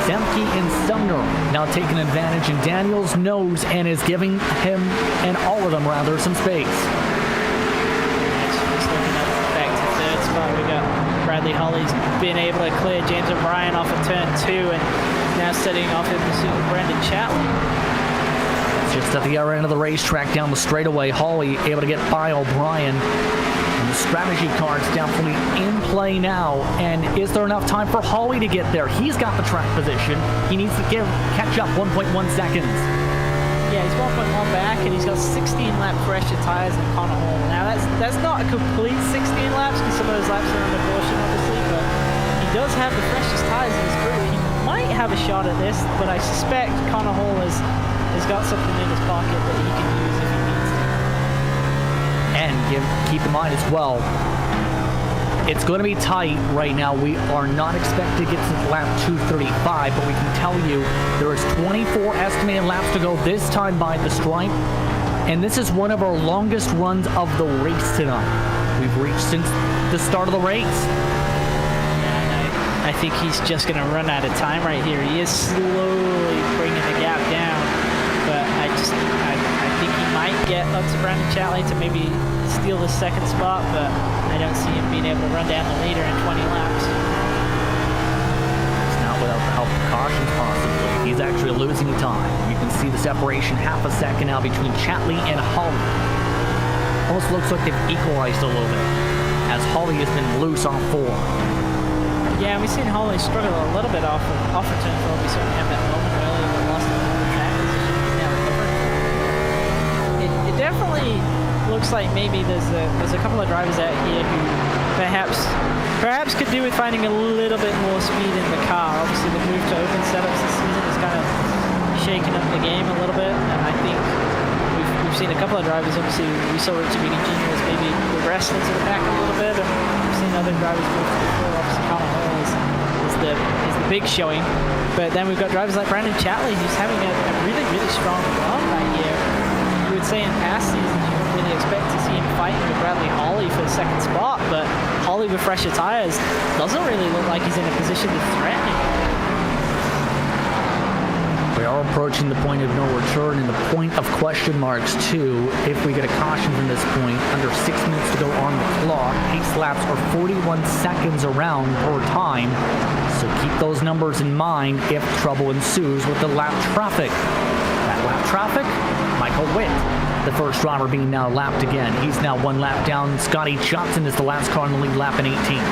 Zemke and Sumner now taking advantage, and Daniels knows and is giving him, and all of them rather, some space. Just looking up back to 3rd spot, we got Bradley Hawley's been able to clear James O'Brien off of turn 2 and now setting off in pursuit of Brandon Chatley. Just at the other end of the racetrack down the straightaway, Hawley able to get by O'Brien. And the strategy card's definitely in play now. And is there enough time for Hawley to get there? He's got the track position. He needs to catch up 1.1 seconds. Yeah, he's 1.1 back, and he's got 16-lap fresher tires than Connor Hall. Now, that's not a complete 16 laps, because some of those laps are under caution, obviously, but he does have the freshest tires in his crew. He might have a shot at this, but I suspect Connor Hall has got something in his pocket that he can use if he needs to. And keep in mind as well, it's going to be tight right now. We are not expected to get to lap 235, but we can tell you there is 24 estimated laps to go this time by the stripe, and this is one of our longest runs of the race tonight. We've reached since the start of the race. I think he's just going to run out of time right here. He is slowly bringing the gap down, but I think he might get up to Brandon Chatley to maybe steal the second spot, but I don't see him being able to run down the leader in 20 laps. It's not without the help of cautions, possibly. He's actually losing time. You can see the separation half a second now between Chatley and Hawley. Almost looks like they've equalized a little bit, as Hawley has been loose on 4. Yeah, and we've seen Hawley struggle a little bit off of turn 4. We certainly have that moment earlier when we lost the track position. He's now recovered. It definitely looks like maybe there's a couple of drivers out here who perhaps could do with finding a little bit more speed in the car. Obviously, the move to open setups this season has kind of shaken up the game a little bit, and I think we've seen a couple of drivers. Obviously, we saw Richard Meeting Jr. has maybe regressed into the pack a little bit, and we've seen other drivers move to the floor. Obviously, Connor Hall is the big showing, but then we've got drivers like Brandon Chatley, who's having a really, really strong run right here. You would say in past seasons you wouldn't really expect to see him fighting with Bradley Hawley for the second spot, but Hawley with fresher tires doesn't really look like he's in a position to threaten him. We are approaching the point of no return and the point of question marks too. If we get a caution from this point, under 6 minutes to go on the clock. Pace laps are 41 seconds around per time, so keep those numbers in mind if trouble ensues with the lap traffic. That lap traffic, Michael Witt, the first driver being now lapped again. He's now 1 lap down. Scotty Johnson is the last car in the lead, lap in 18. Yeah,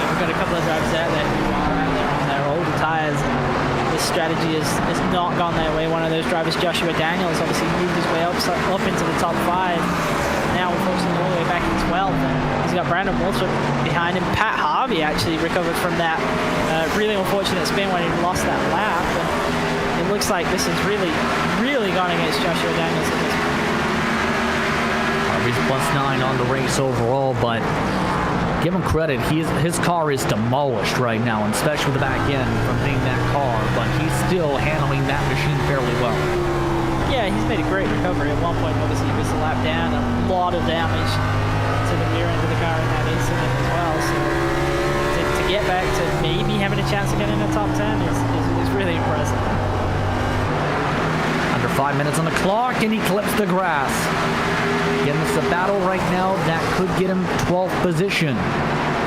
we've got a couple of drivers out there who are out there on their older tires. This strategy has not gone their way. One of those drivers, Joshua Daniels, obviously moved his way up into the top 5. Now, unfortunately, all the way back in 12th. And he's got Brandon Waltrip behind him. Pat Harvey actually recovered from that really unfortunate spin when he lost that lap. And it looks like this has really, really gone against Joshua Daniels at this point. Harvey's +9 on the race overall, but give him credit. His car is demolished right now, and especially with the back end from hitting that car, but he's still handling that machine fairly well. Yeah, he's made a great recovery. At one point, obviously, he missed a lap down, a lot of damage to the rear end of the car in that incident as well. So to get back to maybe having a chance to get in the top 10 is really impressive. Under 5 minutes on the clock, and he clips the grass. Again, this is a battle right now that could get him 12th position.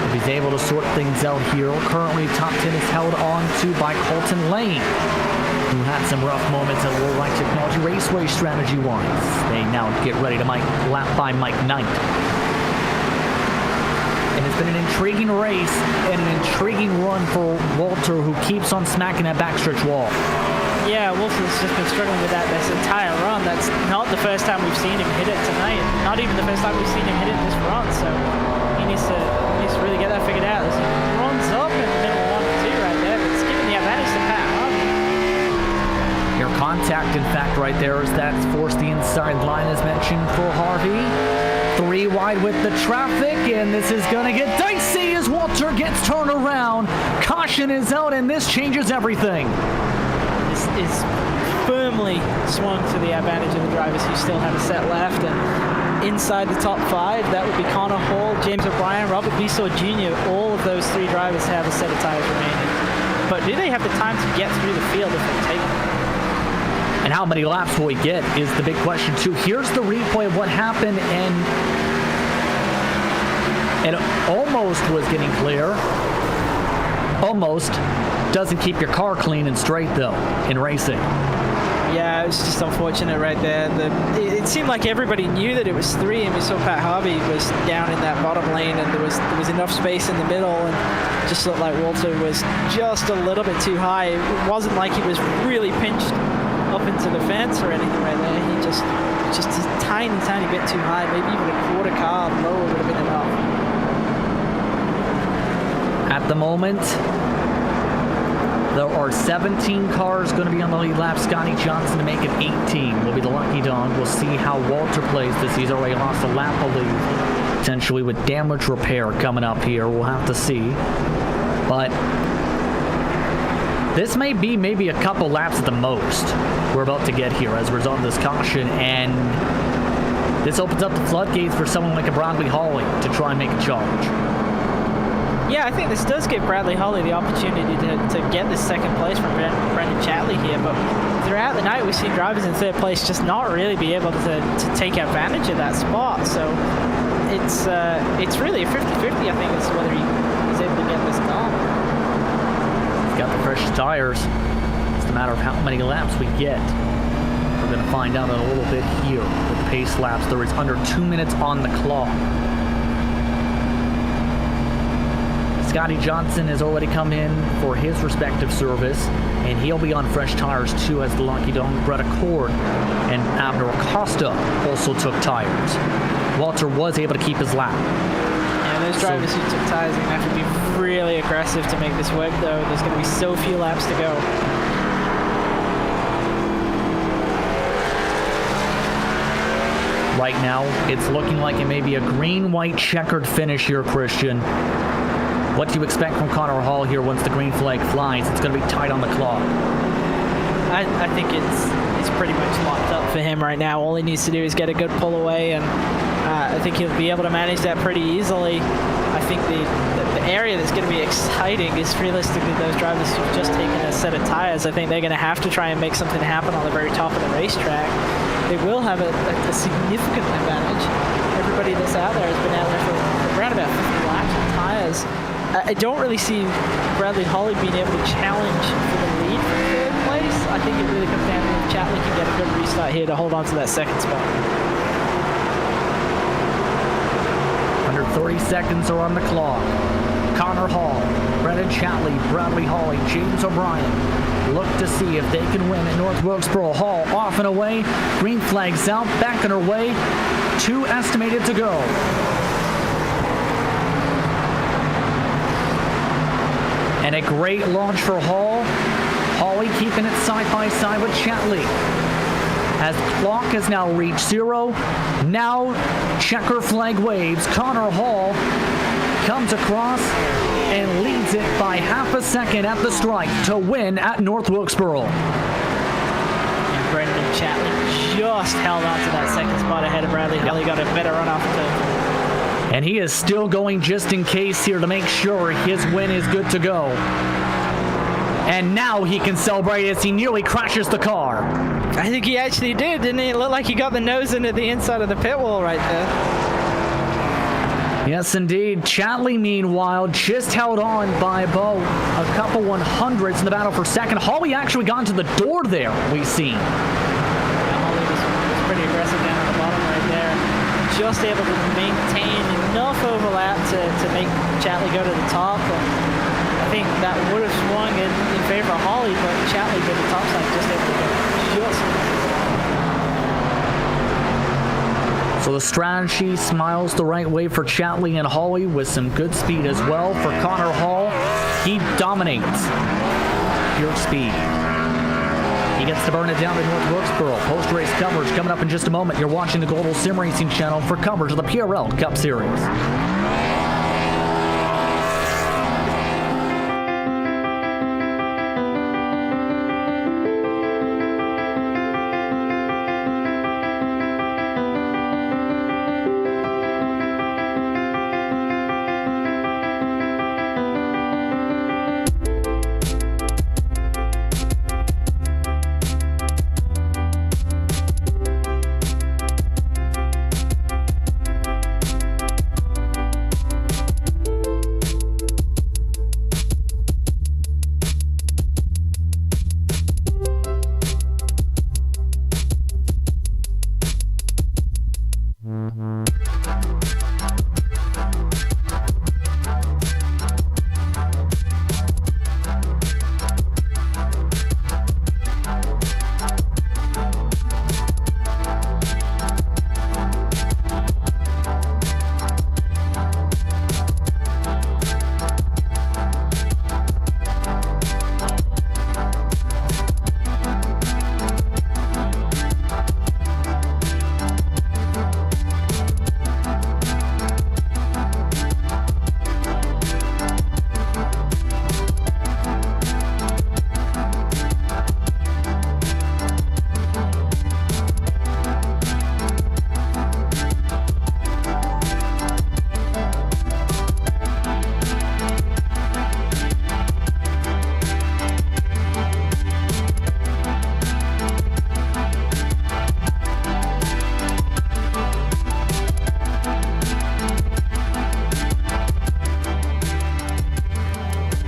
If he's able to sort things out here, currently top 10 is held on to by Colton Lane, who had some rough moments at World Ride Technology Raceway strategy-wise. They now get ready to lap by Mike Knight. And it's been an intriguing race and an intriguing run for Walter, who keeps on smacking that backstretch wall. Yeah, Walter's just been struggling with that this entire run. That's not the first time we've seen him hit it tonight. Not even the first time we've seen him hit it in this run. So he needs to really get that figured out. He runs up in the middle of 1 and 2 right there, but it's giving the advantage to Pat Harvey. Your contact, in fact, right there, is that's forced the inside line, as mentioned, for Harvey. 3 wide with the traffic, and this is going to get dicey as Walter gets turned around. Caution is out, and this changes everything. Is firmly swung to the advantage of the drivers who still have a set left, and inside the top 5 that would be Connor Hall, James O'Brien, Robert Bissaud Jr. All of those 3 drivers have a set of tires remaining, but do they have the time to get through the field if they take them? And how many laps will we get is the big question too. Here's the replay of what happened, and it almost was getting clear. Almost doesn't keep your car clean and straight though in racing. Yeah, it was just unfortunate right there. It seemed like everybody knew that it was 3, and we saw Pat Harvey was down in that bottom lane, and there was enough space in the middle, and it just looked like Walter was just a little bit too high. It wasn't like he was really pinched up into the fence or anything right there. He just a tiny bit too high. Maybe even a quarter car lower would have been enough. At the moment, there are 17 cars going to be on the lead lap. Scotty Johnson to make it 18 will be the lucky dog. We'll see how Walter plays this. He's already lost a lap of lead, potentially with damage repair coming up here. We'll have to see. But this may be maybe a couple laps at the most we're about to get here as a result of this caution, and this opens up the floodgates for someone like a Bradley Hawley to try and make a charge. Yeah, I think this does give Bradley Hawley the opportunity to get this second place from Brendan Chatley here, but throughout the night we've seen drivers in third place just not really be able to take advantage of that spot, so it's really a 50-50, I think, as to whether he's able to get this done. He's got the freshest tires. It's a matter of how many laps we get. We're going to find out in a little bit here with pace laps. There is under 2 minutes on the clock. Scotty Johnson has already come in for his respective service, and he'll be on fresh tires too as the lucky dog. Brett Accord and Abner Acosta also took tires. Walter was able to keep his lap. Yeah, those drivers who took tires are going to have to be really aggressive to make this work, though. There's going to be so few laps to go. Right now, it's looking like it may be a green-white checkered finish here, Christian. What do you expect from Connor Hall here once the green flag flies? It's going to be tight on the clock. I think it's pretty much locked up for him right now. All he needs to do is get a good pull away, and I think he'll be able to manage that pretty easily. I think the area that's going to be exciting is realistically those drivers who've just taken a set of tires. I think they're going to have to try and make something happen on the very top of the racetrack. They will have a significant advantage. Everybody that's out there has been out there for around about 50 laps of tires. I don't really see Bradley Hawley being able to challenge for the lead for third place. I think it really comes down to if Chatley can get a good restart here to hold on to that second spot. Under 30 seconds are on the clock. Connor Hall, Brendan Chatley, Bradley Hawley, James O'Brien look to see if they can win at North Wilkesboro. Hall off and away. Green flags out, back on her way. 2 estimated to go. And a great launch for Hall. Hawley keeping it side by side with Chatley. As the clock has now reached 0, now checker flag waves. Connor Hall comes across and leads it by half a second at the strike to win at North Wilkesboro. And Brendan Chatley just held on to that second spot ahead of Bradley Hawley. Got a better run off the. And he is still going just in case here to make sure his win is good to go. And now he can celebrate as he nearly crashes the car. I think he actually did, didn't he? It looked like he got the nose into the inside of the pit wall right there. Yes, indeed. Chatley, meanwhile, just held on by about a couple 100s in the battle for second. Hawley actually got into the door there, we've seen. Yeah, Hawley was pretty aggressive down at the bottom right there. Just able to maintain enough overlap to make Chatley go to the top. And I think that would have swung in favor of Hawley, but Chatley to the top side just able to go just. So the strategy smiles the right way for Chatley and Hawley with some good speed as well. For Connor Hall, he dominates pure speed. He gets to burn it down to North Wilkesboro. Post-race coverage coming up in just a moment. You're watching the Global Sim Racing channel for coverage of the PRL Cup Series.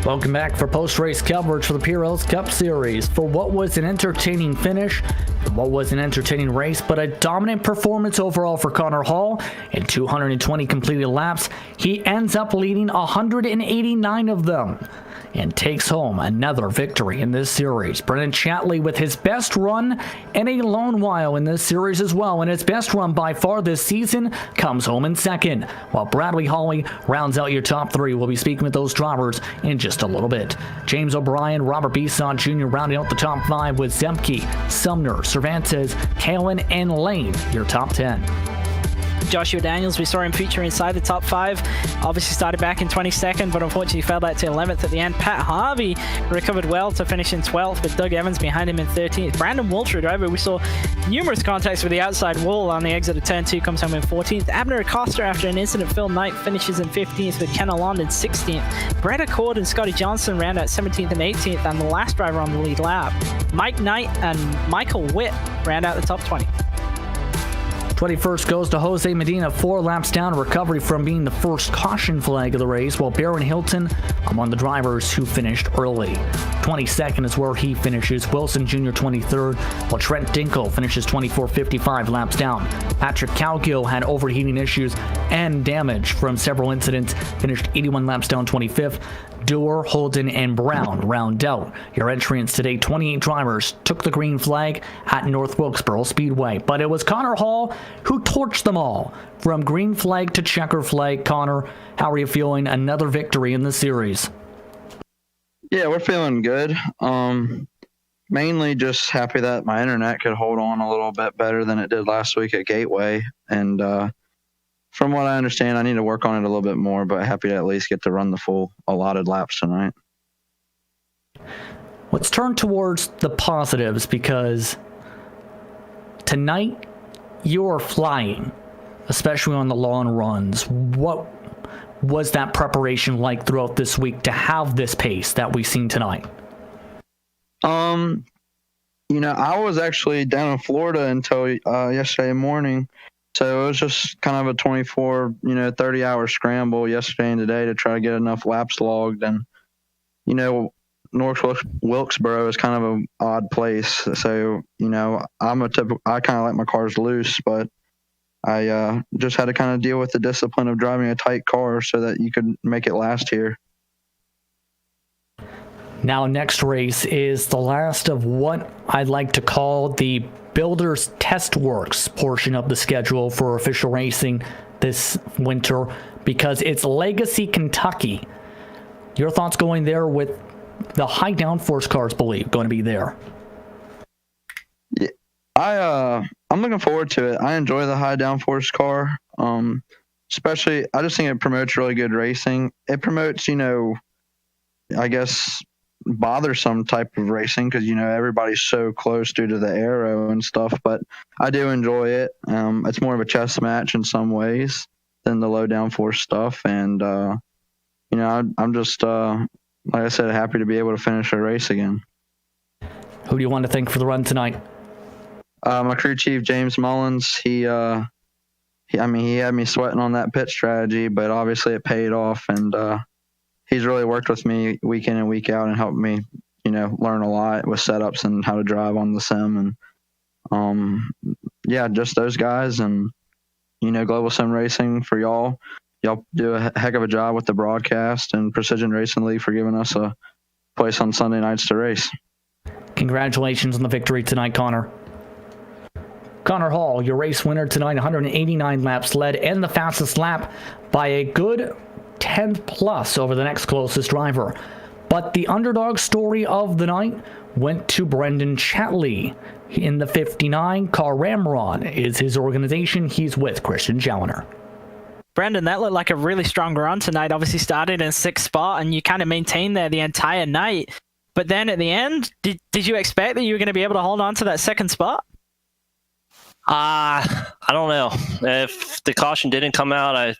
Welcome back for post-race coverage for the PRL's Cup Series. For what was an entertaining finish, what was an entertaining race, but a dominant performance overall for Connor Hall. In 220 completed laps, he ends up leading 189 of them and takes home another victory in this series. Brendan Chatley with his best run in a long while in this series as well, and his best run by far this season comes home in second, while Bradley Hawley rounds out your top three. We'll be speaking with those drivers in just a little bit. James O'Brien, Robert Bisson Jr. rounding out the top five with Zemke, Sumner, Cervantes, Kalen, and Lane, your top 10. Joshua Daniels, we saw him feature inside the top 5. Obviously started back in 22nd, but unfortunately fell back to 11th at the end. Pat Harvey recovered well to finish in 12th, with Doug Evans behind him in 13th. Brandon Walter, driver, we saw numerous contacts with the outside wall on the exit of turn 2, comes home in 14th. Abner Acosta, after an incident, Phil Knight finishes in 15th, with Ken Alond in 16th. Brett Accord and Scotty Johnson round out 17th and 18th, and the last driver on the lead lap, Mike Knight and Michael Witt, round out the top 20. 21st goes to Jose Medina, 4 laps down, a recovery from being the first caution flag of the race, while Baron Hilton among the drivers who finished early. 22nd is where he finishes. Wilson Jr. 23rd, while Trent Dinkle finishes 24, 55 laps down. Patrick Cowgill had overheating issues and damage from several incidents, finished 81 laps down, 25th. Dewar, Holden, and Brown round out your entrants today. 28 drivers took the green flag at North Wilkesboro Speedway, but it was Connor Hall who torched them all from green flag to checker flag. Connor, how are you feeling? Another victory in the series. Yeah, we're feeling good. Mainly just happy that my internet could hold on a little bit better than it did last week at Gateway, and from what I understand, I need to work on it a little bit more, but happy to at least get to run the full allotted laps tonight. Let's turn towards the positives, because tonight you're flying, especially on the long runs. What was that preparation like throughout this week to have this pace that we've seen tonight? I was actually down in Florida until yesterday morning. So it was just kind of a 24, 30-hour scramble yesterday and today to try to get enough laps logged. And, North Wilkesboro is kind of an odd place. So, I kind of like my cars loose, but I just had to kind of deal with the discipline of driving a tight car so that you could make it last here. Now, next race is the last of what I'd like to call the Builders Test Works portion of the schedule for official racing this winter, because it's Legacy, Kentucky. Your thoughts going there with the high downforce cars, believe, going to be there? Yeah, I'm looking forward to it. I enjoy the high downforce car. Especially, I just think it promotes really good racing. It promotes, I guess, bothersome type of racing, because everybody's so close due to the aero and stuff, but I do enjoy it. It's more of a chess match in some ways than the low downforce stuff, and I'm just like I said, happy to be able to finish a race again. Who do you want to thank for the run tonight? My crew chief, James Mullins. He had me sweating on that pit strategy, but obviously it paid off, and he's really worked with me week in and week out and helped me, learn a lot with setups and how to drive on the sim. And, just those guys, and, Global Sim Racing for y'all. Y'all do a heck of a job with the broadcast, and Precision Racing League for giving us a place on Sunday nights to race. Congratulations on the victory tonight, Connor. Connor Hall, your race winner tonight, 189 laps led, and the fastest lap by a good 10 plus over the next closest driver. But the underdog story of the night went to Brendan Chatley. In the 59, Car Ramrod is his organization. He's with Christian Challoner. Brendan, that looked like a really strong run tonight. Obviously started in 6th spot, and you kind of maintained there the entire night. But then at the end, did you expect that you were going to be able to hold on to that 2nd spot? I don't know. If the caution didn't come out, I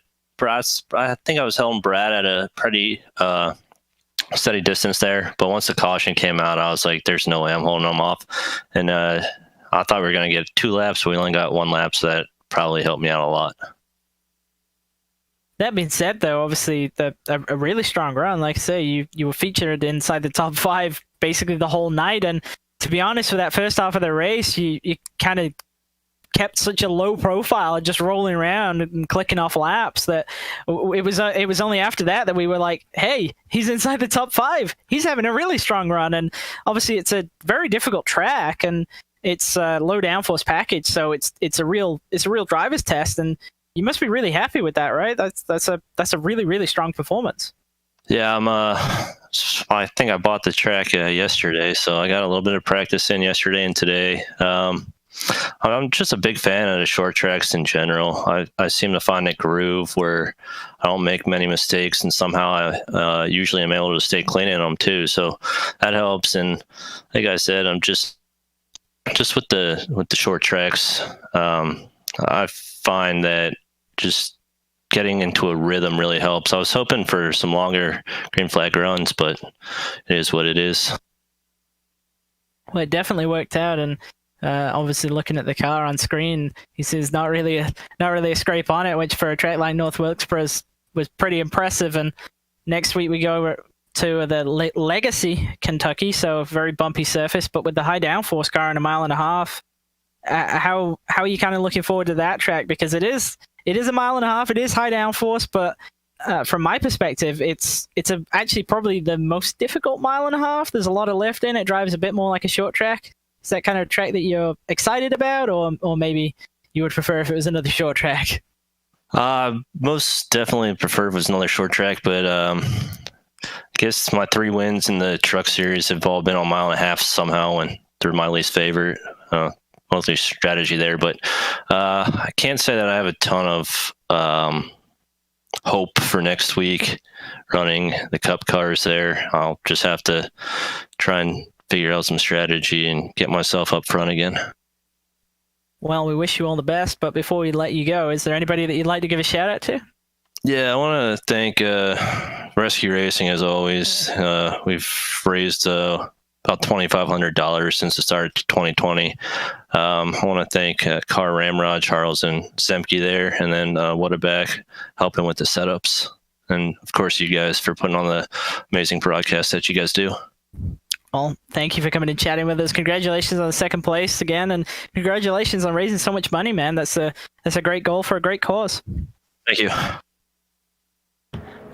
think I was holding Brad at a pretty steady distance there. But once the caution came out, I was like, there's no way I'm holding them off. And I thought we were going to get 2 laps. We only got 1 lap, so that probably helped me out a lot. That being said, though, obviously a really strong run. Like I say, you were featured inside the top 5 basically the whole night. And to be honest, for that first half of the race, you kind of kept such a low profile, just rolling around and clicking off laps, that it was only after that we were like, hey, he's inside the top 5. He's having a really strong run. And obviously, it's a very difficult track, and it's a low downforce package, so it's a real driver's test, and you must be really happy with that, right? That's a really, really strong performance. Yeah, I think I bought the track yesterday, so I got a little bit of practice in yesterday and today. I'm just a big fan of the short tracks in general. I seem to find a groove where I don't make many mistakes, and somehow I usually am able to stay clean in them too. So that helps. And like I said, I'm just with the short tracks. I find that just getting into a rhythm really helps. I was hoping for some longer green flag runs, but it is what it is. Well, it definitely worked out, and obviously looking at the car on screen, he says not really a scrape on it, which for a track like North Wilkesboro was pretty impressive. And next week we go over to the Legacy, Kentucky, so a very bumpy surface, but with the high downforce car in 1.5 miles. How are you kind of looking forward to that track? Because it is 1.5 miles, it is high downforce, but from my perspective, it's actually probably the most difficult 1.5 miles. There's a lot of lift in it. Drives a bit more like a short track. Is that kind of track that you're excited about, or maybe you would prefer if it was another short track? Most definitely prefer if it was another short track, but I guess my 3 wins in the truck series have all been on 1.5 miles somehow, and they're my least favorite. Mostly strategy there, but I can't say that I have a ton of hope for next week running the Cup cars there. I'll just have to try and figure out some strategy and get myself up front again. Well, we wish you all the best, but before we let you go, is there anybody that you'd like to give a shout out to? Yeah, I want to thank Rescue Racing as always. We've raised about $2,500 since the start of 2020. I want to thank Car Ramrod, Charles, and Zemke there, and then Whataback helping with the setups. And, of course, you guys for putting on the amazing broadcast that you guys do. Well, thank you for coming and chatting with us. Congratulations on the second place again, and congratulations on raising so much money, man. That's a great goal for a great cause. Thank you.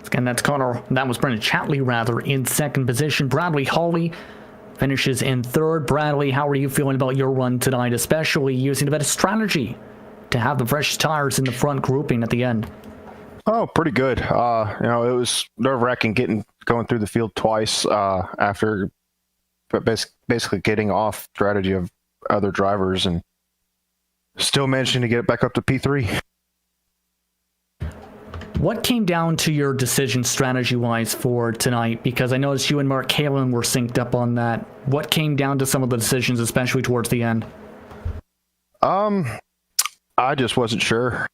Again, that's Connor. That was Brendan Chatley, rather, in second position. Bradley Hawley finishes in third. Bradley, how are you feeling about your run tonight, especially using a bit of strategy to have the fresh tires in the front grouping at the end? Oh, pretty good. It was nerve-wracking going through the field twice after basically getting off strategy of other drivers and still managing to get it back up to P3. What came down to your decision strategy-wise for tonight? Because I noticed you and Mark Kalin were synced up on that. What came down to some of the decisions, especially towards the end? I just wasn't sure.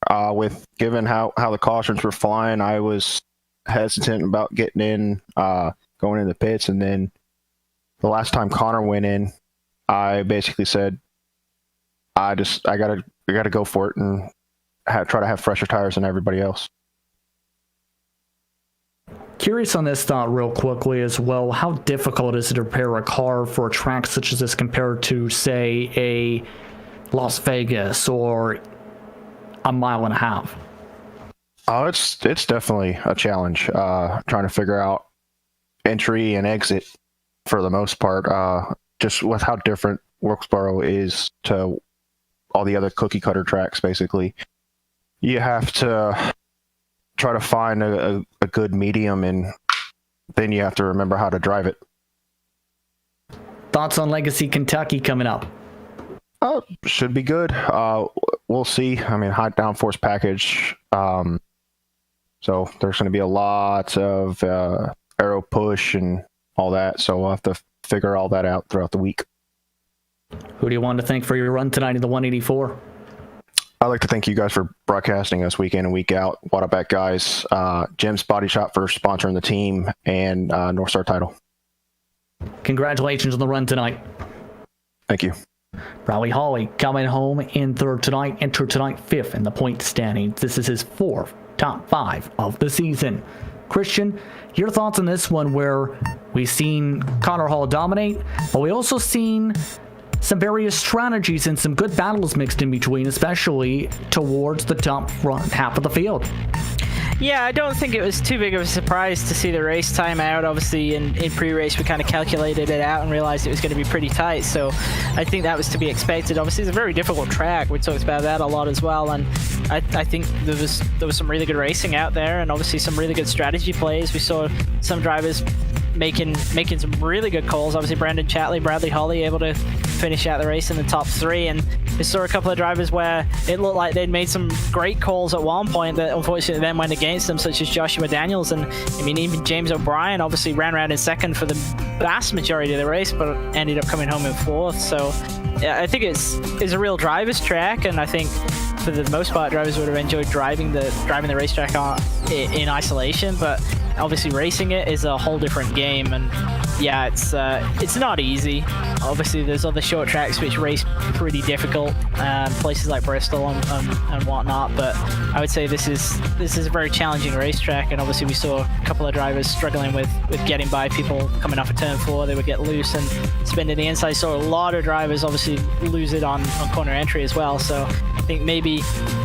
Given how the cautions were flying, I was hesitant about getting in, going in the pits, and then the last time Connor went in, I basically said, I gotta go for it and try to have fresher tires than everybody else. Curious on this thought real quickly as well. How difficult is it to repair a car for a track such as this compared to, say, a Las Vegas or 1.5 miles? Oh, it's definitely a challenge. Trying to figure out entry and exit for the most part. Just with how different Wilkesboro is to all the other cookie cutter tracks, basically, you have to try to find a good medium, and then you have to remember how to drive it. Thoughts on Legacy Kentucky coming up? Should be good. We'll see. I mean, high downforce package. So there's going to be a lot of aero push and all that. So we'll have to figure all that out throughout the week. Who do you want to thank for your run tonight in the 184? I'd like to thank you guys for broadcasting us week in and week out. Whataback guys, Jim's Body Shop for sponsoring the team, and North Star Title. Congratulations on the run tonight. Thank you. Bradley Hawley coming home in third tonight, entered tonight fifth in the point standings. This is his fourth top 5 of the season. Christian, your thoughts on this one, where we've seen Connor Hall dominate, but we also seen some various strategies and some good battles mixed in between, especially towards the top front half of the field. Yeah, I don't think it was too big of a surprise to see the race time out. Obviously, in pre-race, we kind of calculated it out and realized it was going to be pretty tight. So I think that was to be expected. Obviously, it's a very difficult track. We talked about that a lot as well. And I think there was some really good racing out there, and obviously some really good strategy plays. We saw some drivers making some really good calls. Obviously, Brandon Chatley, Bradley Holly able to finish out the race in the top 3, and we saw a couple of drivers where it looked like they'd made some great calls at one point that unfortunately then went against them, such as Joshua Daniels. And I mean, even James O'Brien obviously ran around in second for the vast majority of the race, but ended up coming home in 4th. So yeah, I think it's a real driver's track, and I think for the most part drivers would have enjoyed driving the racetrack in isolation, but obviously racing it is a whole different game. And yeah, it's not easy. Obviously there's other short tracks which race pretty difficult, places like Bristol and whatnot, but I would say this is a very challenging racetrack. And obviously we saw a couple of drivers struggling with getting by people coming off of turn 4. They would get loose and spin to the inside. Saw a lot of drivers obviously lose it on corner entry as well. So I think maybe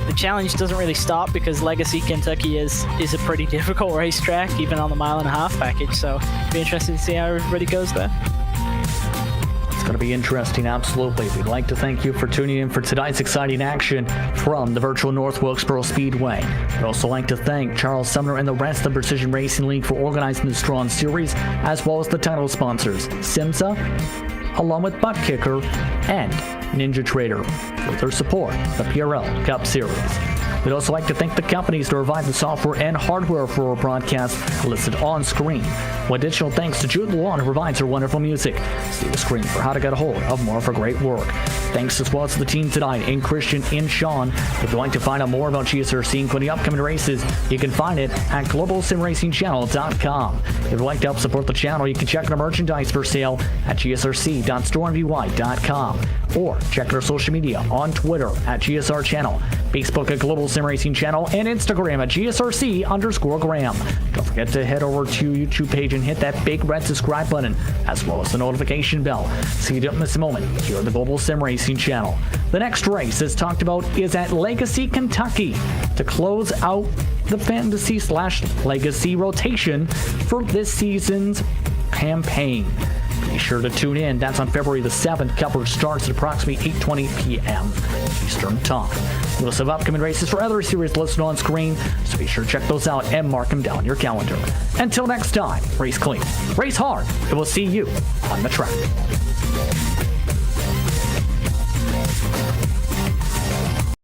the challenge doesn't really stop, because Legacy Kentucky is a pretty difficult racetrack, even on the 1.5 mile package. So it'll be interesting to see how everybody goes there. It's going to be interesting, absolutely. We'd like to thank you for tuning in for tonight's exciting action from the virtual North Wilkesboro Speedway. We'd also like to thank Charles Sumner and the rest of the Precision Racing League for organizing this Drawn Series, as well as the title sponsors, SimMSA, along with Butt Kicker and NinjaTrader, for their support of the PRL Cup Series. We'd also like to thank the companies to provide the software and hardware for our broadcast listed on screen. With additional thanks to Jude Lawn, who provides our wonderful music. See the screen for how to get a hold of more of her great work. Thanks as well to the team tonight, and Christian and Sean. If you'd like to find out more about GSRC, including upcoming races, you can find it at globalsimracingchannel.com. If you'd like to help support the channel, you can check our merchandise for sale at gsrc.storenvy.com, or check our social media on Twitter at GSR Channel, Facebook at Global Sim Racing Channel, and Instagram at GSRC_Graham. Don't forget to head over to YouTube page and hit that big red subscribe button, as well as the notification bell, so you don't miss a moment here at the Global Sim Racing Channel. The next race, as talked about, is at Legacy, Kentucky, to close out the fantasy/legacy rotation for this season's campaign. Be sure to tune in. That's on February the 7th. Coverage starts at approximately 8:20 p.m. Eastern Time. We'll have upcoming races for other series listed on screen, so be sure to check those out and mark them down your calendar. Until next time, race clean, race hard, and we'll see you on the track.